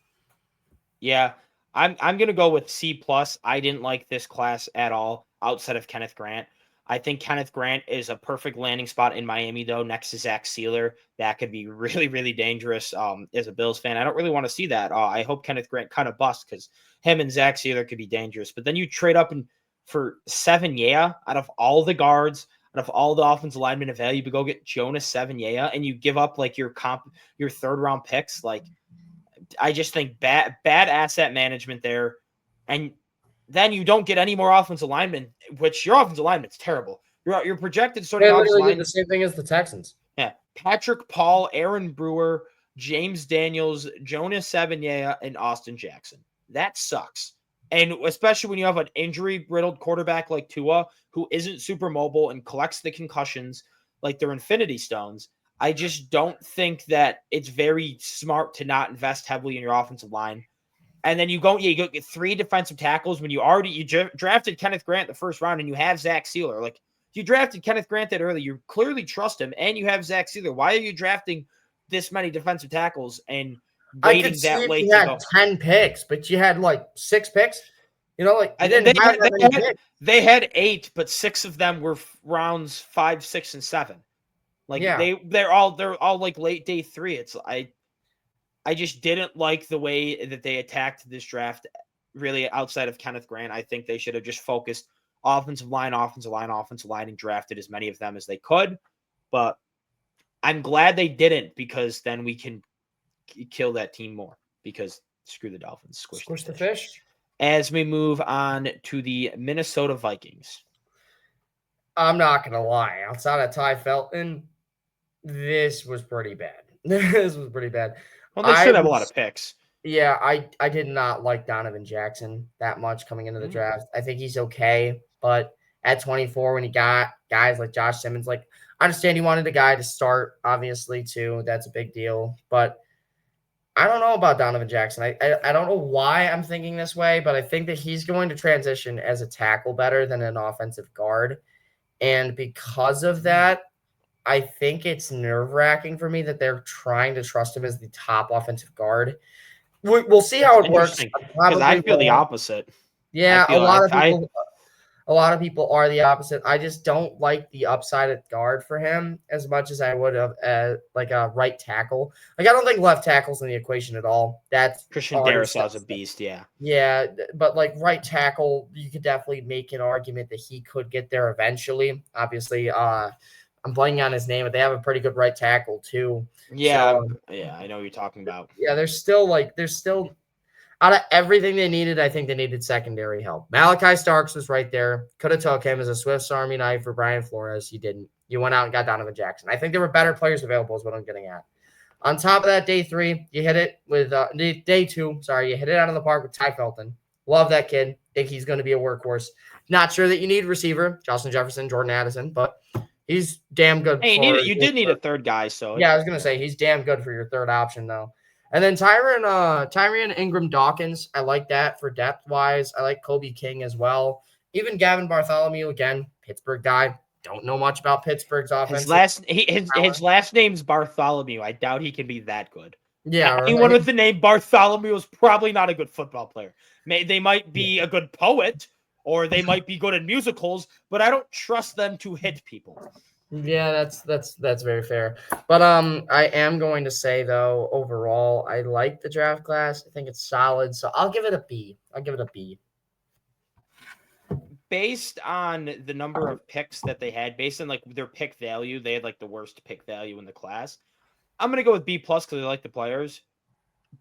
Yeah, I'm going to go with C+. I didn't like this class at all outside of Kenneth Grant. I think Kenneth Grant is a perfect landing spot in Miami, though, next to Zach Sealer. That could be really, really dangerous as a Bills fan. I don't really want to see that. I hope Kenneth Grant kind of busts because him and Zach Sealer could be dangerous. But then you trade up for 7 out of all the guards, out of all the offensive linemen available, you go get Jonas 7 and you give up like your third-round picks. Like, I just think bad asset management there. And then you don't get any more offensive linemen, which your offensive lineman's terrible. Your projected starting offensive line. The same thing as the Texans. Yeah. Patrick Paul, Aaron Brewer, James Daniels, Jonas Savigny, and Austin Jackson. That sucks. And especially when you have an injury-riddled quarterback like Tua, who isn't super mobile and collects the concussions like they're infinity stones, I just don't think that it's very smart to not invest heavily in your offensive line. And then you get 3 defensive tackles when you drafted Kenneth Grant the first round and you have Zach Sealer. Like, you drafted Kenneth Grant that early, you clearly trust him, and you have Zach Sealer. Why are you drafting this many defensive tackles and waiting that late? You had 10 picks, but you had like 6 picks. You know, like they had 8, but 6 of them were rounds 5, 6, and 7. Like they're all like late day 3. I just didn't like the way that they attacked this draft, really, outside of Kenneth Grant. I think they should have just focused offensive line, and drafted as many of them as they could. But I'm glad they didn't, because then we can kill that team more, because screw the Dolphins. Squish the fish. As we move on to the Minnesota Vikings. I'm not going to lie. Outside of Ty Felton, this was pretty bad. Well, they should have a lot of picks. Yeah, I did not like Donovan Jackson that much coming into the draft. I think he's okay, but at 24, when he got guys like Josh Simmons, like, I understand he wanted a guy to start, obviously, too. That's a big deal. But I don't know about Donovan Jackson. I don't know why I'm thinking this way, but I think that he's going to transition as a tackle better than an offensive guard. And because of that, I think it's nerve-wracking for me that they're trying to trust him as the top offensive guard. We'll see how it works. Because I feel the opposite. Yeah, a lot of people are the opposite. I just don't like the upside at guard for him as much as I would have like a right tackle. Like, I don't think left tackle's in the equation at all. That's Christian Darrisaw's a beast, yeah. Yeah, but like right tackle, you could definitely make an argument that he could get there eventually. Obviously, I'm blanking on his name, but they have a pretty good right tackle too. Yeah, I know what you're talking about. Yeah, there's still out of everything they needed, I think they needed secondary help. Malachi Starks was right there. Could have took him as a Swiss Army knife for Brian Flores. You didn't. You went out and got Donovan Jackson. I think there were better players available is what I'm getting at. On top of that, day 3, you hit it with day 2. Sorry, you hit it out of the park with Ty Felton. Love that kid. Think he's going to be a workhorse. Not sure that you need receiver, Justin Jefferson, Jordan Addison, but he's damn good. Hey, you did need a third guy, so yeah, I was gonna say he's damn good for your third option though. And then Tyrion Ingram Dawkins, I like that for depth wise. I like Kobe King as well. Even Gavin Bartholomew, again, Pittsburgh guy. Don't know much about Pittsburgh's offense. His last name's Bartholomew. I doubt he can be that good. Yeah, anyone with the name Bartholomew is probably not a good football player. They might be a good poet, or they might be good at musicals, but I don't trust them to hit people. Yeah, that's very fair. But I am going to say though, overall, I like the draft class. I think it's solid, so I'll give it a B. Based on the number of picks that they had, based on like their pick value, they had like the worst pick value in the class. I'm gonna go with B+ because I like the players.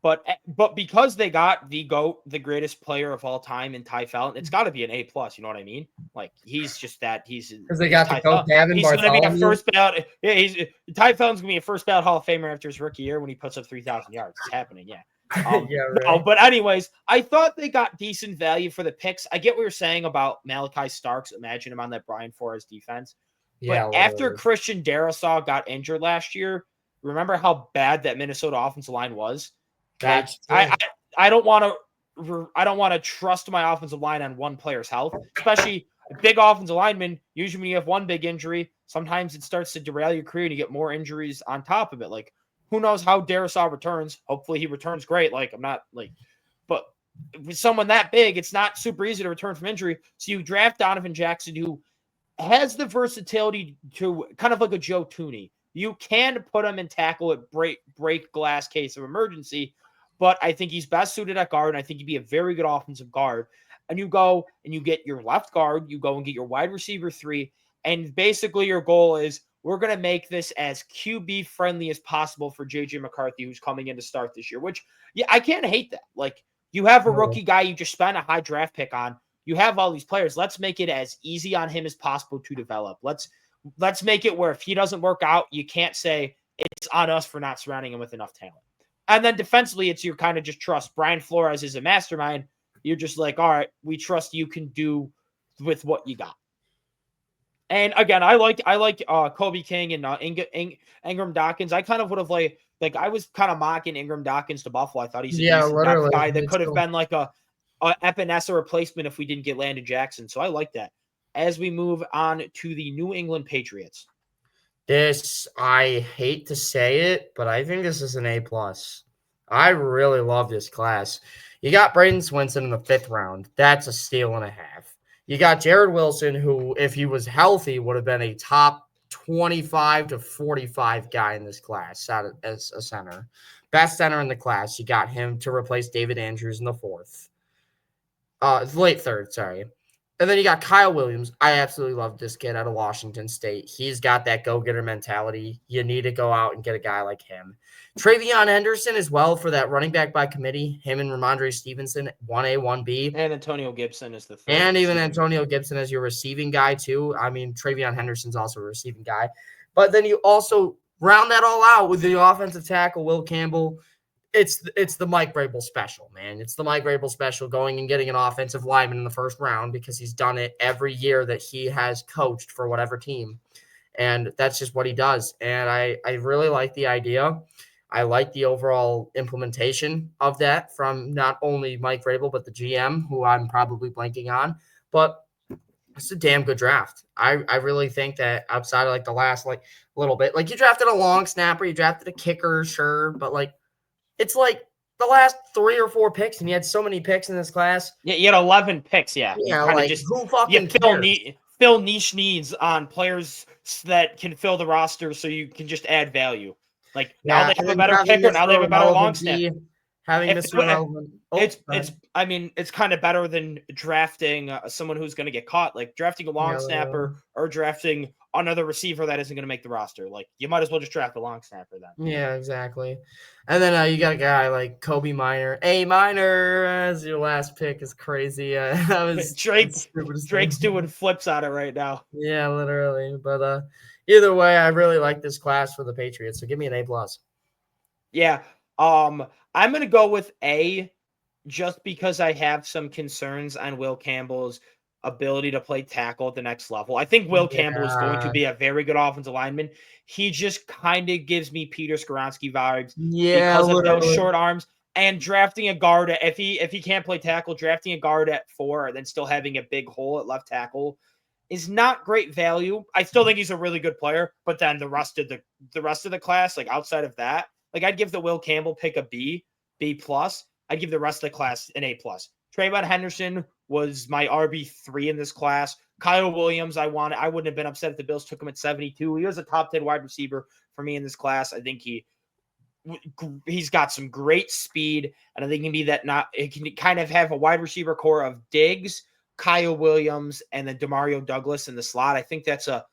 But because they got the GOAT, the greatest player of all time in Ty Felton, it's got to be an A+. You know what I mean? Like, he's just that. Because they got the GOAT. He's going to be a first ballot. Yeah, Ty Felton's going to be a first ballot Hall of Famer after his rookie year when he puts up 3,000 yards. It's happening. Yeah, Yeah, No, right. but anyways, I thought they got decent value for the picks. I get what you're saying about Malachi Starks. Imagine him on that Brian Flores defense. But Yeah, after literally. Christian Darrisaw got injured last year, remember how bad that Minnesota offensive line was? Like That's true. I don't want to trust my offensive line on one player's health, especially big offensive linemen. Usually when you have one big injury, sometimes it starts to derail your career and you get more injuries on top of it. Like who knows how Darrisaw returns? Hopefully he returns great. Like I'm not like, but with someone that big, it's not super easy to return from injury. So you draft Donovan Jackson, who has the versatility to kind of like a Joe Tooney. You can put him in tackle at break glass case of emergency, but I think he's best suited at guard, and I think he'd be a very good offensive guard. And you go and you get your left guard, you go and get your wide receiver 3, and basically your goal is we're going to make this as QB friendly as possible for JJ McCarthy, who's coming in to start this year, which, yeah, I can't hate that. Like, you have a No. rookie guy you just spent a high draft pick on. You have all these players. Let's make it as easy on him as possible to develop. Let's make it where if he doesn't work out, you can't say it's on us for not surrounding him with enough talent. And then defensively, it's your kind of just trust. Brian Flores is a mastermind. You're just like, all right, we trust you can do with what you got. And again, I like Kobe King and Ingram Dawkins. I kind of would have like I was kind of mocking Ingram Dawkins to Buffalo. I thought he's a decent depth guy that could have been like a Epinesa replacement if we didn't get Landon Jackson. So I like that. As we move on to the New England Patriots. This, I hate to say it, but I think this is an A+. I really love this class. You got Braden Swinson in the 5th round. That's a steal and a half. You got Jared Wilson, who, if he was healthy, would have been a top 25 to 45 guy in this class as a center. Best center in the class. You got him to replace David Andrews in the 4th. Late 3rd, sorry. And then you got Kyle Williams. I absolutely love this kid out of Washington State. He's got that go-getter mentality. You need to go out and get a guy like him. Travion Henderson as well for that running back by committee. Him and Ramondre Stevenson, 1A, 1B. And Antonio Gibson is the 3rd. And even Antonio Gibson as your receiving guy too. I mean, Travion Henderson's also a receiving guy. But then you also round that all out with the offensive tackle, Will Campbell. It's the Mike Vrabel special, man. It's the Mike Vrabel special, going and getting an offensive lineman in the 1st round because he's done it every year that he has coached for whatever team. And that's just what he does. And I really like the idea. I like the overall implementation of that from not only Mike Vrabel, but the GM, who I'm probably blanking on. But it's a damn good draft. I really think that outside of like the last like little bit, like you drafted a long snapper, you drafted a kicker, sure, but like it's like the last 3 or 4 picks, and you had so many picks in this class. Yeah, you had 11 picks. Yeah, Yeah, like just who fucking cares? fill niche needs on players that can fill the roster, so you can just add value. Like now they have a better kicker, now they have a better long snap. Having Mr. Relevant. I mean, it's kind of better than drafting someone who's going to get caught, like drafting a long snapper or drafting another receiver that isn't going to make the roster. Like you might as well just draft a long snapper then. Yeah, exactly. And then you got a guy like Kobe Minor. A Minor as your last pick is crazy. That was Drake's doing flips on it right now. Yeah, literally. But either way, I really like this class for the Patriots. So give me an A+. Yeah. I'm going to go with A just because I have some concerns on Will Campbell's ability to play tackle at the next level. I think Will Campbell is going to be a very good offensive lineman. He just kind of gives me Peter Skoronski vibes because of those short arms, and drafting a guard if he can't play tackle, drafting a guard at 4 and then still having a big hole at left tackle is not great value. I still think he's a really good player, but then the rest of the class, like outside of that, like I'd give the Will Campbell pick a B+. I'd give the rest of the class an A+. Trayvon Henderson was my RB3 in this class. Kyle Williams, I wouldn't have been upset if the Bills took him at 72. He was a top 10 wide receiver for me in this class. I think he's got some great speed, and I think it can kind of have a wide receiver core of Diggs, Kyle Williams, and then Demario Douglas in the slot. I think that's a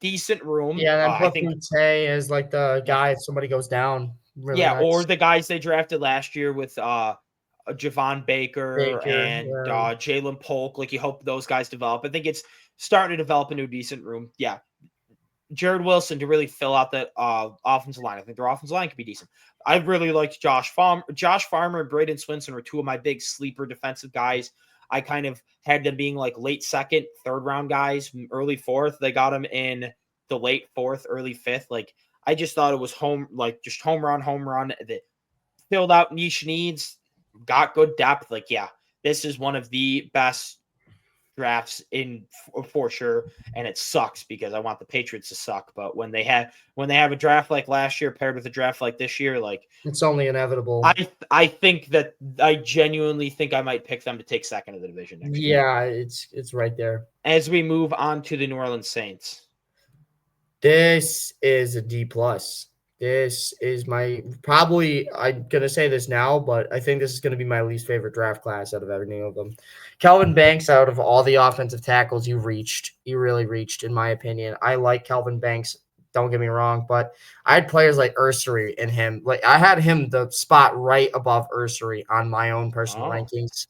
decent room. Yeah, and then put Tay as like the guy if somebody goes down. Really nice. Or the guys they drafted last year with Javon Baker and Jalen Polk. Like you hope those guys develop. I think it's starting to develop into a decent room. Yeah. Jared Wilson to really fill out that offensive line. I think their offensive line could be decent. I really liked Josh Farmer. Josh Farmer and Braden Swinson were two of my big sleeper defensive guys. I kind of had them being like late second, third round guys, early fourth. They got them in the late fourth, early fifth. Like I just thought it was just home run that filled out niche needs, got good depth. Like, yeah, this is one of the best drafts in for sure, and it sucks because I want the Patriots to suck. But when they have a draft like last year paired with a draft like this year, like it's only inevitable. I think that I genuinely think I might pick them to take second of the division next year. Yeah, it's right there. As we move on to the New Orleans Saints, this is a D plus. This is I'm gonna say this now, but I think this is gonna be my least favorite draft class out of any of them. Kelvin Banks, out of all the offensive tackles you really reached, in my opinion. I like Kelvin Banks, don't get me wrong, but I had players like Ursary in him. Like I had him the spot right above Ursary on my own personal rankings.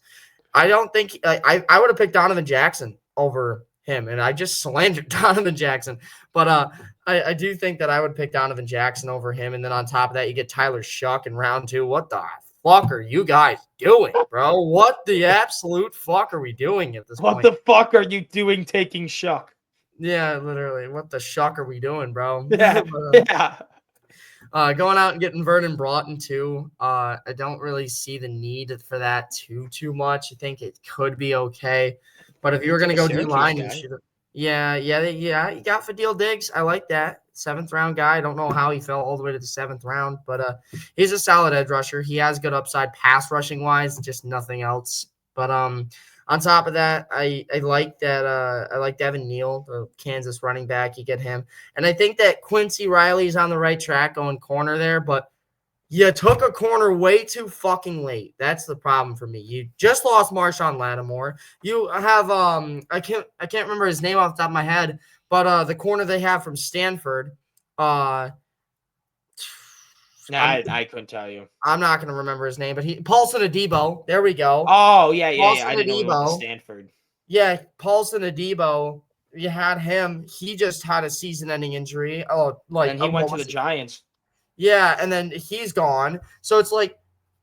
I don't think I would have picked Donovan Jackson over him, and I just slandered Donovan Jackson. But I do think that I would pick Donovan Jackson over him, and then on top of that, you get Tyler Shuck in round 2. What the fuck are you guys doing, bro? What the absolute fuck are we doing at this point? What the fuck are you doing taking Shuck? Yeah, literally. What the shuck are we doing, bro? Yeah, yeah. Going out and getting Vernon Broughton too. I don't really see the need for that too much. I think it could be okay, but if you were gonna go D-line, you should. Yeah. You got Fadil Diggs. I like that 7th round guy. I don't know how he fell all the way to the 7th round, but he's a solid edge rusher. He has good upside pass rushing wise, just nothing else. But on top of that, I like that. I like Devin Neal, the Kansas running back. You get him, and I think that Quincy Riley's on the right track going corner there. But you took a corner way too fucking late. That's the problem for me. You just lost Marshawn Lattimore. You have I can't remember his name off the top of my head, but the corner they have from Stanford. I couldn't tell you. I'm not going to remember his name, but Paulson Adebo. There we go. Oh, yeah. I didn't know Stanford. Yeah, Paulson Adebo. You had him. He just had a season-ending injury. And he went to the Giants. Yeah, and then he's gone. So it's like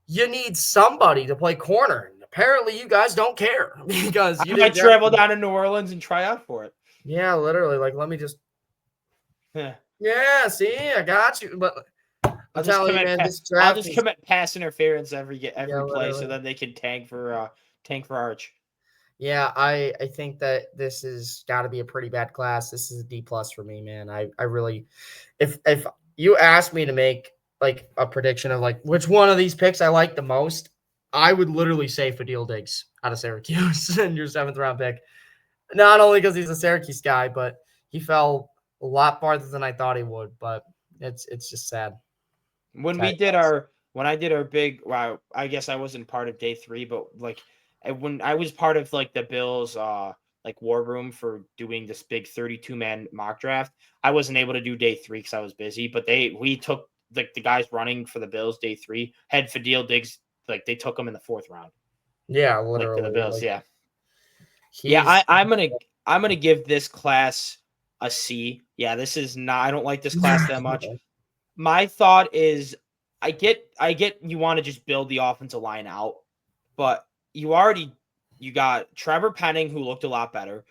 you need somebody to play corner. And apparently, you guys don't care because you might travel down to New Orleans and try out for it. Yeah, literally. Like, let me just. Yeah, see, I got you, but. I'll just commit pass interference every play, so then they can tank for Arch. Yeah, I think that this has got to be a pretty bad class. This is a D plus for me, man. I really, if you asked me to make like a prediction of like which one of these picks I like the most, I would literally say Fadil Diggs out of Syracuse in your 7th round pick. Not only because he's a Syracuse guy, but he fell a lot farther than I thought he would. But it's just sad. When I did our big, wow, I guess I wasn't part of day 3, but like when I was part of like the Bills, like war room for doing this big 32-man mock draft, I wasn't able to do day 3 because I was busy. But we took like the guys running for the Bills day 3 had Fadil Diggs, like they took him in the 4th round. Yeah, literally. Like, to the Bills, yeah. I'm gonna give this class a C. Yeah, this is not. I don't like this class that much. My thought is I get you want to just build the offensive line out, but you got Trevor Penning, who looked a lot better,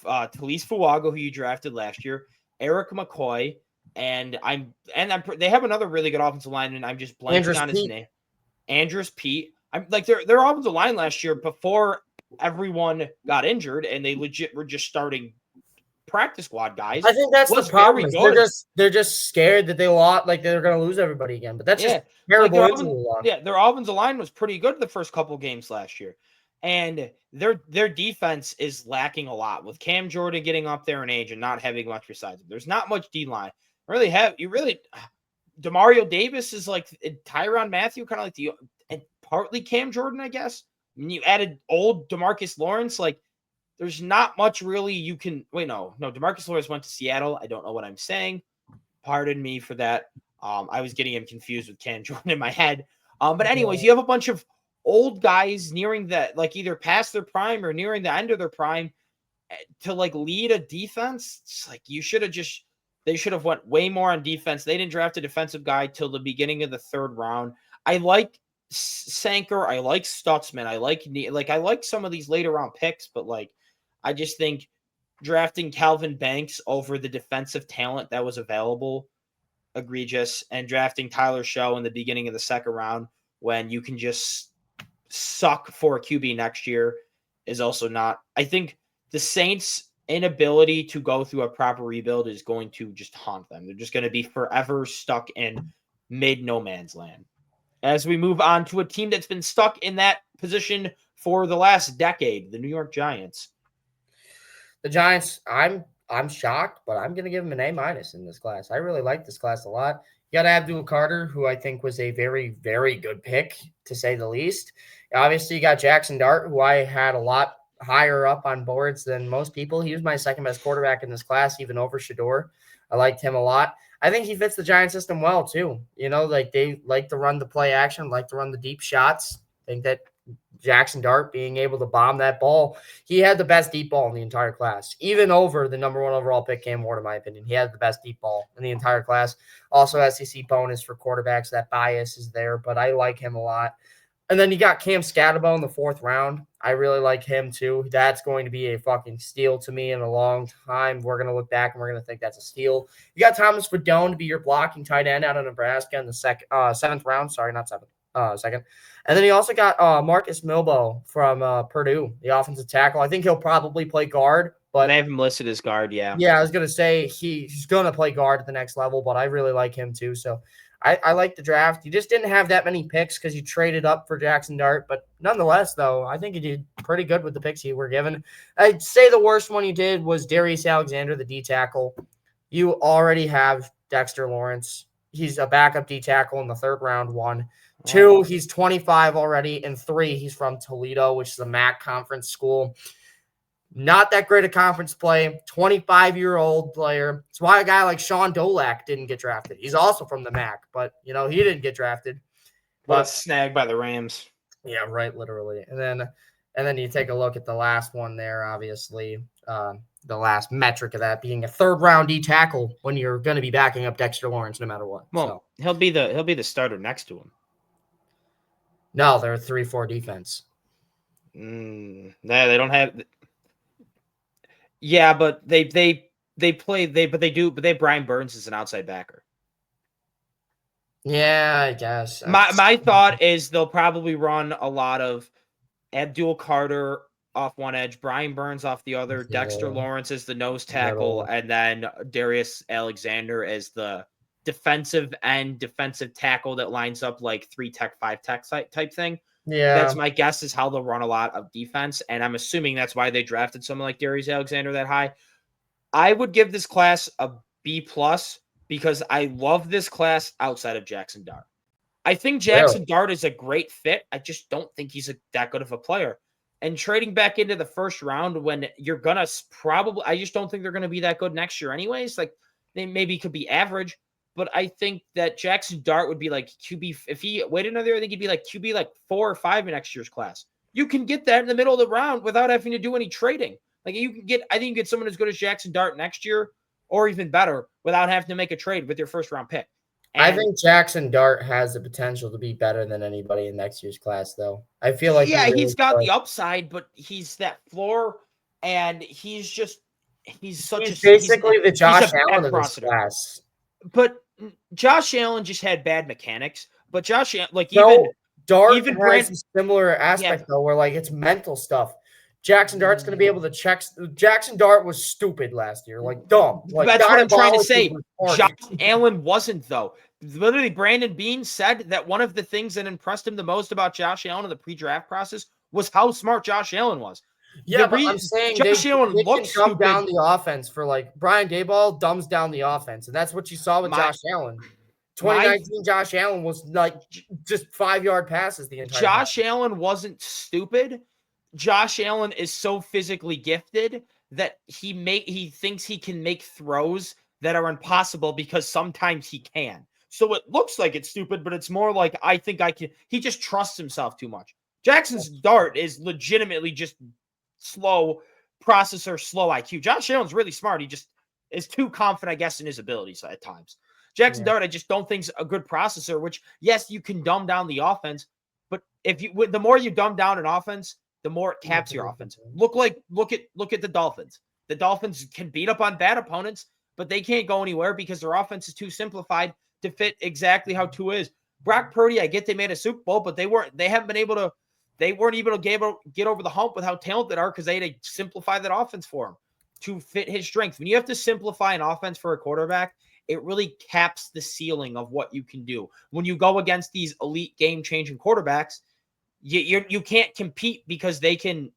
Talise Fuaga, who you drafted last year, Eric McCoy, and they have another really good offensive line, and I'm just blanking on his name. Andrus Peat. I'm like their offensive line last year before everyone got injured, and they legit were just starting practice squad guys. I think that's the problem. They're just scared that they lost, like they're going to lose everybody again. But that's just terrible. Like their offensive line was pretty good the first couple games last year, and their defense is lacking a lot with Cam Jordan getting up there in age and not having much besides him. There's not much D line. Demario Davis is like Tyrann Mathieu, kind of like and partly Cam Jordan, I guess. I mean, you added old DeMarcus Lawrence, like. There's not much really you can – wait, no. DeMarcus Lawrence went to Seattle. I don't know what I'm saying. Pardon me for that. I was getting him confused with Cam Jordan in my head. But anyways, you have a bunch of old guys nearing that, like either past their prime or nearing the end of their prime to like lead a defense. It's like you should have just They should have went way more on defense. They didn't draft a defensive guy till the beginning of the 3rd round. I like Sanker. I like Stutzman. I like some of these later round picks, but like, I just think drafting Calvin Banks over the defensive talent that was available, egregious, and drafting Tyler Show in the beginning of the 2nd round when you can just suck for a QB next year is also not. I think the Saints' inability to go through a proper rebuild is going to just haunt them. They're just going to be forever stuck in mid no man's land. As we move on to a team that's been stuck in that position for the last decade, the New York Giants. The Giants, I'm shocked, but I'm going to give them an A- in this class. I really like this class a lot. You got Abdul Carter, who I think was a very, very good pick, to say the least. Obviously, you got Jackson Dart, who I had a lot higher up on boards than most people. He was my 2nd best quarterback in this class, even over Shedeur. I liked him a lot. I think he fits the Giants system well, too. You know, like they like to run the play action, like to run the deep shots. I think that Jackson Dart being able to bomb that ball, he had the best deep ball in the entire class, even over the number 1 overall pick, Cam Ward, in my opinion. He had the best deep ball in the entire class. Also, SEC bonus for quarterbacks. That bias is there, but I like him a lot. And then you got Cam Scatterbo in the 4th round. I really like him too. That's going to be a fucking steal to me in a long time. We're going to look back and we're going to think that's a steal. You got Thomas Fedone to be your blocking tight end out of Nebraska in the 7th round. Sorry, not 7th. 2nd. And then you also got Marcus Milbo from Purdue, the offensive tackle. I think he'll probably play guard. But they have him listed as guard, yeah. Yeah, I was going to say he's going to play guard at the next level, but I really like him too. So I like the draft. You just didn't have that many picks because you traded up for Jackson Dart. But nonetheless, though, I think you did pretty good with the picks you were given. I'd say the worst one you did was Darius Alexander, the D tackle. You already have Dexter Lawrence. He's a backup D tackle in the 3rd round, 1. 2, he's 25 already. And 3, he's from Toledo, which is a MAC conference school. Not that great a conference play. 25-year-old player. That's why a guy like Sean Dolak didn't get drafted. He's also from the MAC, but, you know, he didn't get drafted. But snagged by the Rams. Yeah, right, literally. And then you take a look at the last one there, obviously. The last metric of that being a 3rd-round D tackle when you're going to be backing up Dexter Lawrence no matter what. Well, he'll be the starter next to him. No, they're a 3-4 defense. No, they don't have. Yeah, but they have Brian Burns as an outside backer. Yeah, I guess. My thought is they'll probably run a lot of Abdul Carter off one edge, Brian Burns off the other, Dexter Lawrence as the nose tackle, and then Darius Alexander as the defensive tackle that lines up like 3-tech, 5-tech type thing. Yeah. That's my guess is how they'll run a lot of defense, and I'm assuming that's why they drafted someone like Darius Alexander that high. I would give this class a B+ because I love this class outside of Jackson Dart. I think Jackson Dart is a great fit. I just don't think he's that good of a player. And trading back into the 1st round when you're going to I just don't think they're going to be that good next year anyways. Like, they maybe could be average, but I think that Jackson Dart would be like QB. If he waited another year, I think he'd be like QB like 4 or 5 in next year's class. You can get that in the middle of the round without having to do any trading. Like, I think you can get someone as good as Jackson Dart next year or even better without having to make a trade with your 1st-round pick. And I think Jackson Dart has the potential to be better than anybody in next year's class, though. I feel like he's got the upside, but he's that floor, and he's basically the Josh Allen of this class. But Josh Allen just had bad mechanics. But Josh Allen, Dart has a similar aspect though, where like it's mental stuff. Jackson Dart's going to be able to check. Jackson Dart was stupid last year, like dumb. Like, that's what I'm trying to say. Josh Allen wasn't, though. Literally, Brandon Beane said that one of the things that impressed him the most about Josh Allen in the pre-draft process was how smart Josh Allen was. Yeah, but I'm saying Josh Allen looks dumb down the offense for like Brian Daboll dumbs down the offense, and that's what you saw with Josh Allen. 2019 Josh Allen was like just 5-yard passes the entire time. Allen wasn't stupid. Josh Allen is so physically gifted that he thinks he can make throws that are impossible because sometimes he can. So it looks like it's stupid, but it's more like I think I can. He just trusts himself too much. Jackson's Dart is legitimately just slow processor, slow IQ. Josh Allen's really smart. He just is too confident, I guess, in his abilities at times. Jackson Dart, I just don't think's a good processor, which, yes, you can dumb down the offense, but the more you dumb down an offense, the more it caps your offense. Look at the Dolphins. The Dolphins can beat up on bad opponents, but they can't go anywhere because their offense is too simplified to fit exactly how Tua is. Brock Purdy, I get they made a Super Bowl, but they weren't able to get over the hump with how talented they are because they had to simplify that offense for him to fit his strength. When you have to simplify an offense for a quarterback, it really caps the ceiling of what you can do. When you go against these elite game-changing quarterbacks, you can't compete because they can.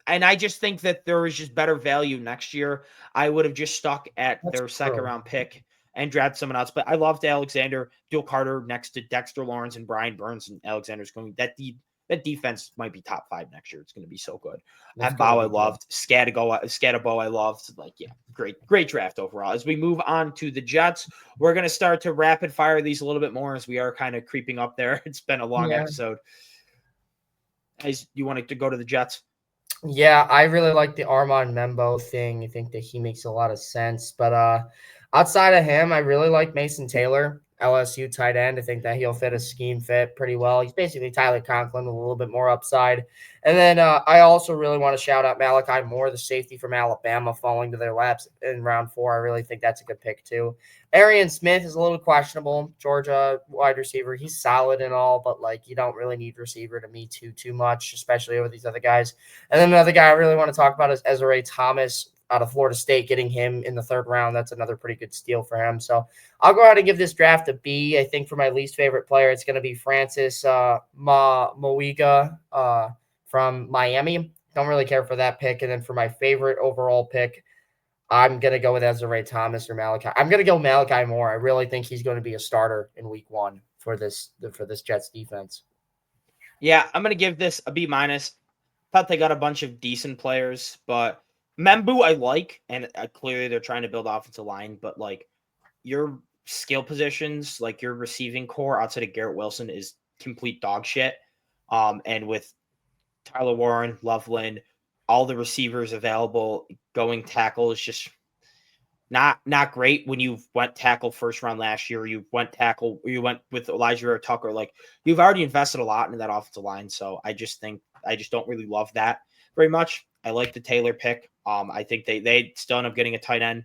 And I just think that there is just better value next year. I would have just stuck at their second-round pick and draft someone else. But I loved Alexander Dual Carter next to Dexter Lawrence and Brian Burns, and Alexander's going. That defense might be top 5 next year. It's going to be so good. And Bow I loved. Scatabo I loved. Great draft overall. As we move on to the Jets, we're going to start to rapid fire these a little bit more as we are kind of creeping up there. It's been a long episode. As you wanted to go to the Jets? Yeah, I really like the Armand Membo thing. I think that he makes a lot of sense. But outside of him, I really like Mason Taylor, LSU tight end. I think that he'll fit a scheme fit pretty well. He's basically Tyler Conklin with a little bit more upside. And then I also really want to shout out Malachi Moore, the safety from Alabama, falling to their laps in round 4. I really think that's a good pick too. Arian Smith is a little questionable. Georgia wide receiver. He's solid and all, but you don't really need receiver to me too much, especially over these other guys. And then another guy I really want to talk about is Ezra Thomas out of Florida State, getting him in the 3rd round. That's another pretty good steal for him. So I'll go ahead and give this draft a B. I think for my least favorite player, it's going to be Francis Moiga from Miami. Don't really care for that pick. And then for my favorite overall pick, I'm going to go with Ezra Thomas or Malachi. I'm going to go Malachi Moore. I really think he's going to be a starter in week 1 for this Jets defense. Yeah, I'm going to give this a B-. Thought they got a bunch of decent players, but Membu I like, and clearly they're trying to build offensive line, but your skill positions, your receiving core outside of Garrett Wilson is complete dog shit. And with Tyler Warren, Loveland, all the receivers available, going tackle is just not great. When you went tackle 1st round last year, you went with Elijah Tucker. You've already invested a lot in that offensive line, so I just don't really love that very much. I like the Taylor pick. I think they still end up getting a tight end.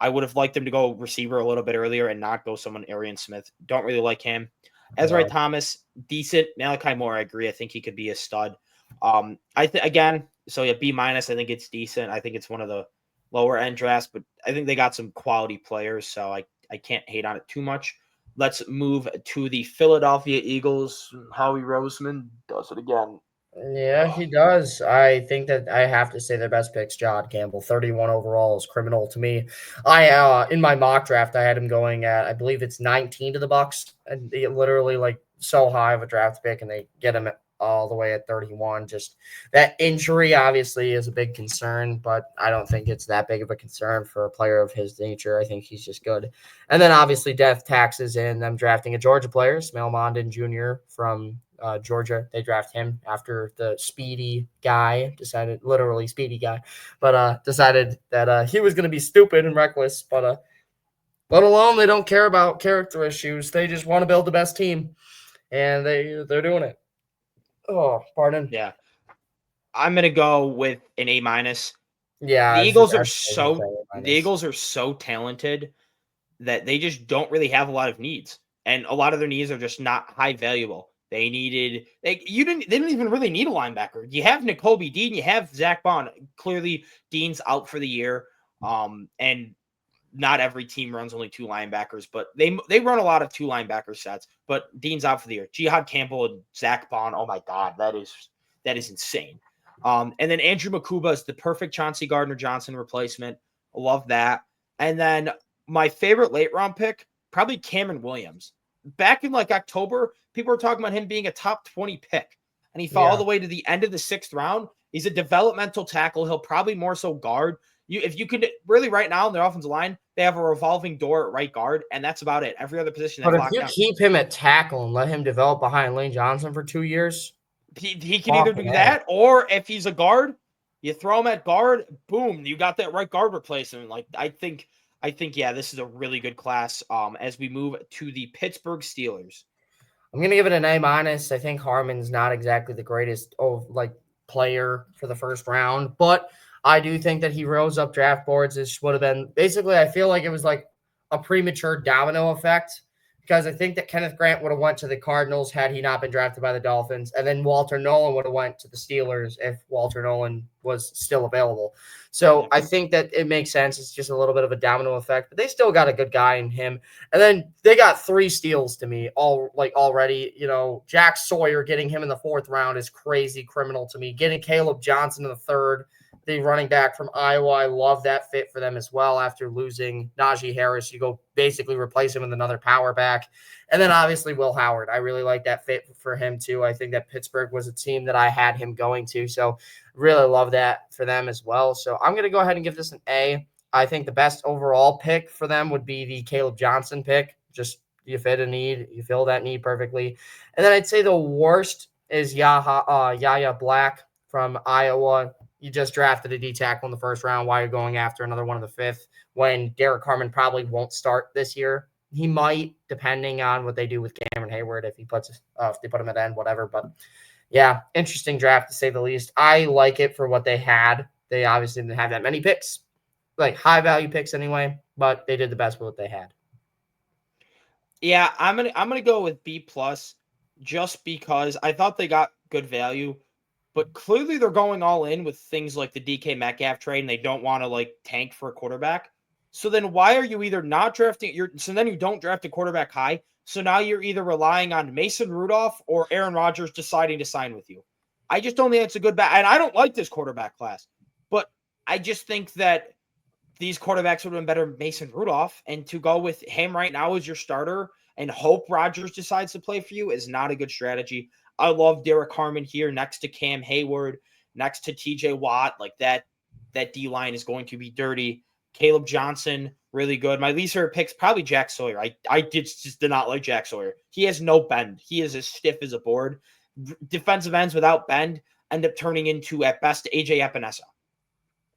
I would have liked them to go receiver a little bit earlier and not go someone Arian Smith. Don't really like him. Ezra Thomas, decent. Malachi Moore, I agree. I think he could be a stud. B-. I think it's decent. I think it's one of the lower end drafts, but I think they got some quality players, so I can't hate on it too much. Let's move to the Philadelphia Eagles. Howie Roseman does it again. Yeah, he does. I think that I have to say their best pick's John Campbell. 31 overall is criminal to me. I in my mock draft, I had him going at, I believe it's 19 to the Bucs, and they literally so high of a draft pick, and they get him all the way at 31. Just that injury obviously is a big concern, but I don't think it's that big of a concern for a player of his nature. I think he's just good. And then obviously death taxes in them drafting a Georgia player, Smail Mondon Jr. from Georgia. They draft him after the speedy guy decided that he was going to be stupid and reckless, but let alone they don't care about character issues. They just want to build the best team, and they're doing it. Oh, pardon. Yeah. I'm going to go with an A-. Yeah. The Eagles are so talented that they just don't really have a lot of needs. And a lot of their needs are just not high valuable. They didn't even really need a linebacker. You have Nakobe Dean, you have Zach Bond. Clearly Dean's out for the year. And not every team runs only 2 linebackers, but they run a lot of 2 linebacker sets, but Dean's out for the year. Jihad Campbell and Zach Bond. Oh my God, that is insane. And then Andrew Makuba is the perfect Chauncey Gardner-Johnson replacement. I love that. And then my favorite late round pick, probably Cameron Williams. Back in October, people were talking about him being a top 20 pick, and he fell all the way to the end of the 6th round. He's a developmental tackle. He'll probably more so guard. If you could really right now in their offensive line, they have a revolving door at right guard, and that's about it. Every other position. But if you keep him at tackle and let him develop behind Lane Johnson for 2 years, he can either do that, or if he's a guard, You throw him at guard, boom, you got that right guard replacement. Like I think, yeah, this is a really good class. As we move to the Pittsburgh Steelers. I'm gonna give it an A-. I think Harmon's not exactly the greatest player for the first round, but I do think that he rose up draft boards. This would have been basically, I feel like it was like a premature domino effect, because I think that Kenneth Grant would have went to the Cardinals had he not been drafted by the Dolphins, and then Walter Nolan would have went to the Steelers if Walter Nolan was still available. So I think that it makes sense. It's just a little bit of a domino effect, but they still got a good guy in him. And then they got 3 steals to me already. Jack Sawyer, getting him in the 4th round is crazy criminal to me. Getting Caleb Johnson in the 3rd, the running back from Iowa, I love that fit for them as well. After losing Najee Harris, you go basically replace him with another power back. And then obviously Will Howard. I really like that fit for him too. I think that Pittsburgh was a team that I had him going to. So really love that for them as well. So I'm going to go ahead and give this an A. I think the best overall pick for them would be the Caleb Johnson pick. Just you fit a need, you fill that need perfectly. And then I'd say the worst is Yahya Black from Iowa. You just drafted a D tackle in the 1st round. Why are you going after another one in the 5th when Derek Carman probably won't start this year? He might, depending on what they do with Cameron Hayward, if they put him at end, whatever. But yeah, interesting draft to say the least. I like it for what they had. They obviously didn't have that many picks, like high value picks anyway, but they did the best with what they had. Yeah, I'm gonna go with B+, just because I thought they got good value. But clearly they're going all in with things like the DK Metcalf trade, and they don't want to tank for a quarterback. So then why are you either not drafting so then you don't draft a quarterback high. So now you're either relying on Mason Rudolph or Aaron Rodgers deciding to sign with you. I just don't think it's a good bet. And I don't like this quarterback class, but I just think that these quarterbacks would have been better Mason Rudolph, and to go with him right now as your starter and hope Rodgers decides to play for you is not a good strategy. I love Derek Carman here next to Cam Hayward, next to TJ Watt. Like that D-line is going to be dirty. Caleb Johnson, really good. My least favorite pick's probably Jack Sawyer. I just did not like Jack Sawyer. He has no bend. He is as stiff as a board. Defensive ends without bend end up turning into, at best, AJ Epinesa.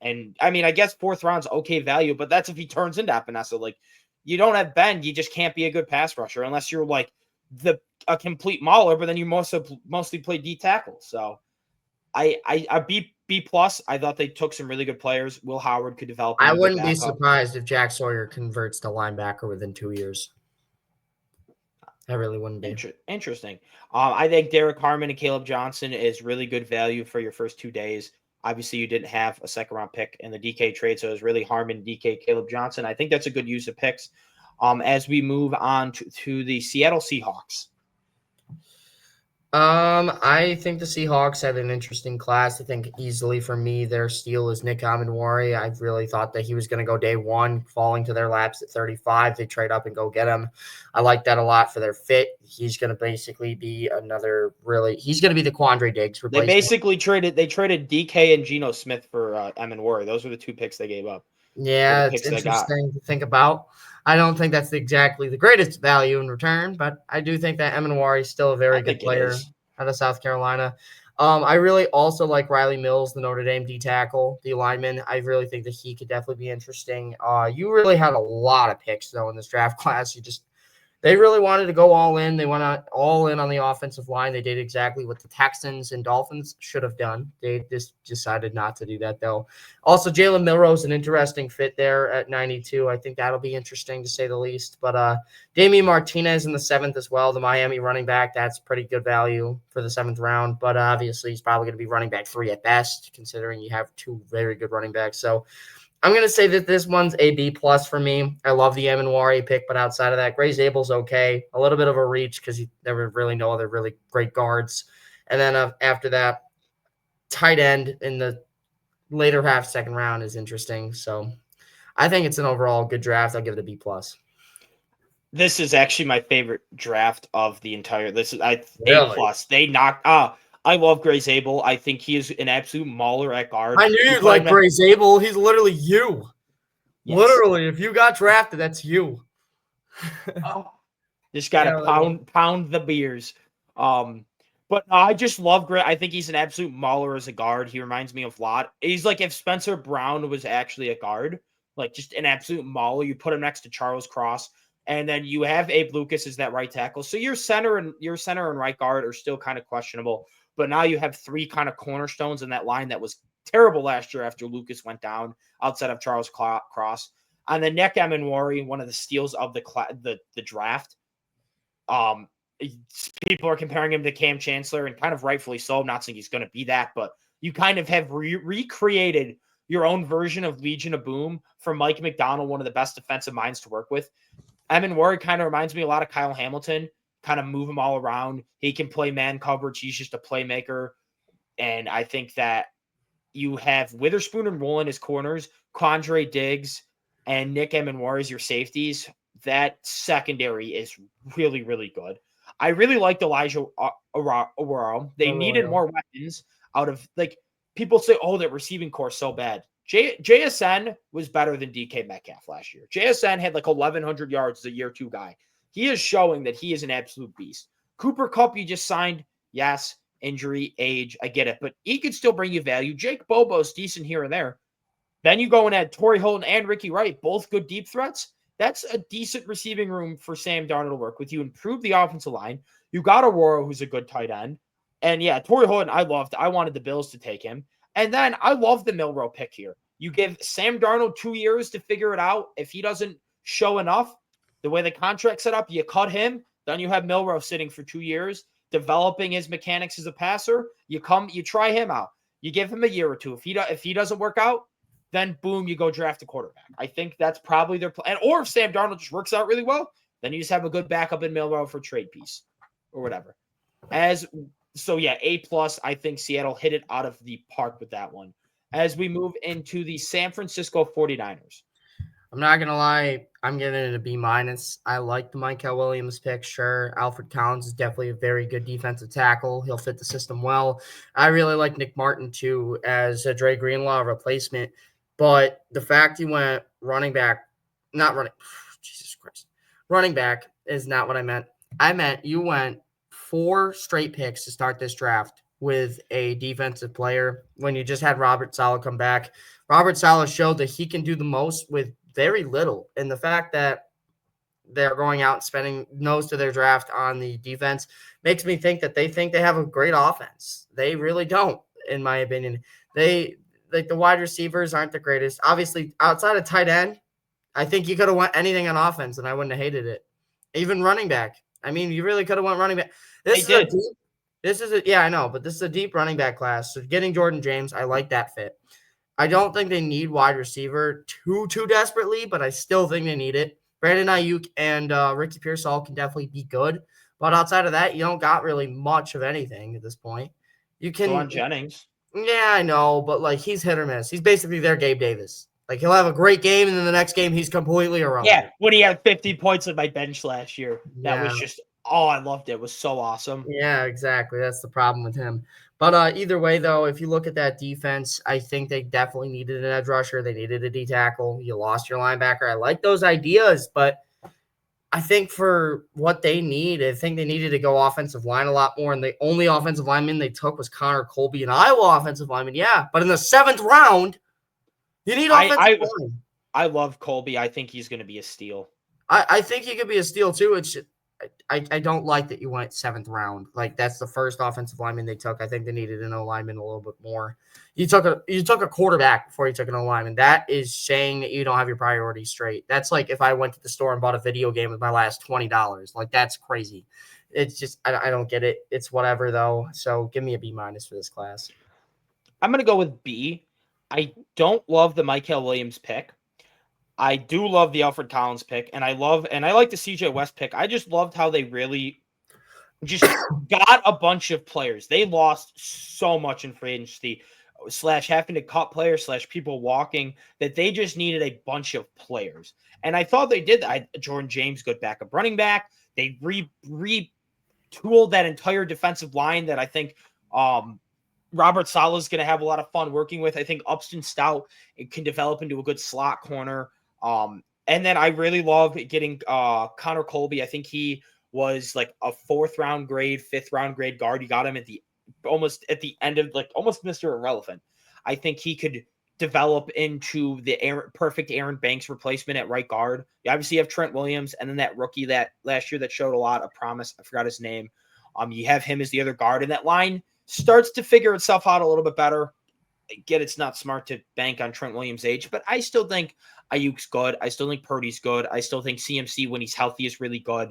And, I mean, I guess 4th round's okay value, but that's if he turns into Epinesa. Like, you don't have bend, you just can't be a good pass rusher unless you're, a complete mauler, but then you mostly play D tackle. So I B+. I thought they took some really good players. Will Howard could develop. I wouldn't be surprised if Jack Sawyer converts to linebacker within 2 years. I really wouldn't be. Interesting. I think Derek Carman and Caleb Johnson is really good value for your first 2 days. Obviously, you didn't have a 2nd-round pick in the DK trade, so it was really Harman, DK, Caleb Johnson. I think that's a good use of picks. As we move on to the Seattle Seahawks. I think the Seahawks had an interesting class. I think easily for me, their steal is Nick Amenwari. I really thought that he was going to go day 1, falling to their laps at 35. They trade up and go get him. I like that a lot for their fit. He's going to basically be he's going to be the Quandre Diggs replacement. They traded DK and Geno Smith for Amenwari. Those were the 2 picks they gave up. Yeah, it's interesting to think about. I don't think that's exactly the greatest value in return, but I do think that Amenwari is still a very good player out of South Carolina. I really also like Riley Mills, the Notre Dame D tackle, the lineman. I really think that he could definitely be interesting. You really had a lot of picks though in this draft class. They really wanted to go all in. They went all in on the offensive line. They did exactly what the Texans and Dolphins should have done. They just decided not to do that, though. Also, Jalen Milroe, an interesting fit there at 92. I think that'll be interesting, to say the least. But Damian Martinez in the 7th as well, the Miami running back. That's pretty good value for the 7th round. But obviously, he's probably going to be running back 3 at best, considering you have 2 very good running backs. So I'm going to say that this one's a B+ for me. I love the Amenwari pick, but outside of that, Gray Zable's okay. A little bit of a reach because there were really no other really great guards. And then after that, tight end in the later half 2nd round is interesting. So I think it's an overall good draft. I'll give it a B+. This is actually my favorite draft of the entire. A+. They knocked. I love Gray Zabel. I think he is an absolute mauler at guard. I knew you'd like Gray Zabel. He's literally you. Yes. Literally, if you got drafted, that's you. Just got to pound the beers. But I just love Grit. I think he's an absolute mauler as a guard. He reminds me of Lot. He's like if Spencer Brown was actually a guard, like just an absolute mauler. You put him next to Charles Cross, and then you have Abe Lucas as that right tackle. So your center and right guard are still kind of questionable. But now you have three kind of cornerstones in that line that was terrible last year after Lucas went down outside of Charles Cross. On the Nick Emenwari, one of the steals of the draft. People are comparing him to Cam Chancellor, and kind of rightfully so. I'm not saying he's going to be that, but you kind of have recreated your own version of Legion of Boom from Mike McDonald, one of the best defensive minds to work with. Emenwari kind of reminds me a lot of Kyle Hamilton, kind of move him all around. He can play man coverage. He's just a playmaker. And I think that you have Witherspoon and Rowland as corners, Quandre Diggs and Nick Emenwari as your safeties. That secondary is really, really good. I really liked Elijah Arroyo. They needed more weapons out of, like, people say, oh, that receiving core is so bad. JSN was better than DK Metcalf last year. JSN had like 1,100 yards as a year 2 guy. He is showing that he is an absolute beast. Cooper Kupp, you just signed. Yes, injury, age, I get it. But he could still bring you value. Jake Bobo's decent here and there. Then you go and add Torrey Holton and Ricky Wright, both good deep threats. That's a decent receiving room for Sam Darnold to work with. You improve the offensive line. You got Aurora, who's a good tight end. And yeah, Torrey Holton, I loved. I wanted the Bills to take him. And then I love the Milroe pick here. You give Sam Darnold 2 years to figure it out. If he doesn't show enough, the way the contract's set up, you cut him. Then you have Milroe sitting for 2 years, developing his mechanics as a passer. You try him out. You give him a year or two. If he doesn't work out, then boom, you go draft a quarterback. I think that's probably their plan. Or if Sam Darnold just works out really well, then you just have a good backup in Milroe for trade piece or whatever. So yeah, A+, I think Seattle hit it out of the park with that one. As we move into the San Francisco 49ers. I'm not going to lie. I'm giving it a B-. I like the Mykel Williams pick. Sure. Alfred Collins is definitely a very good defensive tackle. He'll fit the system well. I really like Nick Martin, too, as a Dre Greenlaw replacement. But the fact he went running back is not what I meant. I meant you went 4 straight picks to start this draft with a defensive player when you just had Robert Saleh come back. Robert Saleh showed that he can do the most with very little. And the fact that they're going out and spending nose to their draft on the defense makes me think that they think they have a great offense. They really don't, in my opinion. The wide receivers aren't the greatest. Obviously, outside of tight end, I think you could have went anything on offense, and I wouldn't have hated it. Even running back. I mean, you really could have went running back. This is a deep running back class. So getting Jordan James, I like that fit. I don't think they need wide receiver too desperately, but I still think they need it. Brandon Ayuk and Ricky Pearsall can definitely be good. But outside of that, you don't got really much of anything at this point. You can Jauan Jennings. Yeah, I know, but like he's hit or miss. He's basically their Gabe Davis. Like he'll have a great game, and then the next game he's completely irrelevant. Yeah, when he had 50 points on my bench last year, that was just I loved it. It was so awesome. Yeah, exactly. That's the problem with him. But either way, though, if you look at that defense, I think they definitely needed an edge rusher. They needed a D tackle. You lost your linebacker. I like those ideas, but I think for what they need, I think they needed to go offensive line a lot more. And the only offensive lineman they took was Connor Colby, an Iowa offensive lineman. Yeah, but in the 7th round, you need offensive line. I love Colby. I think he's going to be a steal. I think he could be a steal too. It's just, I don't like that you went 7th round. Like that's the first offensive lineman they took. I think they needed an O-lineman a little bit more. You took a quarterback before you took an O-lineman. That is saying that you don't have your priorities straight. That's like if I went to the store and bought a video game with my last $20. Like that's crazy. It's just I don't get it. It's whatever though. So give me a B- for this class. I'm gonna go with B. I don't love the Mykel Williams pick. I do love the Alfred Collins pick, and I like the CJ West pick. I just loved how they really just got a bunch of players. They lost so much in free agency / having to cut players / people walking that they just needed a bunch of players. And I thought they did that. Jordan James, good backup running back. They retooled that entire defensive line that I think Robert Saleh is going to have a lot of fun working with. I think Upston Stout can develop into a good slot corner. And then I really love getting Connor Colby. I think he was like a 4th round grade, 5th round grade guard. You got him almost at the end of almost Mr. Irrelevant. I think he could develop into the perfect Aaron Banks replacement at right guard. You obviously have Trent Williams, and then that rookie that last year that showed a lot of promise. I forgot his name. You have him as the other guard, and that line starts to figure itself out a little bit better. Again, it's not smart to bank on Trent Williams' age, but I still think Ayuk's good. I still think Purdy's good. I still think CMC, when he's healthy, is really good.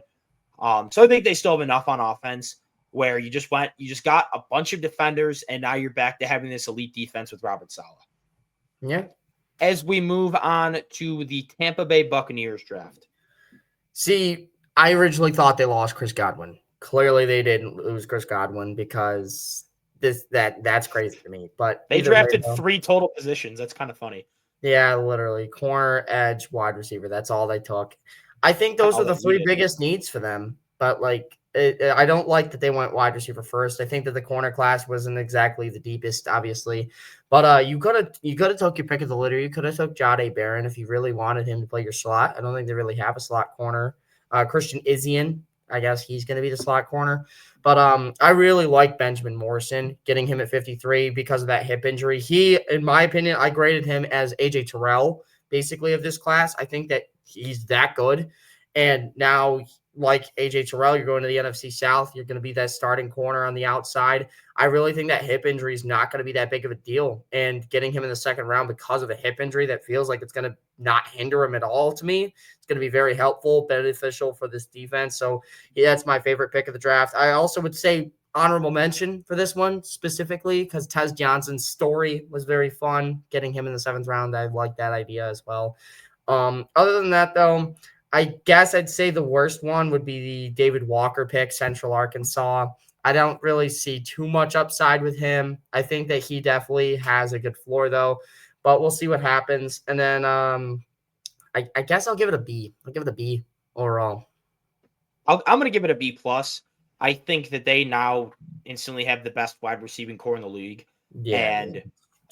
So I think they still have enough on offense where you just got a bunch of defenders, and now you're back to having this elite defense with Robert Saleh. Yeah. As we move on to the Tampa Bay Buccaneers draft. See, I originally thought they lost Chris Godwin. Clearly, they didn't lose Chris Godwin because that's crazy to me. But they drafted 3 total positions. That's kind of funny. Yeah, literally. Corner, edge, wide receiver. That's all they took. I think those are the 3 biggest needs for them. But, I don't like that they went wide receiver first. I think that the corner class wasn't exactly the deepest, obviously. But you could have took your pick of the litter. You could have took Jahdae Barron if you really wanted him to play your slot. I don't think they really have a slot corner. Christian Izien, I guess he's going to be the slot corner. But I really like Benjamin Morrison, getting him at 53 because of that hip injury. He, in my opinion, I graded him as AJ Terrell, basically, of this class. I think that he's that good. And now, like AJ Terrell, you're going to the NFC South. You're going to be that starting corner on the outside. I really think that hip injury is not going to be that big of a deal. And getting him in the 2nd round because of a hip injury that feels like it's going to not hinder him at all to me. It's going to be very helpful, beneficial for this defense. So, yeah, that's my favorite pick of the draft. I also would say honorable mention for this one specifically because Tez Johnson's story was very fun. Getting him in the 7th round, I like that idea as well. Other than that, though, I guess I'd say the worst one would be the David Walker pick, Central Arkansas. I don't really see too much upside with him. I think that he definitely has a good floor, though, but we'll see what happens. And then I guess I'll give it a B. I'll give it a B overall. I'm going to give it a B+. I think that they now instantly have the best wide receiving core in the league. Yeah, and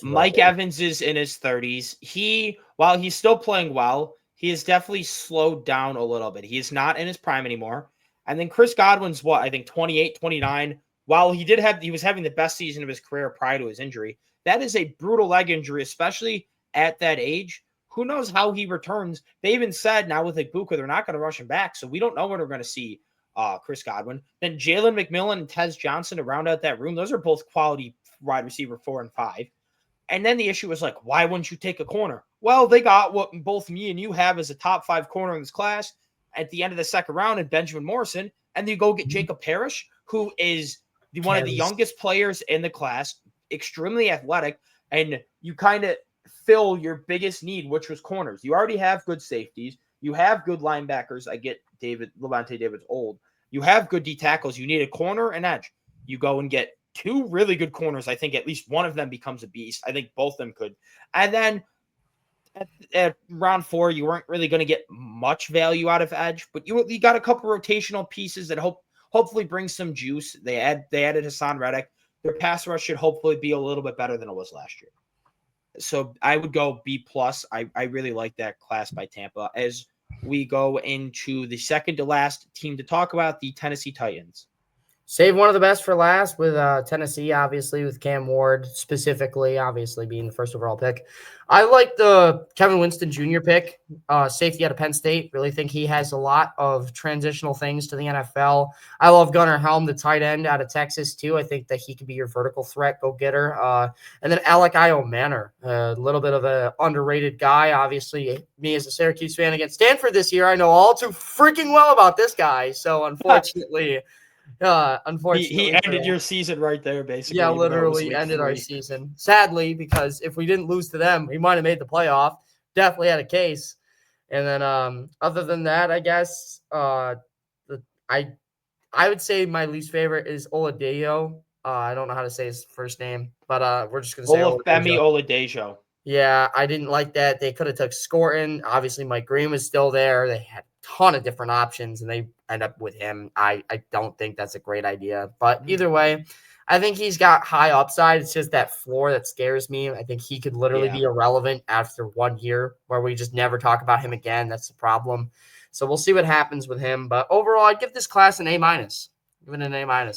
Mike Evans is in his 30s. While he's still playing well, he has definitely slowed down a little bit. He is not in his prime anymore. And then Chris Godwin's 28, 29. While he was having the best season of his career prior to his injury. That is a brutal leg injury, especially at that age. Who knows how he returns? They even said now with Ibuka, they're not going to rush him back. So we don't know when we're going to see Chris Godwin. Then Jalen McMillan and Tez Johnson to round out that room. Those are both quality wide receiver 4 and 5. And then the issue was why wouldn't you take a corner? Well, they got what both me and you have as a top 5 corner in this class at the end of the 2nd round in Benjamin Morrison. And you go get Jacob Parrish, who is one of the youngest players in the class, extremely athletic. And you kind of fill your biggest need, which was corners. You already have good safeties. You have good linebackers. I get Levante David's old. You have good D tackles. You need a corner and edge. You go and get 2 really good corners. I think at least one of them becomes a beast. I think both of them could. And then at round 4, you weren't really going to get much value out of edge, but you got a couple rotational pieces that hopefully bring some juice. They added Hassan Reddick. Their pass rush should hopefully be a little bit better than it was last year. So I would go B+. I really like that class by Tampa. As we go into the second to last team to talk about, the Tennessee Titans. Save one of the best for last with Tennessee, obviously, with Cam Ward specifically, obviously being the first overall pick. I like the Kevin Winston Jr. pick, safety out of Penn State. Really think he has a lot of transitional things to the NFL. I love Gunnar Helm, the tight end out of Texas, too. I think that he could be your vertical threat go-getter. And then Alec Manor, a little bit of an underrated guy. Obviously, me as a Syracuse fan against Stanford this year, I know all too freaking well about this guy. So, unfortunately... unfortunately, he ended your season right there, basically. Yeah, literally ended our season. Sadly, because if we didn't lose to them, we might have made the playoff. Definitely had a case. And then, other than that, I guess I would say my least favorite is Oladejo. I don't know how to say his first name, but we're just gonna say Olufemi Oladejo. Yeah, I didn't like that. They could have took Scorton. Obviously, Mike Green was still there. They had a ton of different options, and they end up with him. I don't think that's a great idea. But either way, I think he's got high upside. It's just that floor that scares me. I think he could literally be irrelevant after 1 year where we just never talk about him again. That's the problem. So we'll see what happens with him. But overall, I'd give this class an A-. Give it an A-.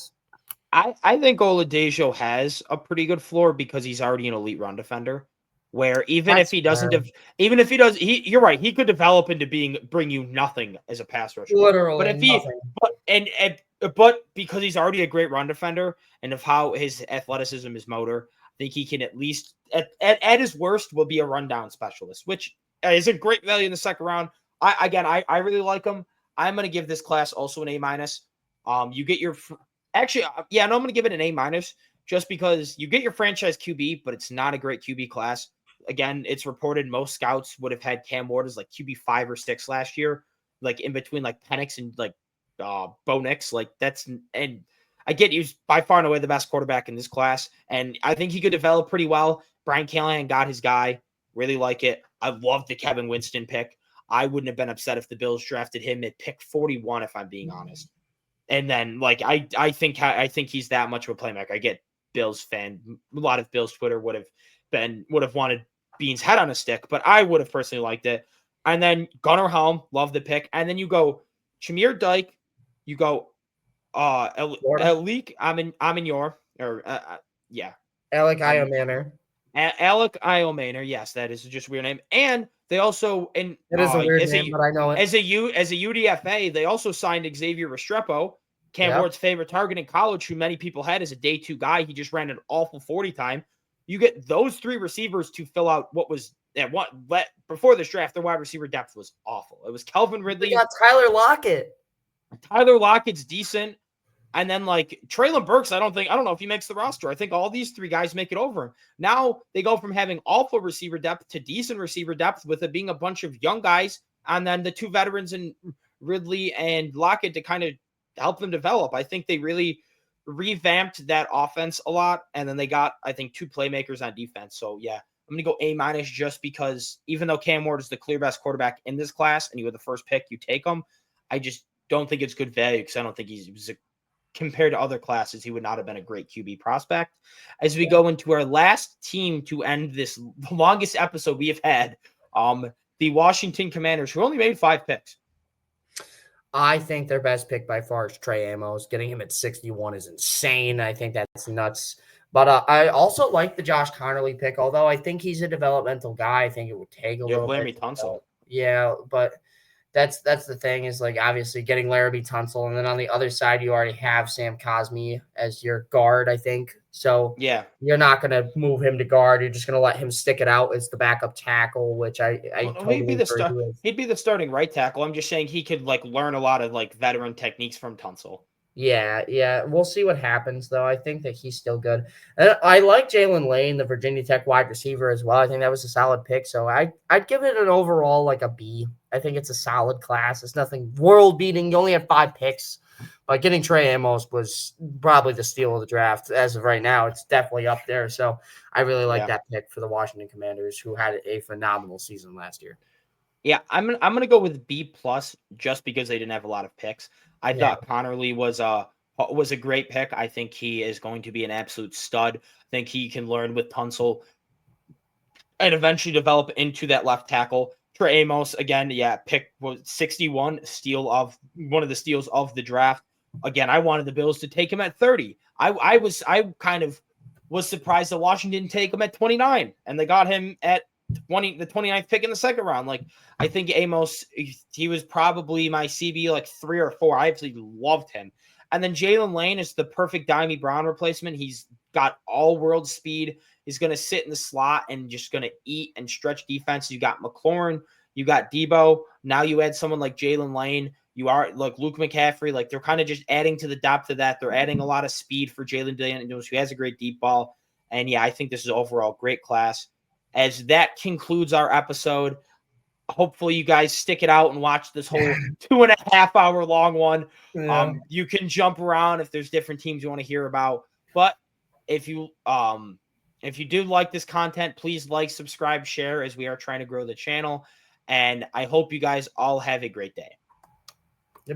I think Oladipo has a pretty good floor because he's already an elite run defender. Where even if That's he doesn't, fair. even if he does, you're right. He could develop into bring you nothing as a pass rusher. Literally But if he, nothing. but because he's already a great run defender and of how his athleticism is motor, I think he can at least at his worst will be a rundown specialist, which is a great value in the second round. I really like him. I'm going to give this class also an A-. You get your actually, yeah, no, I'm going to give it an A- just because you get your franchise QB, but it's not a great QB class. Again, it's reported most scouts would have had Cam Ward as like QB 5 or 6 last year, like in between like Penix and like Bo Nix. Like that's, and I get he's by far and away the best quarterback in this class, and I think he could develop pretty well. Brian Callahan got his guy. Really like it. I love the Kevin Winston pick. I wouldn't have been upset if the Bills drafted him at pick 41, if I'm being honest. And then like I think he's that much of a playmaker. I get Bills fan. A lot of Bills Twitter would have wanted Bean's head on a stick, but I would have personally liked it. And then Gunnar Helm, love the pick. And then you go Shamir Dyke, you go Alec Aminor, or yeah. Alec Iomanor. Alec Iomanor, yes, that is just a weird name. And they also it is a weird name, but I know it. As a UDFA, they also signed Xavier Restrepo, Cam Ward's favorite target in college, who many people had as a day 2 guy. He just ran an awful 40 time. You get those 3 receivers to fill out what was at what before this draft. Their wide receiver depth was awful. It was Calvin Ridley. We got Tyler Lockett. Tyler Lockett's decent. And then like Treylon Burks, I don't know if he makes the roster. I think all these 3 guys make it over him. Now they go from having awful receiver depth to decent receiver depth with it being a bunch of young guys. And then the 2 veterans in Ridley and Lockett to kind of help them develop. I think they really revamped that offense a lot. And then they got, I think, 2 playmakers on defense. So yeah, I'm going to go A- just because even though Cam Ward is the clear best quarterback in this class and you were the first pick, you take him. I just don't think it's good value because I don't think he's compared to other classes, he would not have been a great QB prospect. As we go into our last team to end this longest episode we have had, the Washington Commanders, who only made 5 picks. I think their best pick by far is Trey Amos. Getting him at 61 is insane. I think that's nuts. But I also like the Josh Conerly pick, although I think he's a developmental guy. I think it would take a little bit. Laremy Tunsil. Yeah, but that's the thing is like obviously getting Laremy Tunsil, and then on the other side you already have Sam Cosmi as your guard, I think. So yeah, you're not gonna move him to guard. You're just gonna let him stick it out as the backup tackle, which I totally he'd be the starting right tackle. I'm just saying he could like learn a lot of like veteran techniques from Tunsil. Yeah. We'll see what happens, though. I think that he's still good. And I like Jalen Lane, the Virginia Tech wide receiver, as well. I think that was a solid pick. So I'd give it an overall like a B. I think it's a solid class. It's nothing world beating. You only have 5 picks. But getting Trey Amos was probably the steal of the draft. As of right now, it's definitely up there. So I really like that pick for the Washington Commanders, who had a phenomenal season last year. Yeah, I'm gonna go with B+ just because they didn't have a lot of picks. I thought Conerly was a great pick. I think he is going to be an absolute stud. I think he can learn with Tunsil and eventually develop into that left tackle. Trey Amos, again, pick was 61, one of the steals of the draft. Again, I wanted the Bills to take him at 30. I kind of was surprised that Washington didn't take him at 29, and they got him at the 29th pick in the second round. Like, I think Amos, he was probably my CB like 3 or 4. I absolutely loved him. And then Jalen Lane is the perfect Dimey Brown replacement. He's got all world speed. He's going to sit in the slot and just going to eat and stretch defense. You got McLaurin, you got Debo. Now you add someone like Jalen Lane. You are like Luke McCaffrey. Like, they're kind of just adding to the depth of that. They're adding a lot of speed for Jalen Daniels, who has a great deep ball. And yeah, I think this is overall great class. As that concludes our episode, hopefully you guys stick it out and watch this whole 2.5 hour long one. Yeah. You can jump around if there's different teams you want to hear about. But if you do like this content, please like, subscribe, share, as we are trying to grow the channel. And I hope you guys all have a great day.